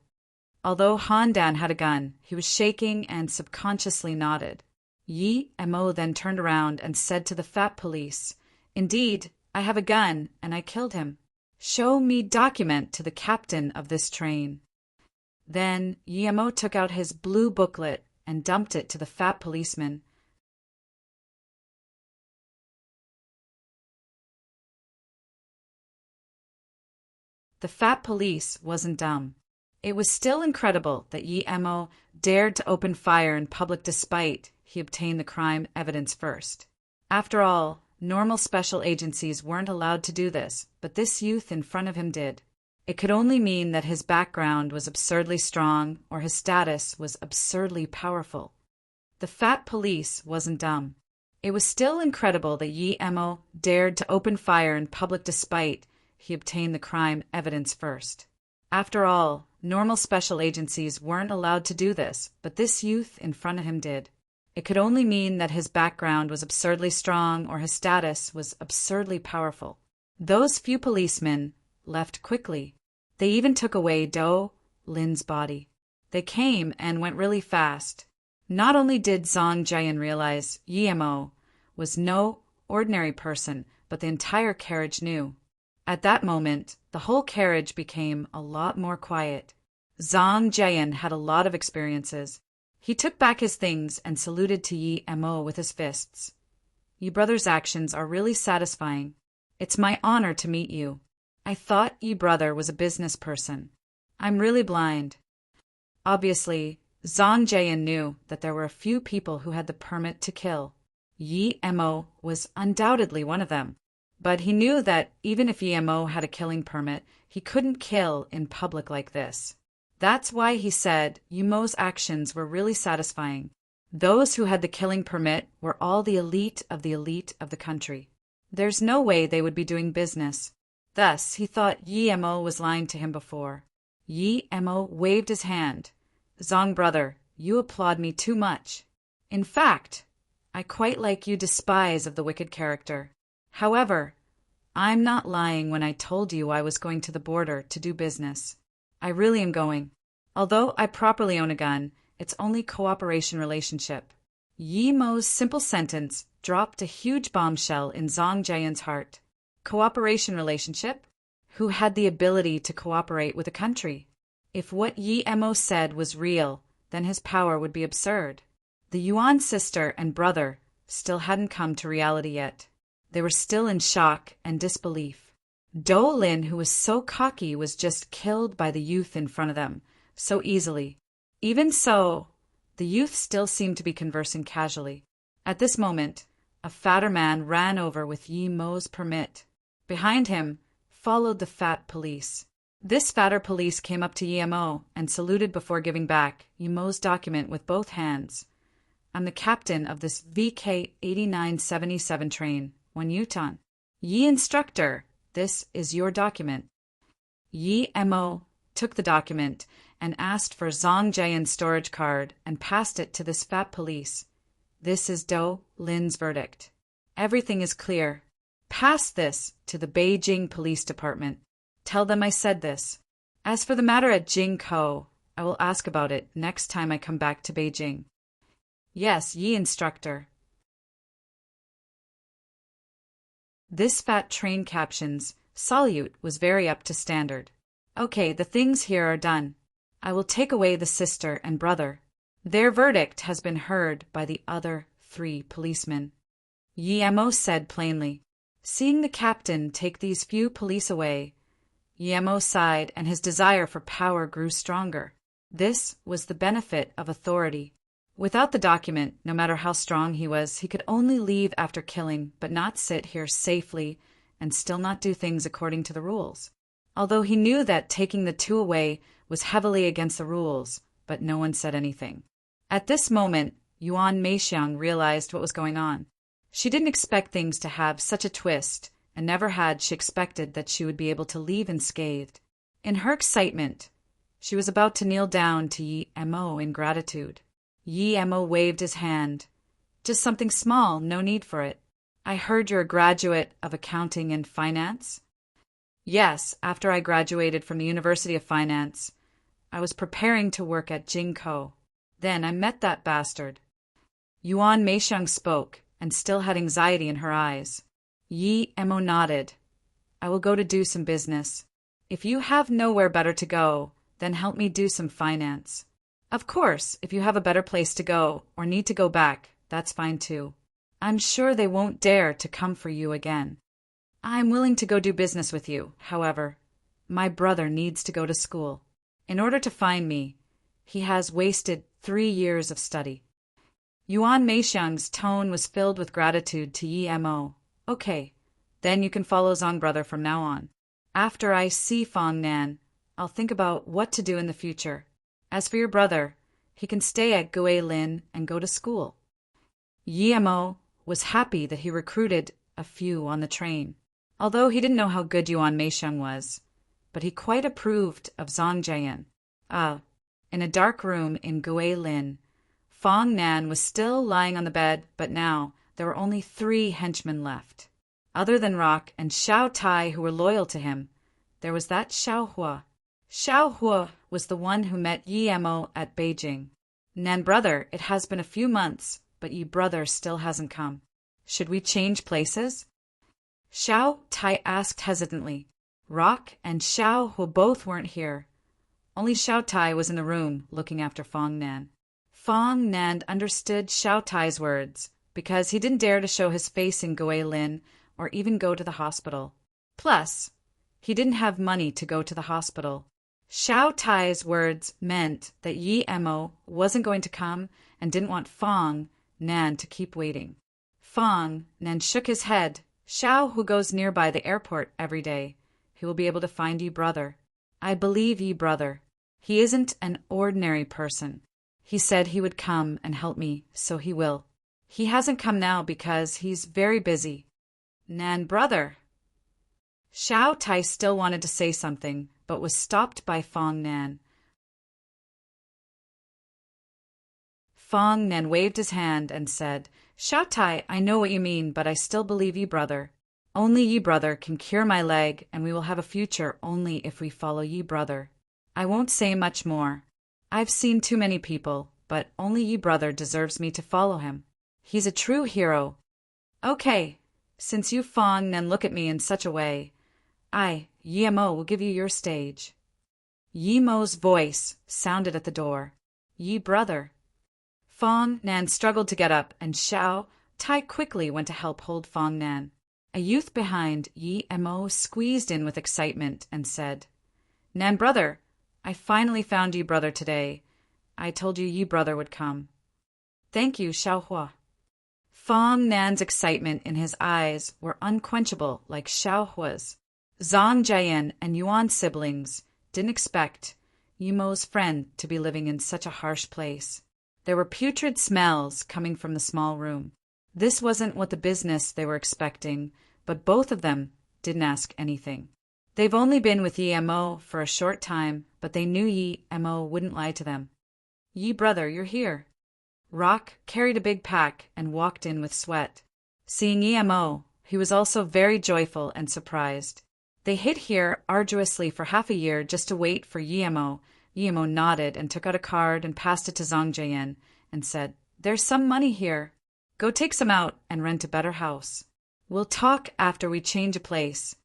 Although Han Dan had a gun, he was shaking and subconsciously nodded. Yi Mo then turned around and said to the fat police, Indeed, I have a gun, and I killed him. Show me document to the captain of this train. Then Yi Mo took out his blue booklet and dumped it to the fat policeman. The fat police wasn't dumb. It was still incredible that Yi Mo dared to open fire in public despite he obtained the crime evidence first. After all, normal special agencies weren't allowed to do this, but this youth in front of him did. It could only mean that his background was absurdly strong or his status was absurdly powerful. The fat police wasn't dumb. It was still incredible that Yi Mo dared to open fire in public despite he obtained the crime evidence first. After all, normal special agencies weren't allowed to do this, but this youth in front of him did. It could only mean that his background was absurdly strong or his status was absurdly powerful. Those few policemen left quickly. They even took away Dou Lin's body. They came and went really fast. Not only did Zhang Jian realize Yi Mo was no ordinary person, but the entire carriage knew. At that moment, the whole carriage became a lot more quiet. Zhang Jian had a lot of experiences. He took back his things and saluted to Yi Mo with his fists. You brothers' actions are really satisfying. It's my honor to meet you. I thought Yi brother was a business person. I'm really blind. Obviously, Zhang Jian knew that there were a few people who had the permit to kill. Yi Mo was undoubtedly one of them. But he knew that even if Yemo had a killing permit, he couldn't kill in public like this. That's why he said Yemo's actions were really satisfying. Those who had the killing permit were all the elite of the country. There's no way they would be doing business. Thus, he thought Yemo was lying to him before. Yemo waved his hand. Zong brother, you applaud me too much. In fact, I quite like you despise of the wicked character. However, I'm not lying when I told you I was going to the border to do business. I really am going. Although I properly own a gun, it's only cooperation relationship. Yemo's simple sentence dropped a huge bombshell in Zong Jian's heart. Cooperation relationship? Who had the ability to cooperate with a country? If what Yemo said was real, then his power would be absurd. The Yuan sister and brother still hadn't come to reality yet. They were still in shock and disbelief. Dou Lin, who was so cocky, was just killed by the youth in front of them, so easily. Even so, the youth still seemed to be conversing casually. At this moment, a fatter man ran over with Yemo's permit. Behind him followed the fat police. This fatter police came up to Yemo and saluted before giving back Yemo's document with both hands. I'm the captain of this VK 8977 train. One Yutan. Yi instructor, this is your document. Yemo took the document and asked for Zong Jian's storage card and passed it to this fat police. This is Dou Lin's verdict. Everything is clear. Pass this to the Beijing Police Department. Tell them I said this. As for the matter at Jingkou, I will ask about it next time I come back to Beijing. Yes, Yi instructor. This fat train caption's salute was very up to standard. Okay, the things here are done. I will take away the sister and brother. Their verdict has been heard by the other 3 policemen. Yemo said plainly. Seeing the captain take these few police away, Yemo sighed and his desire for power grew stronger. This was the benefit of authority. Without the document, no matter how strong he was, he could only leave after killing, but not sit here safely and still not do things according to the rules. Although he knew that taking the 2 away was heavily against the rules, but no one said anything. At this moment, Yuan Meixiang realized what was going on. She didn't expect things to have such a twist, and never had she expected that she would be able to leave unscathed. In her excitement, she was about to kneel down to Yemo in gratitude. Yemo waved his hand. Just something small, no need for it. I heard you're a graduate of accounting and finance? Yes, after I graduated from the University of Finance, I was preparing to work at Jingkou. Then I met that bastard. Yuan Meixiang spoke, and still had anxiety in her eyes. Yemo nodded. I will go to do some business. If you have nowhere better to go, then help me do some finance. Of course, if you have a better place to go, or need to go back, that's fine too. I'm sure they won't dare to come for you again. I'm willing to go do business with you, however. My brother needs to go to school. In order to find me, he has wasted 3 years of study. Yuan Meixiang's tone was filled with gratitude to Yemo. Okay, then you can follow Zong brother from now on. After I see Fong Nan, I'll think about what to do in the future. As for your brother, he can stay at Guilin and go to school. Yemo was happy that he recruited a few on the train, although he didn't know how good Yuan Meixiang was, but he quite approved of Zong Jian. In a dark room in Guilin, Fong Nan was still lying on the bed, but now there were only 3 henchmen left. Other than Rock and Xiao Tai, who were loyal to him, there was that Xiao Hua. Xiao Hua was the one who met Yemo at Beijing. Nan brother, it has been a few months, but Yi brother still hasn't come. Should we change places? Xiao Tai asked hesitantly. Rock and Xiao Hua both weren't here. Only Xiao Tai was in the room looking after Fong Nan. Fong Nan understood Xiao Tai's words because he didn't dare to show his face in Guilin or even go to the hospital. Plus, he didn't have money to go to the hospital. Xiao Tai's words meant that Yemo wasn't going to come and didn't want Fong Nan to keep waiting. Fong Nan shook his head Xiao, who goes nearby the airport every day. He will be able to find ye brother. I believe ye brother. He isn't an ordinary person. He said he would come and help me, so he will. He hasn't come now because he's very busy. Nan brother. Xiao Tai still wanted to say something, but was stopped by Fong Nan. Fong Nan waved his hand and said, Xiao Tai, I know what you mean, but I still believe ye brother. Only ye brother can cure my leg, and we will have a future only if we follow ye brother. I won't say much more. I've seen too many people, but only ye brother deserves me to follow him. He's a true hero. Okay, since you Fong Nan look at me in such a way, Yi Mo, will give you your stage. Yi Mo's voice sounded at the door. Ye brother. Fong Nan struggled to get up, and Xiao Tai quickly went to help hold Fong Nan. A youth behind Yi Mo squeezed in with excitement and said, Nan brother, I finally found ye brother today. I told you ye brother would come. Thank you, Xiao Hua. Fong Nan's excitement in his eyes were unquenchable like Xiao Hua's. Zhang Jian and Yuan siblings didn't expect Yi Mo's friend to be living in such a harsh place. There were putrid smells coming from the small room. This wasn't what the business they were expecting, but both of them didn't ask anything. They've only been with Yi Mo for a short time, but they knew Yi Mo wouldn't lie to them. Yi brother, you're here. Rock carried a big pack and walked in with sweat. Seeing Yi Mo, he was also very joyful and surprised. They hid here arduously for half a year just to wait for Yi Mo. Yi Mo nodded and took out a card and passed it to Zhang Jian and said, There's some money here. Go take some out and rent a better house. We'll talk after we change a place.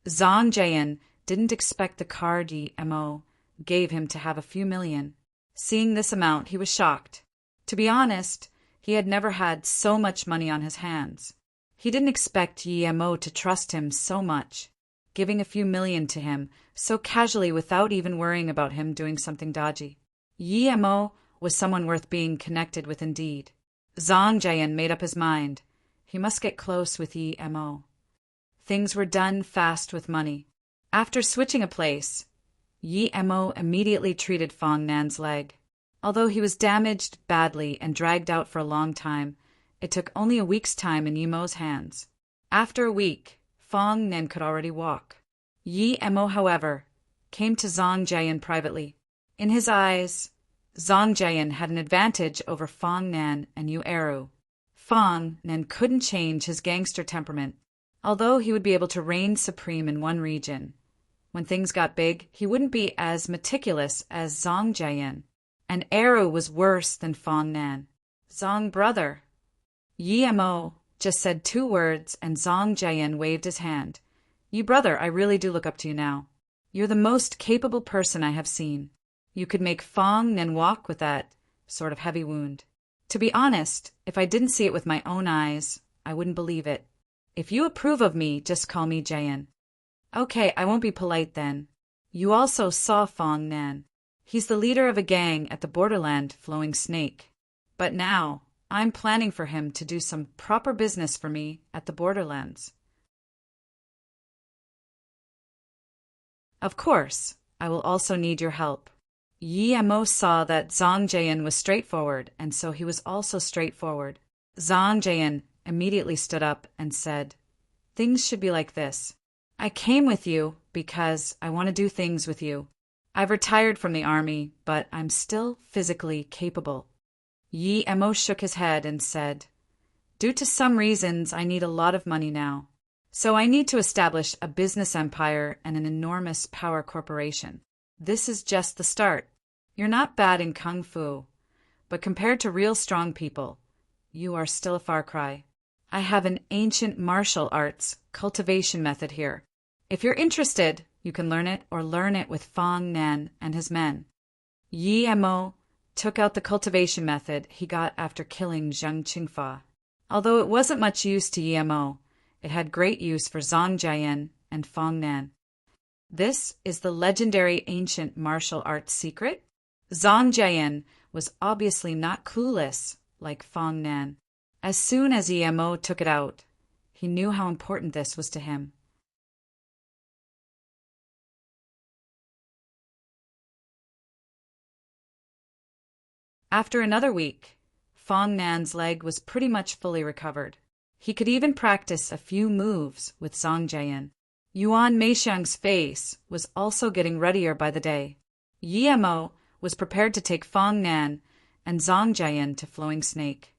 Zhang Jian didn't expect the card Yi Mo gave him to have a few million. Seeing this amount, he was shocked. To be honest, he had never had so much money on his hands. He didn't expect Yi Mo to trust him so much, giving a few million to him so casually without even worrying about him doing something dodgy. Yi Mo was someone worth being connected with indeed. Zhang Jian made up his mind. He must get close with Yi Mo. Things were done fast with money. After switching a place, Yi Mo immediately treated Fong Nan's leg. Although he was damaged badly and dragged out for a long time, it took only a week's time in Yi Mo's hands. After a week, Fong Nan could already walk. Yi Mo, however, came to Zhang Jian privately. In his eyes, Zhang Jian had an advantage over Fong Nan and Yu Eru. Fong Nan couldn't change his gangster temperament, although he would be able to reign supreme in one region. When things got big, he wouldn't be as meticulous as Zhang Jian. And Eru was worse than Fong Nan. Zhang brother. Yi Mo just said 2 words and Zhang Jian waved his hand. You brother, I really do look up to you now. You're the most capable person I have seen. You could make Fong Nan walk with that sort of heavy wound. To be honest, if I didn't see it with my own eyes, I wouldn't believe it. If you approve of me, just call me Jian. Okay, I won't be polite then. You also saw Fong Nan. He's the leader of a gang at the borderland Flowing Snake. But now, I'm planning for him to do some proper business for me at the borderlands. Of course, I will also need your help. Yi Mo saw that Zhang Jian was straightforward, and so he was also straightforward. Zhang Jian immediately stood up and said, Things should be like this. I came with you because I want to do things with you. I've retired from the army, but I'm still physically capable. Yi Mo shook his head and said, Due to some reasons, I need a lot of money now. So I need to establish a business empire and an enormous power corporation. This is just the start. You're not bad in kung fu, but compared to real strong people, you are still a far cry. I have an ancient martial arts cultivation method here. If you're interested, you can learn it or learn it with Fong Nan and his men. Yi Mo took out the cultivation method he got after killing Zheng Qingfa. Although it wasn't much use to Yi Mo, it had great use for Zhang Jian and Fong Nan. This is the legendary ancient martial arts secret. Zhang Jian was obviously not clueless like Fong Nan. As soon as Yi Mo took it out, He knew how important this was to him. After another week, Fong Nan's leg was pretty much fully recovered. He could even practice a few moves with Zhang Jian. Yuan Meixiang's face was also getting readier by the day. Yemo was prepared to take Fong Nan and Zhang Jian to Flowing Snake.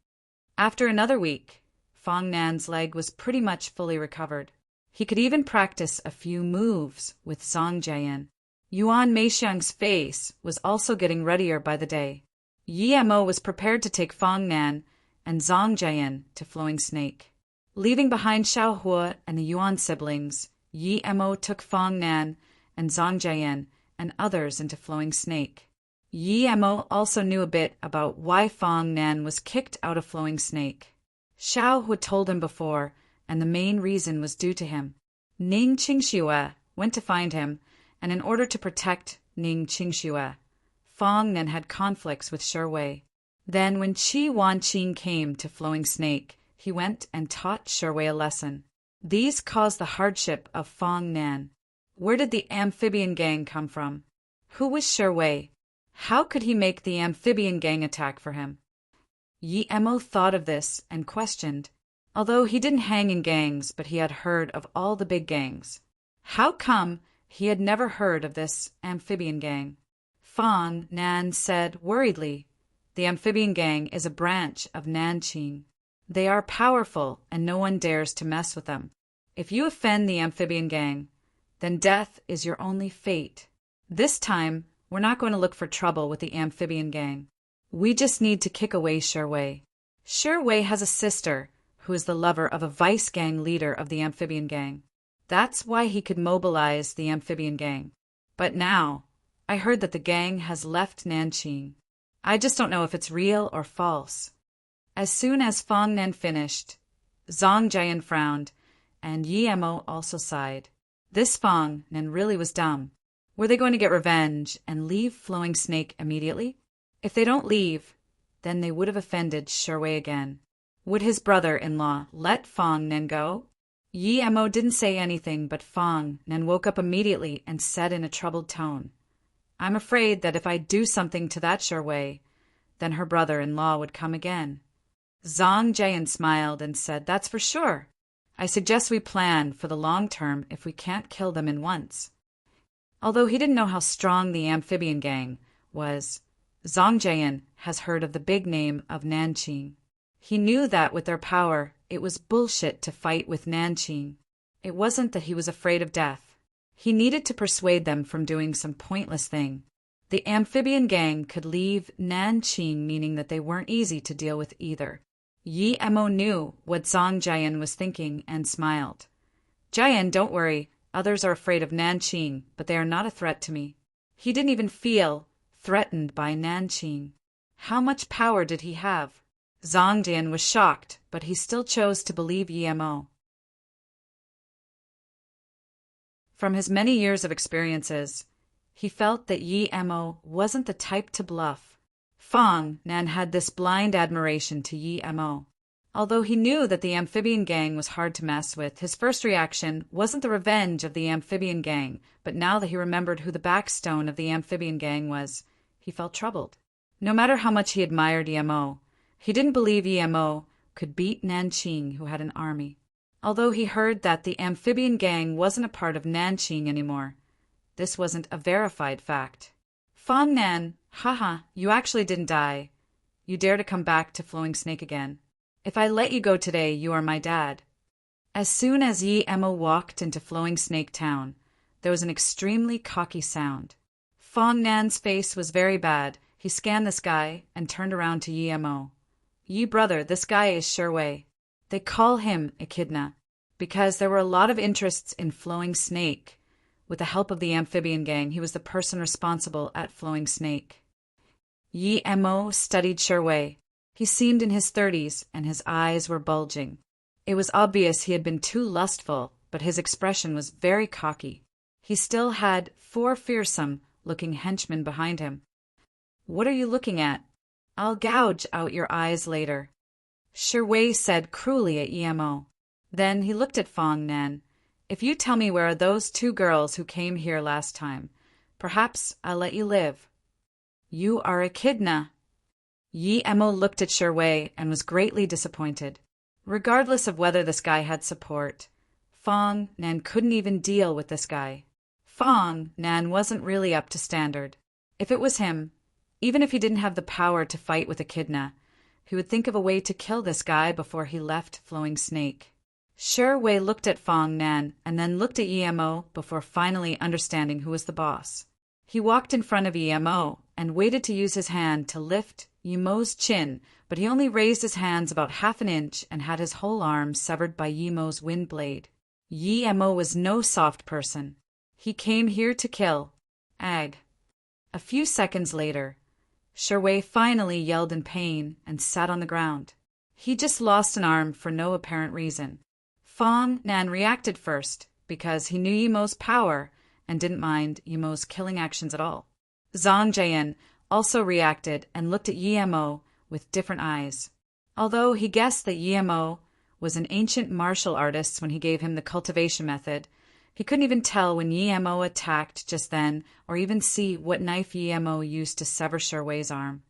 After another week, Fong Nan's leg was pretty much fully recovered. He could even practice a few moves with Zhang Jian. Yuan Meixiang's face was also getting readier by the day. Yemo was prepared to take Fong Nan and Zhang Jian to Flowing Snake. Leaving behind Xiao Hua and the Yuan siblings, Yemo took Fong Nan and Zhang Jian and others into Flowing Snake. Yemo also knew a bit about why Fong Nan was kicked out of Flowing Snake. Xiao Hua told him before, and the main reason was due to him. Ning Qingxue went to find him, and in order to protect Ning Qingxue, Fong Nan had conflicts with Shi. Then when Qi Wanqing came to Flowing Snake, he went and taught Shi a lesson. These caused the hardship of Fong Nan. Where did the amphibian gang come from? Who was Shi? How could he make the amphibian gang attack for him? Yemo thought of this and questioned. Although he didn't hang in gangs, but he had heard of all the big gangs. How come he had never heard of this amphibian gang? Fong Nan said worriedly, "The amphibian gang is a branch of Nanqing. They are powerful and no one dares to mess with them. If you offend the amphibian gang, then death is your only fate. This time, we're not going to look for trouble with the amphibian gang. We just need to kick away Shi. Shi has a sister who is the lover of a vice gang leader of the amphibian gang. That's why he could mobilize the amphibian gang. But now, I heard that the gang has left Nanqing. I just don't know if it's real or false." As soon as Fong Nan finished, Zhang Jian frowned, and Yemo also sighed. This Fong Nan really was dumb. Were they going to get revenge and leave Flowing Snake immediately? If they don't leave, then they would have offended Shi again. Would his brother-in-law let Fong Nan go? Yemo didn't say anything, but Fong Nan woke up immediately and said in a troubled tone, "I'm afraid that if I do something to that Shi, then her brother-in-law would come again." Zhang Jian smiled and said, "That's for sure. I suggest we plan for the long term if we can't kill them in once." Although he didn't know how strong the amphibian gang was, Zhang Jian has heard of the big name of Nanqing. He knew that with their power, it was bullshit to fight with Nanqing. It wasn't that he was afraid of death. He needed to persuade them from doing some pointless thing. The amphibian gang could leave Nanqing, meaning that they weren't easy to deal with either. Yemo knew what Zhang Jian was thinking and smiled. "Jian, don't worry. Others are afraid of Nanqing, but they are not a threat to me." He didn't even feel threatened by Nanqing. How much power did he have? Zhang Jian was shocked, but he still chose to believe Yemo. From his many years of experiences, he felt that Yemo wasn't the type to bluff. Fong Nan had this blind admiration to Yemo. Although he knew that the amphibian gang was hard to mess with, his first reaction wasn't the revenge of the amphibian gang, but now that he remembered who the backstone of the amphibian gang was, he felt troubled. No matter how much he admired Yemo, he didn't believe Yemo could beat Nanqing, who had an army. Although he heard that the amphibian gang wasn't a part of Nanqing anymore, this wasn't a verified fact. "Fong Nan, haha, you actually didn't die. You dare to come back to Flowing Snake again. If I let you go today, you are my dad." As soon as Yemo walked into Flowing Snake Town, there was an extremely cocky sound. Fong Nan's face was very bad. He scanned this guy and turned around to Yemo. "Yi brother, this guy is Shi. They call him Echidna because there were a lot of interests in Flowing Snake. With the help of the amphibian gang, he was the person responsible at Flowing Snake." Yemo studied Shi. He seemed in his 30s, and his eyes were bulging. It was obvious he had been too lustful, but his expression was very cocky. He still had 4 fearsome-looking henchmen behind him. "What are you looking at? I'll gouge out your eyes later," Shi said cruelly at Yemo. Then he looked at Fong Nan. "If you tell me where are those two girls who came here last time, perhaps I'll let you live." "You are a kidna." Yi Emo looked at Shi Wei and was greatly disappointed. Regardless of whether this guy had support, Fong Nan couldn't even deal with this guy. Fong Nan wasn't really up to standard. If it was him, even if he didn't have the power to fight with Echidna, he would think of a way to kill this guy before he left Flowing Snake. Shi Wei looked at Fong Nan and then looked at Emo before finally understanding who was the boss. He walked in front of Emo and waited to use his hand to lift Yemo's chin, but he only raised his hands about half an inch and had his whole arm severed by Yemo's wind blade. Emo was no soft person. He came here to kill. Ag. A few seconds later, Shi Wei finally yelled in pain and sat on the ground. He just lost an arm for no apparent reason. Fong Nan reacted first because he knew Yemo's power and didn't mind Yemo's killing actions at all. Zhang Jian also reacted and looked at Emo with different eyes. Although he guessed that Emo was an ancient martial artist when he gave him the cultivation method, he couldn't even tell when Emo attacked just then or even see what knife Emo used to sever Shi Wei's arm.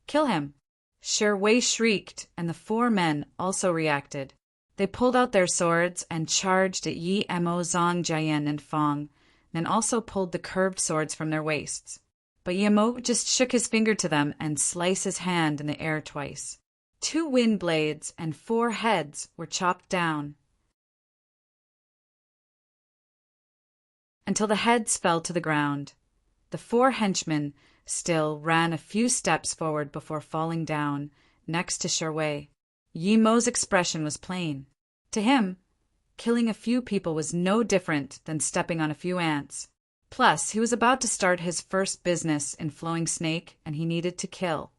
"Kill him!" Shi Wei shrieked, and the four men also reacted. They pulled out their swords and charged at Emo, Zhang Jian, and Fong, and also pulled the curved swords from their waists. But Emo just shook his finger to them and sliced his hand in the air twice. 2 wind blades and 4 heads were chopped down until the heads fell to the ground. The 4 henchmen still ran a few steps forward before falling down next to Shi Wei. Yemo's expression was plain. To him, killing a few people was no different than stepping on a few ants. Plus, he was about to start his first business in Flowing Snake, and he needed to kill.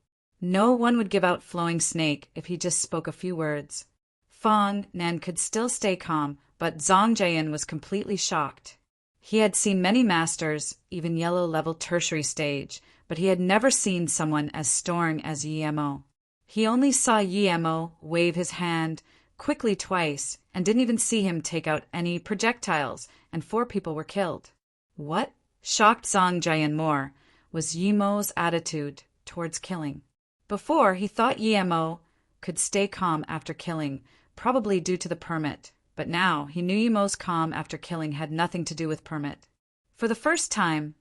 No one would give out Flowing Snake if he just spoke a few words. Fong Nan could still stay calm, but Zhang Jian was completely shocked. He had seen many masters, even yellow-level tertiary stage, but he had never seen someone as stern as Emo. He only saw Emo wave his hand quickly twice and didn't even see him take out any projectiles, and 4 people were killed. What shocked Zhang Jian more was Yemo's attitude towards killing. Before, he thought Emo could stay calm after killing, probably due to the permit, but now he knew Yemo's calm after killing had nothing to do with permit. For the first time,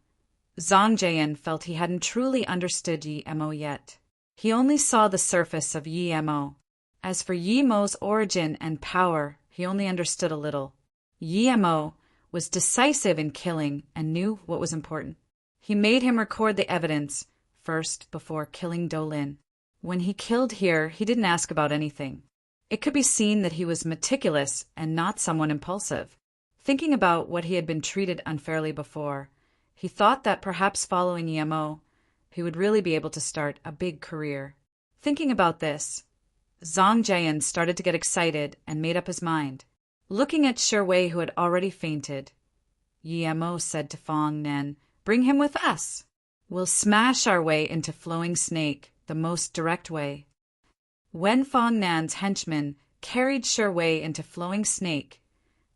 Zhang Jian felt he hadn't truly understood Emo yet. He only saw the surface of Emo. As for Yemo's origin and power, he only understood a little. Emo was decisive in killing and knew what was important. He made him record the evidence first before killing Dolin. When he killed here, he didn't ask about anything. It could be seen that he was meticulous and not someone impulsive. Thinking about what he had been treated unfairly before, he thought that perhaps following Emo, he would really be able to start a big career. Thinking about this, Zhang Jian started to get excited and made up his mind. Looking at Shi Wei, who had already fainted, Emo said to Fong Nan, "Bring him with us. We'll smash our way into Flowing Snake the most direct way." When Fong Nan's henchmen carried Shi Wei into Flowing Snake,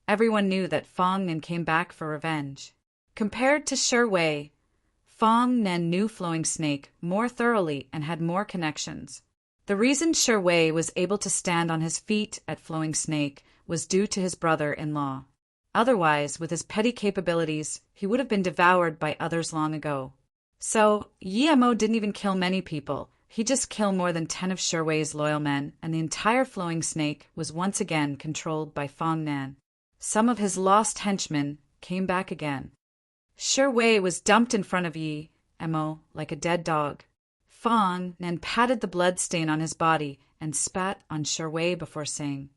everyone knew that Fong Nan came back for revenge. Compared to Shi Wei, Fong Nan knew Flowing Snake more thoroughly and had more connections. The reason Shi Wei was able to stand on his feet at Flowing Snake was due to his brother-in-law. Otherwise, with his petty capabilities, he would have been devoured by others long ago. So, Emo didn't even kill many people. He just killed more than 10 of Shi Wei's loyal men, and the entire Flowing Snake was once again controlled by Fong Nan. Some of his lost henchmen came back again. Shi Wei was dumped in front of Emo like a dead dog. Fong Nan patted the blood stain on his body and spat on Shi Wei before saying,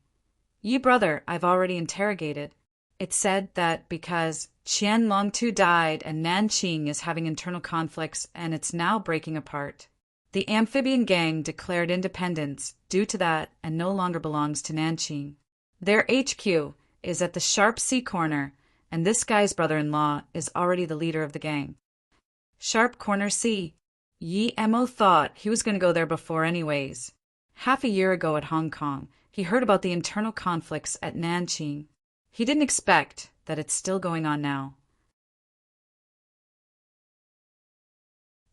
"Ye brother, I've already interrogated. It said that because Qian Longtu died and Nanqing is having internal conflicts and it's now breaking apart. The amphibian gang declared independence due to that and no longer belongs to Nanqing. Their HQ is at the Sharp Sea Corner, and this guy's brother-in-law is already the leader of the gang." Sharp Corner Sea. Emo thought he was going to go there before anyways. Half a year ago at Hong Kong, He heard about the internal conflicts at Nanqing. He didn't expect that it's still going on now.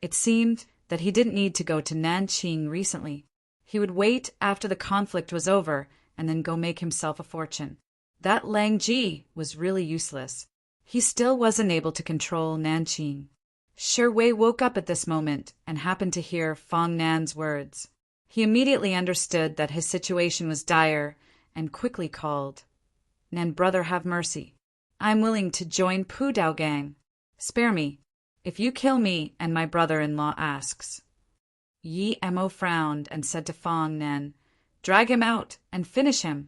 It seemed that he didn't need to go to Nanqing recently. He would wait after the conflict was over and then go make himself a fortune. That Lang Ji was really useless. He still wasn't able to control Nanqing. Shi Wei woke up at this moment and happened to hear Fong Nan's words. He immediately understood that his situation was dire and quickly called, "Nan, brother, have mercy. I'm willing to join Pu Dao gang. Spare me. If you kill me and my brother-in-law asks." Yi Mo frowned and said to Fong Nan, "Drag him out and finish him."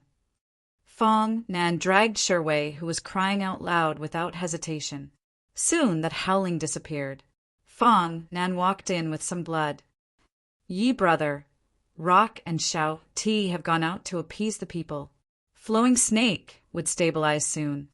Fong Nan dragged Shi Wei, who was crying out loud without hesitation. Soon that howling disappeared. Fong Nan walked in with some blood. "Yi brother, Rock and Xiao Ti have gone out to appease the people. Flowing Snake would stabilize soon."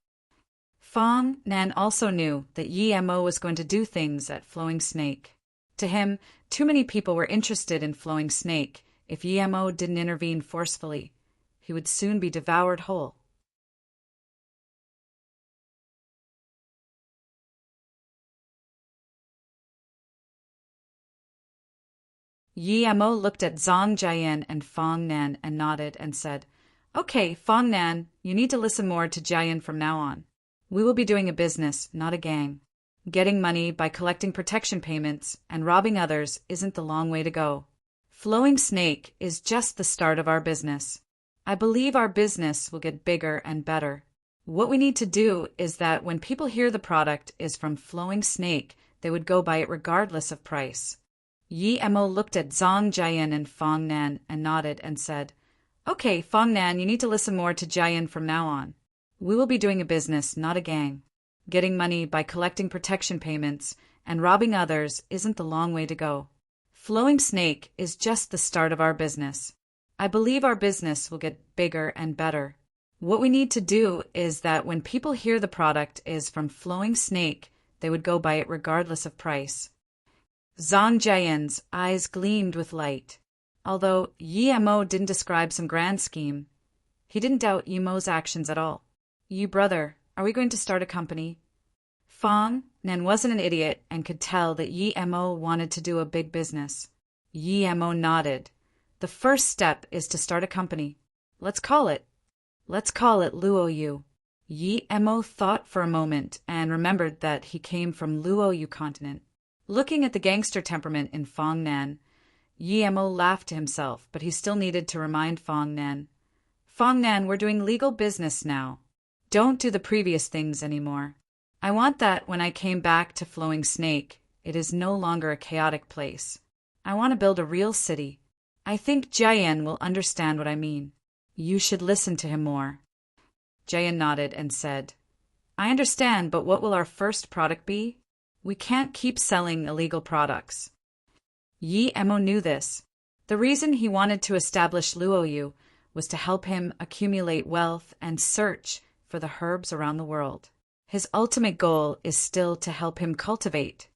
Fong Nan also knew that Yi Mo was going to do things at Flowing Snake. To him, too many people were interested in Flowing Snake. If Yi Mo didn't intervene forcefully, he would soon be devoured whole. Yi Mo looked at Zhang Jiayan and Fong Nan and nodded and said, "Okay, Fong Nan, you need to listen more to Jiayan from now on. We will be doing a business, not a gang. Getting money by collecting protection payments and robbing others isn't the long way to go. Flowing Snake is just the start of our business. I believe our business will get bigger and better. What we need to do is that when people hear the product is from Flowing Snake, they would go buy it regardless of price." Yi Mo looked at Zhang Jiayan and Fong Nan and nodded and said, "Okay, Fong Nan, you need to listen more to Jiayan from now on. We will be doing a business, not a gang. Getting money by collecting protection payments and robbing others isn't the long way to go. Flowing Snake is just the start of our business. I believe our business will get bigger and better. What we need to do is that when people hear the product is from Flowing Snake, they would go buy it regardless of price." Zhang Jiayan's eyes gleamed with light. Although Yi Mo didn't describe some grand scheme, he didn't doubt Yi Mo's actions at all. "You brother, are we going to start a company?" Fong Nan wasn't an idiot and could tell that Yi Mo wanted to do a big business. Yi Mo nodded. "The first step is to start a company. Let's call it Luo Yu." Yi Mo thought for a moment and remembered that he came from Luo Yu continent. Looking at the gangster temperament in Fong Nan, Yi Mo laughed to himself, but he still needed to remind Fong Nan. "Fong Nan, we're doing legal business now. Don't do the previous things anymore. I want that when I came back to Flowing Snake, it is no longer a chaotic place. I want to build a real city. I think Jiayan will understand what I mean. You should listen to him more." Jiayan nodded and said, "I understand, but what will our first product be? We can't keep selling illegal products." Yi Mo knew this. The reason he wanted to establish Luo Yu was to help him accumulate wealth and search for the herbs around the world. His ultimate goal is still to help him cultivate.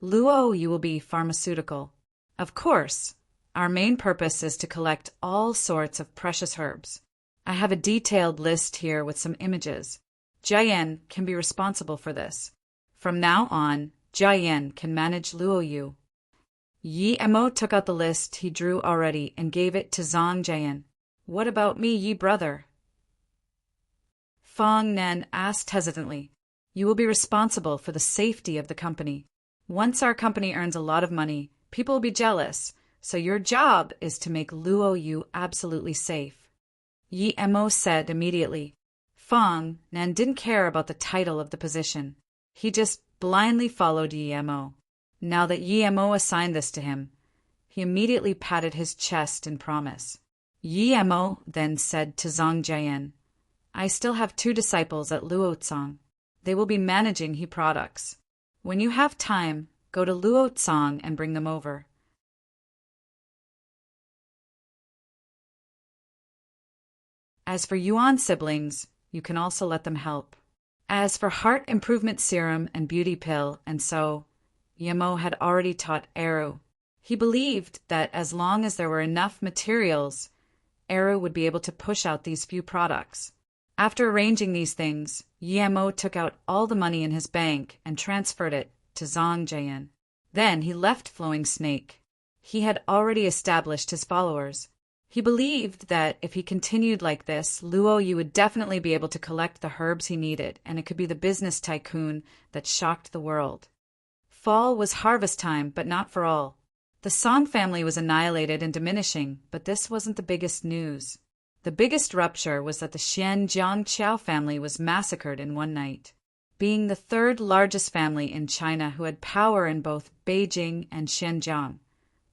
Luo Yu will be pharmaceutical. Of course, our main purpose is to collect all sorts of precious herbs. I have a detailed list here with some images. Jiayan can be responsible for this. From now on, Jiayan can manage Luo Yu. Yi Mo took out the list he drew already and gave it to Zhang Jiayan. "What about me, Yi brother?" Fong Nan asked hesitantly. "You will be responsible for the safety of the company. Once our company earns a lot of money, people will be jealous, so your job is to make Luo Yu absolutely safe." Yi Mo said immediately. Fong Nan didn't care about the title of the position. He just blindly followed Yi Mo. Now that Yi Mo assigned this to him, he immediately patted his chest in promise. Yi Mo then said to Zhang Jiayan, "I still have 2 disciples at Luotsang. They will be managing he products. When you have time, go to Luotsang and bring them over." As for Yuan siblings, you can also let them help. As for heart improvement serum and beauty pill, and so, Yi Mo had already taught Eru. He believed that as long as there were enough materials, Eru would be able to push out these few products. After arranging these things, Yemo took out all the money in his bank and transferred it to Zhang Jian. Then he left Flowing Snake. He had already established his followers. He believed that if he continued like this, Luo Yu would definitely be able to collect the herbs he needed, and it could be the business tycoon that shocked the world. Fall was harvest time, but not for all. The Song family was annihilated and diminishing, but this wasn't the biggest news. The biggest rupture was that the Xianjiang Chao family was massacred in one night. Being the third largest family in China who had power in both Beijing and Xinjiang,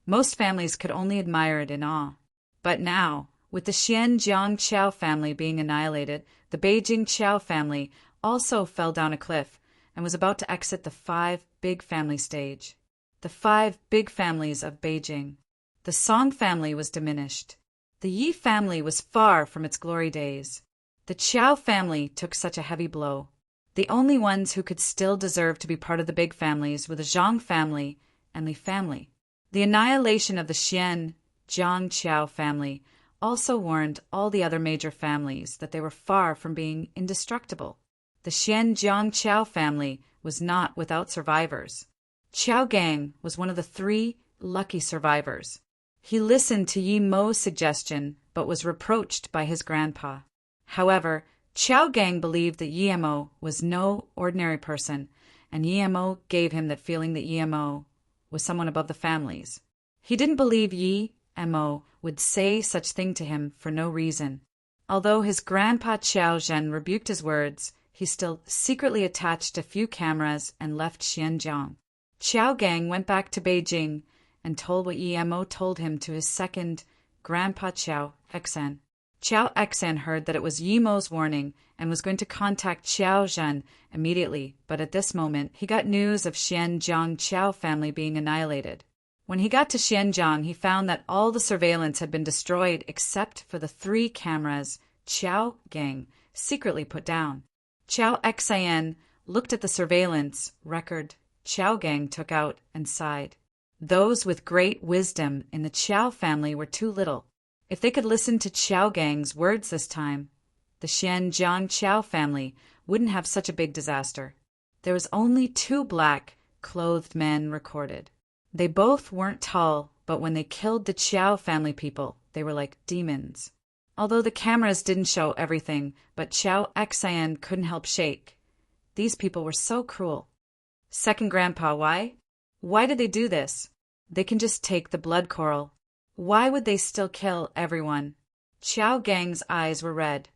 most families could only admire it in awe. But now, with the Xianjiang Chao family being annihilated, the Beijing Chao family also fell down a cliff and was about to exit the 5 big family stage. The 5 big families of Beijing. The Song family was diminished. The Yi family was far from its glory days. The Chao family took such a heavy blow. The only ones who could still deserve to be part of the big families were the Zhang family and Li family. The annihilation of the Xianjiang Chao family also warned all the other major families that they were far from being indestructible. The Xianjiang Chao family was not without survivors. Chao Gang was one of the 3 lucky survivors. He listened to Yi Mo's suggestion, but was reproached by his grandpa. However, Chao Gang believed that Yi Mo was no ordinary person, and Yi Mo gave him that feeling that Yi Mo was someone above the families. He didn't believe Yi Mo would say such thing to him for no reason. Although his grandpa Chao Zhen rebuked his words, he still secretly attached a few cameras and left Xinjiang. Chao Gang went back to Beijing and told what Yi Mo told him to his second grandpa Chao Xen. Chao Xen heard that it was Yi Mo's warning and was going to contact Chao Zhen immediately, but at this moment he got news of Xianjiang Chao family being annihilated. When he got to Xinjiang, he found that all the surveillance had been destroyed except for the 3 cameras Chao Gang secretly put down. Chao Xen looked at the surveillance record Chao Gang took out and sighed. Those with great wisdom in the Chao family were too little. If they could listen to Chao Gang's words this time, the Xianjiang Chao family wouldn't have such a big disaster. There was only 2 black-clothed men recorded. They both weren't tall, but when they killed the Chao family people, they were like demons. Although the cameras didn't show everything, but Chao Xan couldn't help shake. These people were so cruel. Second grandpa, why? Why did they do this? They can just take the blood coral. Why would they still kill everyone? Chao Gang's eyes were red.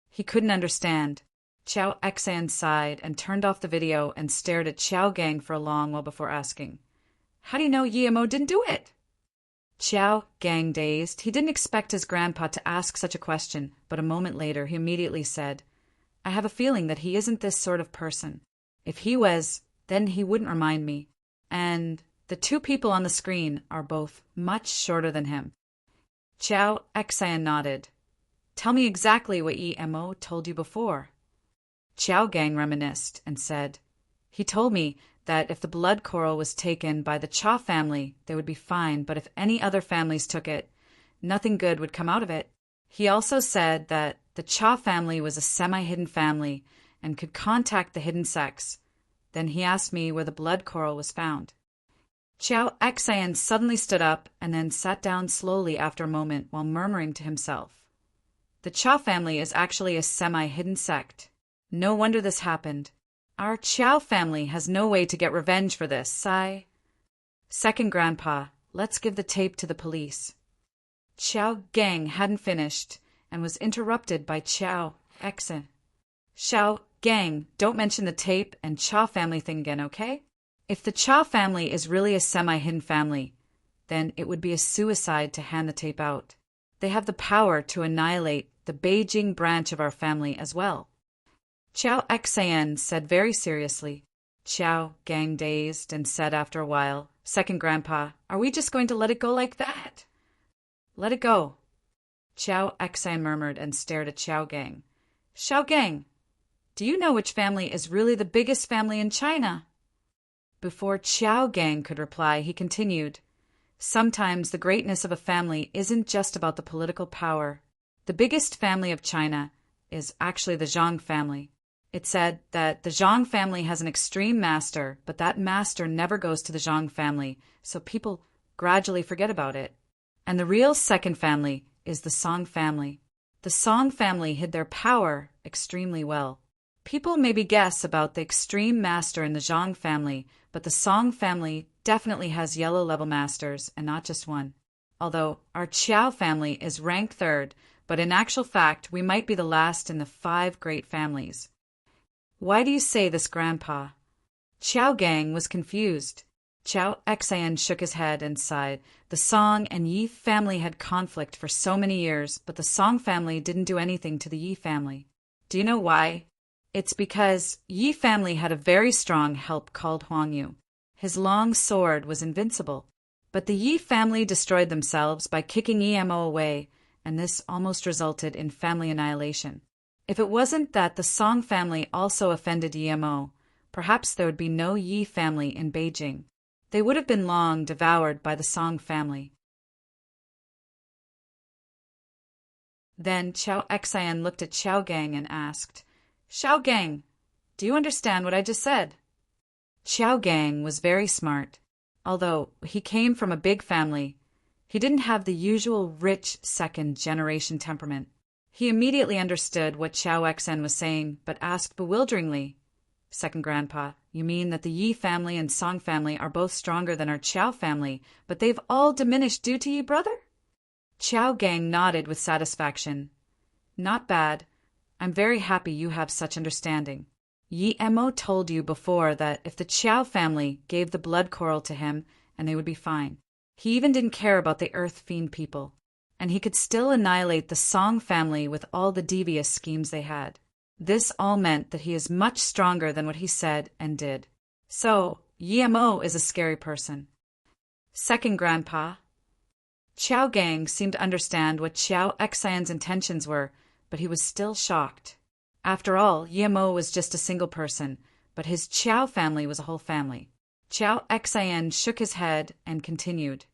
He couldn't understand. Chao Xan sighed and turned off the video and stared at Chao Gang for a long while before asking, "How do you know Yi Mo didn't do it?" Chao Gang dazed. He didn't expect his grandpa to ask such a question, but a moment later he immediately said, "I have a feeling that he isn't this sort of person. If he was, then he wouldn't remind me. And the 2 people on the screen are both much shorter than him." Chao Xan nodded. "Tell me exactly what Yi Mo told you before." Chao Gang reminisced and said, "He told me that if the blood coral was taken by the Cha family, they would be fine, but if any other families took it, nothing good would come out of it. He also said that the Cha family was a semi-hidden family and could contact the hidden sects. Then he asked me where the blood coral was found." Chao Xan suddenly stood up and then sat down slowly after a moment while murmuring to himself. "The Cha family is actually a semi-hidden sect. No wonder this happened. Our Chao family has no way to get revenge for this, sigh. Second grandpa, let's give the tape to the police." Chao Gang hadn't finished and was interrupted by Chao Xen. "Chao Gang, don't mention the tape and Cha family thing again, okay? If the Cha family is really a semi-hidden family, then it would be a suicide to hand the tape out. They have the power to annihilate the Beijing branch of our family as well." Chao Xan said very seriously. Chao Gang dazed and said after a while, "Second grandpa, are we just going to let it go like that?" "Let it go." Chao Xan murmured and stared at Chao Gang. "Chao Gang, do you know which family is really the biggest family in China?" Before Chao Gang could reply, he continued, Sometimes the greatness of a family isn't just about the political power. The biggest family of China is actually the Zhang family. It said that the Zhang family has an extreme master, but that master never goes to the Zhang family, so people gradually forget about it. And the real second family is the Song family. The Song family hid their power extremely well. People maybe guess about the extreme master in the Zhang family, but the Song family definitely has yellow-level masters, and not just one. Although our Qiao family is ranked third, but in actual fact, we might be the last in the 5 great families. Why do you say this, Grandpa? Qiao Gang was confused. Qiao Xian shook his head and sighed. The Song and Yi family had conflict for so many years, but the Song family didn't do anything to the Yi family. Do you know why? It's because Yi family had a very strong help called Huang Yu. His long sword was invincible. But the Yi family destroyed themselves by kicking Emo away, and this almost resulted in family annihilation. If it wasn't that the Song family also offended Emo, perhaps there would be no Yi family in Beijing. They would have been long devoured by the Song family. Then Qiao Xian looked at Xiao Gang and asked, Xiao Gang, do you understand what I just said? Xiao Gang was very smart. Although he came from a big family, he didn't have the usual rich second-generation temperament. He immediately understood what Qiao Xian was saying, but asked bewilderingly, Second Grandpa, you mean that the Yi family and Song family are both stronger than our Qiao family, but they've all diminished due to Yi, brother? Qiao Gang nodded with satisfaction. Not bad. I'm very happy you have such understanding. Yi Emo told you before that if the Qiao family gave the blood coral to him, and they would be fine. He even didn't care about the Earth Fiend people, and he could still annihilate the Song family with all the devious schemes they had. This all meant that he is much stronger than what he said and did. So, Yi Emo is a scary person. Second Grandpa. Qiao Gang seemed to understand what Qiao Xian's intentions were, but he was still shocked. After all, Yi Emo was just a single person, but his Qiao family was a whole family. Qiao Xian shook his head and continued.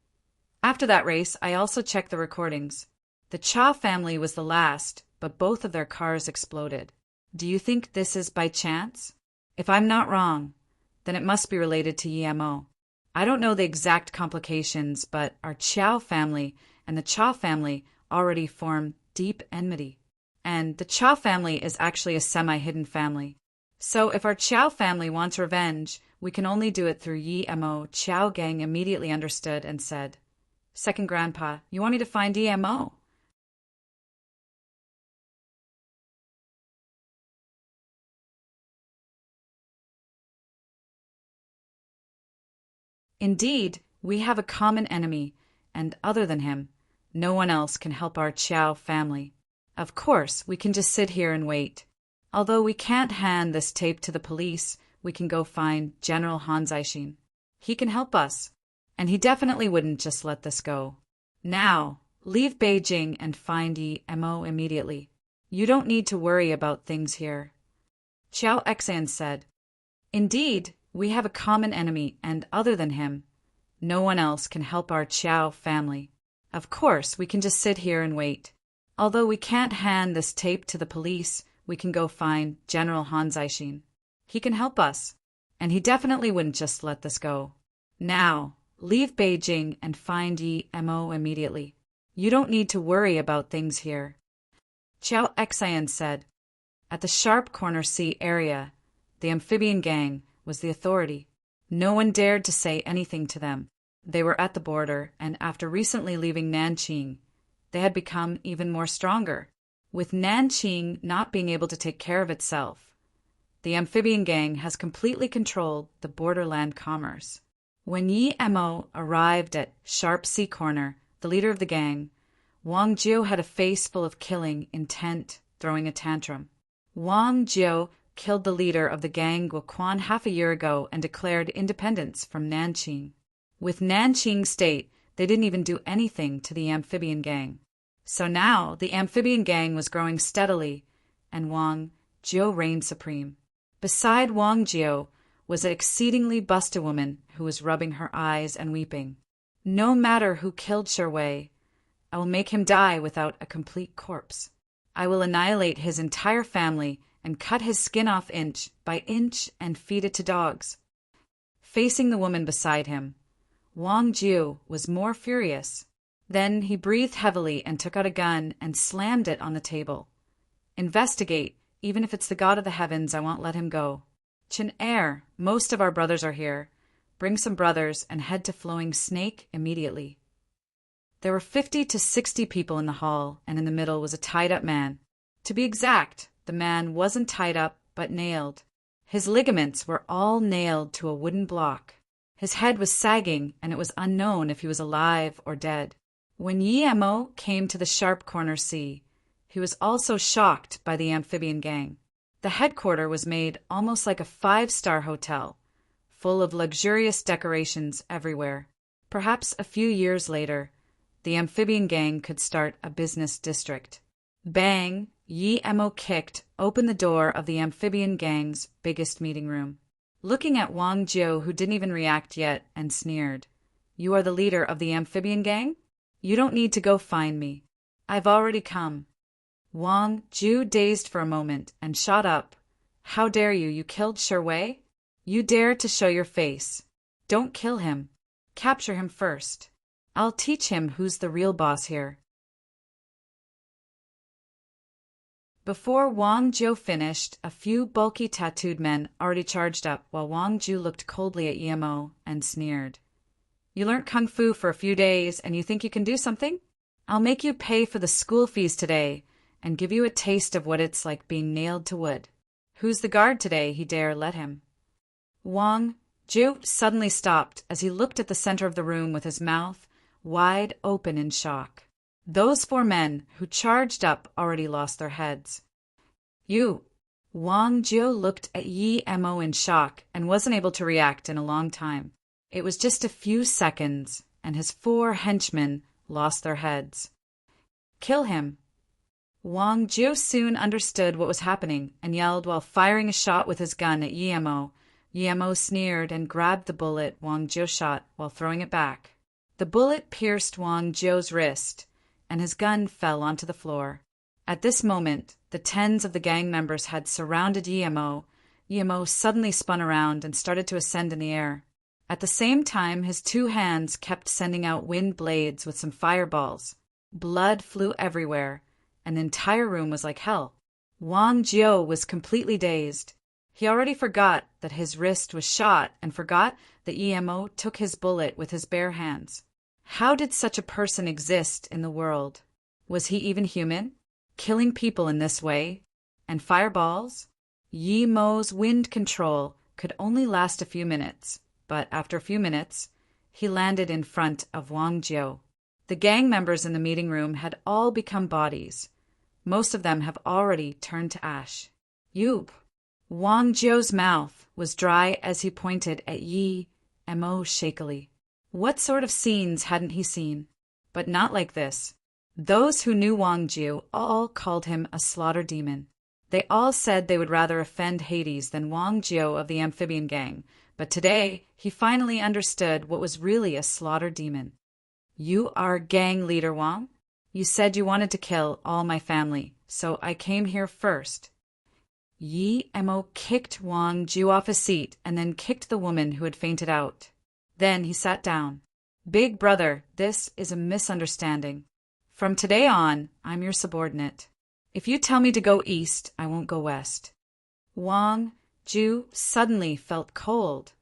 After that race, I also checked the recordings. The Cha family was the last, but both of their cars exploded. Do you think this is by chance? If I'm not wrong, then it must be related to Yi Emo. I don't know the exact complications, but our Qiao family and the Cha family already form deep enmity. And the Cha family is actually a semi-hidden family. So if our Qiao family wants revenge, we can only do it through Yi Emo. Qiao Gang immediately understood and said, Second Grandpa, you want me to find Yi Emo? Indeed, we have a common enemy, and other than him, no one else can help our Qiao family. Of course, we can just sit here and wait. Although we can't hand this tape to the police, we can go find General Han Zixin. He can help us, and he definitely wouldn't just let this go. Now, leave Beijing and find Yi Emo immediately. You don't need to worry about things here. Qiao Xian said, Indeed, we have a common enemy, and other than him, no one else can help our Qiao family. Of course, we can just sit here and wait. Although we can't hand this tape to the police, we can go find General Han Zixin. He can help us, and he definitely wouldn't just let this go. Now, leave Beijing and find Yi Emo immediately. You don't need to worry about things here. Qiao Xian said, At the Sharp Corner Sea area, the amphibian gang was the authority. No one dared to say anything to them. They were at the border, and after recently leaving Nanqing, they had become even more stronger. With Nanqing not being able to take care of itself, the amphibian gang has completely controlled the borderland commerce. When Yi Emo arrived at Sharp Sea Corner, the leader of the gang, Wang Jiu had a face full of killing intent, throwing a tantrum. Wang Jiu killed the leader of the gang Guoquan half a year ago and declared independence from Nanqing. With Nanqing State, they didn't even do anything to the amphibian gang. So now the amphibian gang was growing steadily, and Wang Jiu reigned supreme. Beside Wang Jiu was an exceedingly busty woman who was rubbing her eyes and weeping. No matter who killed Sherway, I will make him die without a complete corpse. I will annihilate his entire family and cut his skin off inch by inch and feed it to dogs. Facing the woman beside him, Wang Jiu was more furious. Then he breathed heavily and took out a gun and slammed it on the table. Investigate. Even if it's the god of the heavens, I won't let him go. Chin Air, most of our brothers are here. Bring some brothers and head to Flowing Snake immediately. There were 50 to 60 people in the hall, and in the middle was a tied-up man. To be exact, the man wasn't tied up, but nailed. His ligaments were all nailed to a wooden block. His head was sagging, and it was unknown if he was alive or dead. When Yemo came to the Sharp Corner Sea, he was also shocked by the amphibian gang. The headquarters was made almost like a 5-star hotel, full of luxurious decorations everywhere. Perhaps a few years later, the amphibian gang could start a business district. Bang! Yemo kicked open the door of the amphibian gang's biggest meeting room. Looking at Wang Jiu, who didn't even react yet, and sneered. You are the leader of the amphibian gang? You don't need to go find me. I've already come. Wang Jiu dazed for a moment and shot up. How dare you? You killed Sherway? You dare to show your face. Don't kill him. Capture him first. I'll teach him who's the real boss here. Before Wang Jiu finished, a few bulky tattooed men already charged up while Wang Jiu looked coldly at Yemo and sneered. You learned kung fu for a few days and you think you can do something? I'll make you pay for the school fees today and give you a taste of what it's like being nailed to wood. Who's the guard today? He dare let him. Wang Jiu suddenly stopped as he looked at the center of the room with his mouth wide open in shock. Those 4 men who charged up already lost their heads. You. Wang Jiu looked at Yemo in shock and wasn't able to react in a long time. It was just a few seconds, and his 4 henchmen lost their heads. Kill him. Wang Jiu soon understood what was happening and yelled while firing a shot with his gun at Yemo. Yemo sneered and grabbed the bullet Wang Jiu shot while throwing it back. The bullet pierced Wang Jiu's wrist, and his gun fell onto the floor. At this moment, the tens of the gang members had surrounded Yemo. Yemo suddenly spun around and started to ascend in the air. At the same time, his 2 hands kept sending out wind blades with some fireballs. Blood flew everywhere, and the entire room was like hell. Wang Jiu was completely dazed. He already forgot that his wrist was shot and forgot that Yemo took his bullet with his bare hands. How did such a person exist in the world? Was he even human? Killing people in this way? And fireballs? Yemo's wind control could only last a few minutes, but after a few minutes, he landed in front of Wang Jiu. The gang members in the meeting room had all become bodies. Most of them have already turned to ash. Yoop! Wang Jiu's mouth was dry as he pointed at Yemo shakily. What sort of scenes hadn't he seen? But not like this. Those who knew Wang Jiu all called him a slaughter demon. They all said they would rather offend Hades than Wang Jiu of the amphibian gang, but today he finally understood what was really a slaughter demon. You are gang leader Wang? You said you wanted to kill all my family, so I came here first. Yemo kicked Wang Jiu off his seat and then kicked the woman who had fainted out. Then he sat down. Big brother, this is a misunderstanding. From today on, I'm your subordinate. If you tell me to go east, I won't go west. Wang Jiu suddenly felt cold,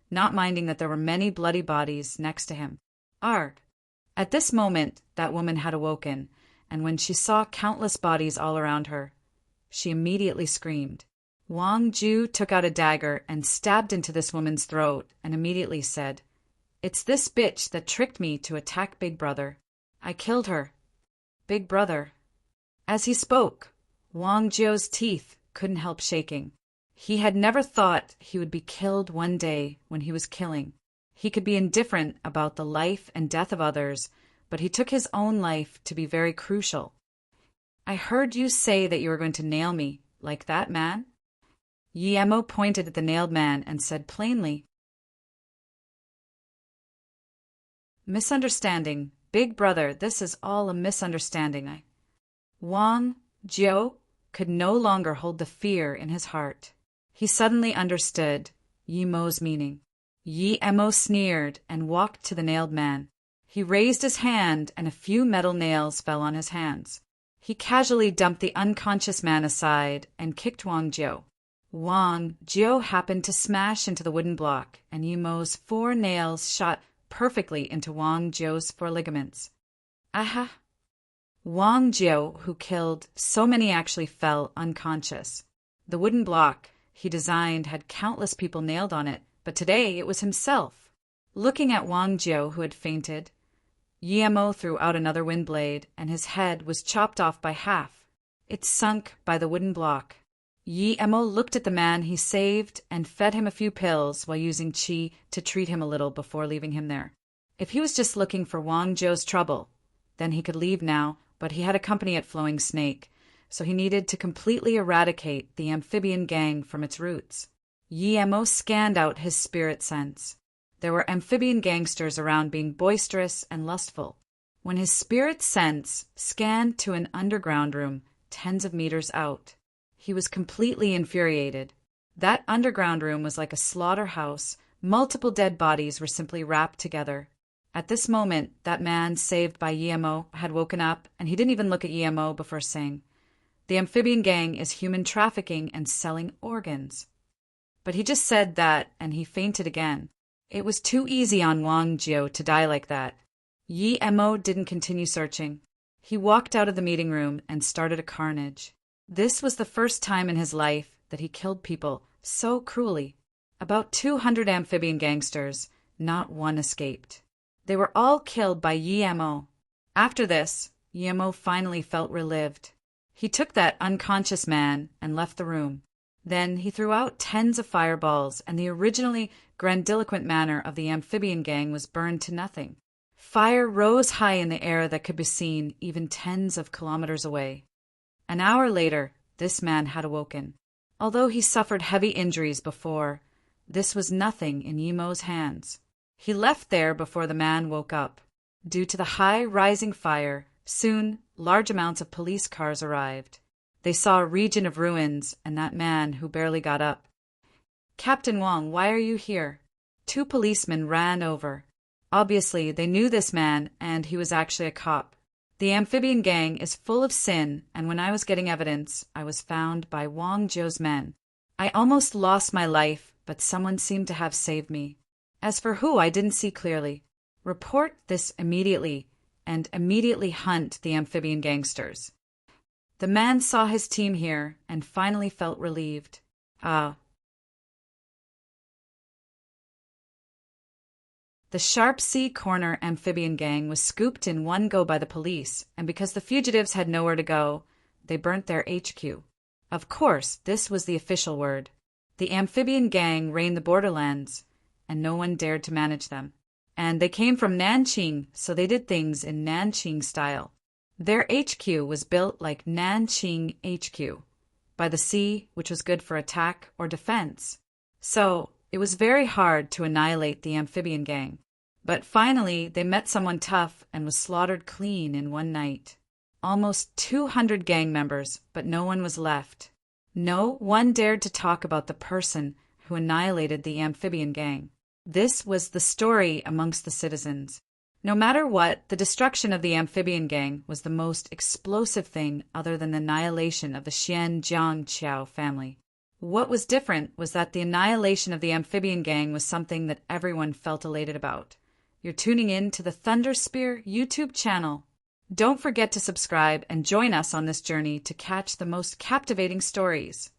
not minding that there were many bloody bodies next to him. Arg! At this moment, that woman had awoken, and when she saw countless bodies all around her, she immediately screamed. Wang Jiu took out a dagger and stabbed into this woman's throat and immediately said, It's this bitch that tricked me to attack Big Brother. I killed her. Big Brother. As he spoke, Wang Jiu's teeth couldn't help shaking. He had never thought he would be killed one day when he was killing. He could be indifferent about the life and death of others, but he took his own life to be very crucial. I heard you say that you were going to nail me, like that man? Yemo pointed at the nailed man and said plainly, Misunderstanding. Big brother, this is all a misunderstanding. Wang Jiao could no longer hold the fear in his heart. He suddenly understood Yi Mo's meaning. Yi Mo sneered and walked to the nailed man. He raised his hand and a few metal nails fell on his hands. He casually dumped the unconscious man aside and kicked Wang Jiao. Wang Jiao happened to smash into the wooden block, and Yi Mo's 4 nails shot perfectly into Wang Jiao's 4 ligaments. Aha! Wang Jiao, who killed so many, actually fell unconscious. The wooden block he designed had countless people nailed on it, but today it was himself. Looking at Wang Jiao, who had fainted, Yi Mo threw out another wind blade, and his head was chopped off by half. It sunk by the wooden block. Yi Mo looked at the man he saved and fed him a few pills while using qi to treat him a little before leaving him there. If he was just looking for Wang Jiao's trouble, then he could leave now, but he had a company at Flowing Snake, so he needed to completely eradicate the amphibian gang from its roots. Yi Mo scanned out his spirit sense. There were amphibian gangsters around being boisterous and lustful. When his spirit sense scanned to an underground room tens of meters out, he was completely infuriated. That underground room was like a slaughterhouse. Multiple dead bodies were simply wrapped together. At this moment, that man saved by Yi Mo had woken up, and he didn't even look at Yi Mo before saying, "The amphibian gang is human trafficking and selling organs." But he just said that, and he fainted again. It was too easy on Wang Jiao to die like that. Yi Mo didn't continue searching. He walked out of the meeting room and started a carnage. This was the first time in his life that he killed people so cruelly. About 200 amphibian gangsters, not one escaped. They were all killed by Yi Mo. After this, Yi Mo finally felt relived. He took that unconscious man and left the room. Then he threw out tens of fireballs, and the originally grandiloquent manner of the amphibian gang was burned to nothing. Fire rose high in the air that could be seen even tens of kilometers away. An hour later, this man had awoken. Although he suffered heavy injuries before, this was nothing in Yi Mo's hands. He left there before the man woke up. Due to the high rising fire, soon large amounts of police cars arrived. They saw a region of ruins and that man who barely got up. "Captain Wang, why are you here?" 2 policemen ran over. Obviously, they knew this man, and he was actually a cop. "The amphibian gang is full of sin, and when I was getting evidence, I was found by Wang Jiao's men. I almost lost my life, but someone seemed to have saved me. As for who, I didn't see clearly. Report this immediately, and immediately hunt the amphibian gangsters." The man saw his team here and finally felt relieved. The Sharp Sea Corner amphibian gang was scooped in one go by the police, and because the fugitives had nowhere to go, they burnt their HQ. Of course, this was the official word. The amphibian gang reigned the borderlands, and no one dared to manage them. And they came from Nanqing, so they did things in Nanqing style. Their HQ was built like Nanqing HQ, by the sea, which was good for attack or defense. So it was very hard to annihilate the amphibian gang. But finally, they met someone tough and was slaughtered clean in one night. Almost 200 gang members, but no one was left. No one dared to talk about the person who annihilated the amphibian gang. This was the story amongst the citizens. No matter what, the destruction of the amphibian gang was the most explosive thing other than the annihilation of the Xian Jiang Qiao family. What was different was that the annihilation of the amphibian gang was something that everyone felt elated about. You're tuning in to the Thunder Spear YouTube channel. Don't forget to subscribe and join us on this journey to catch the most captivating stories.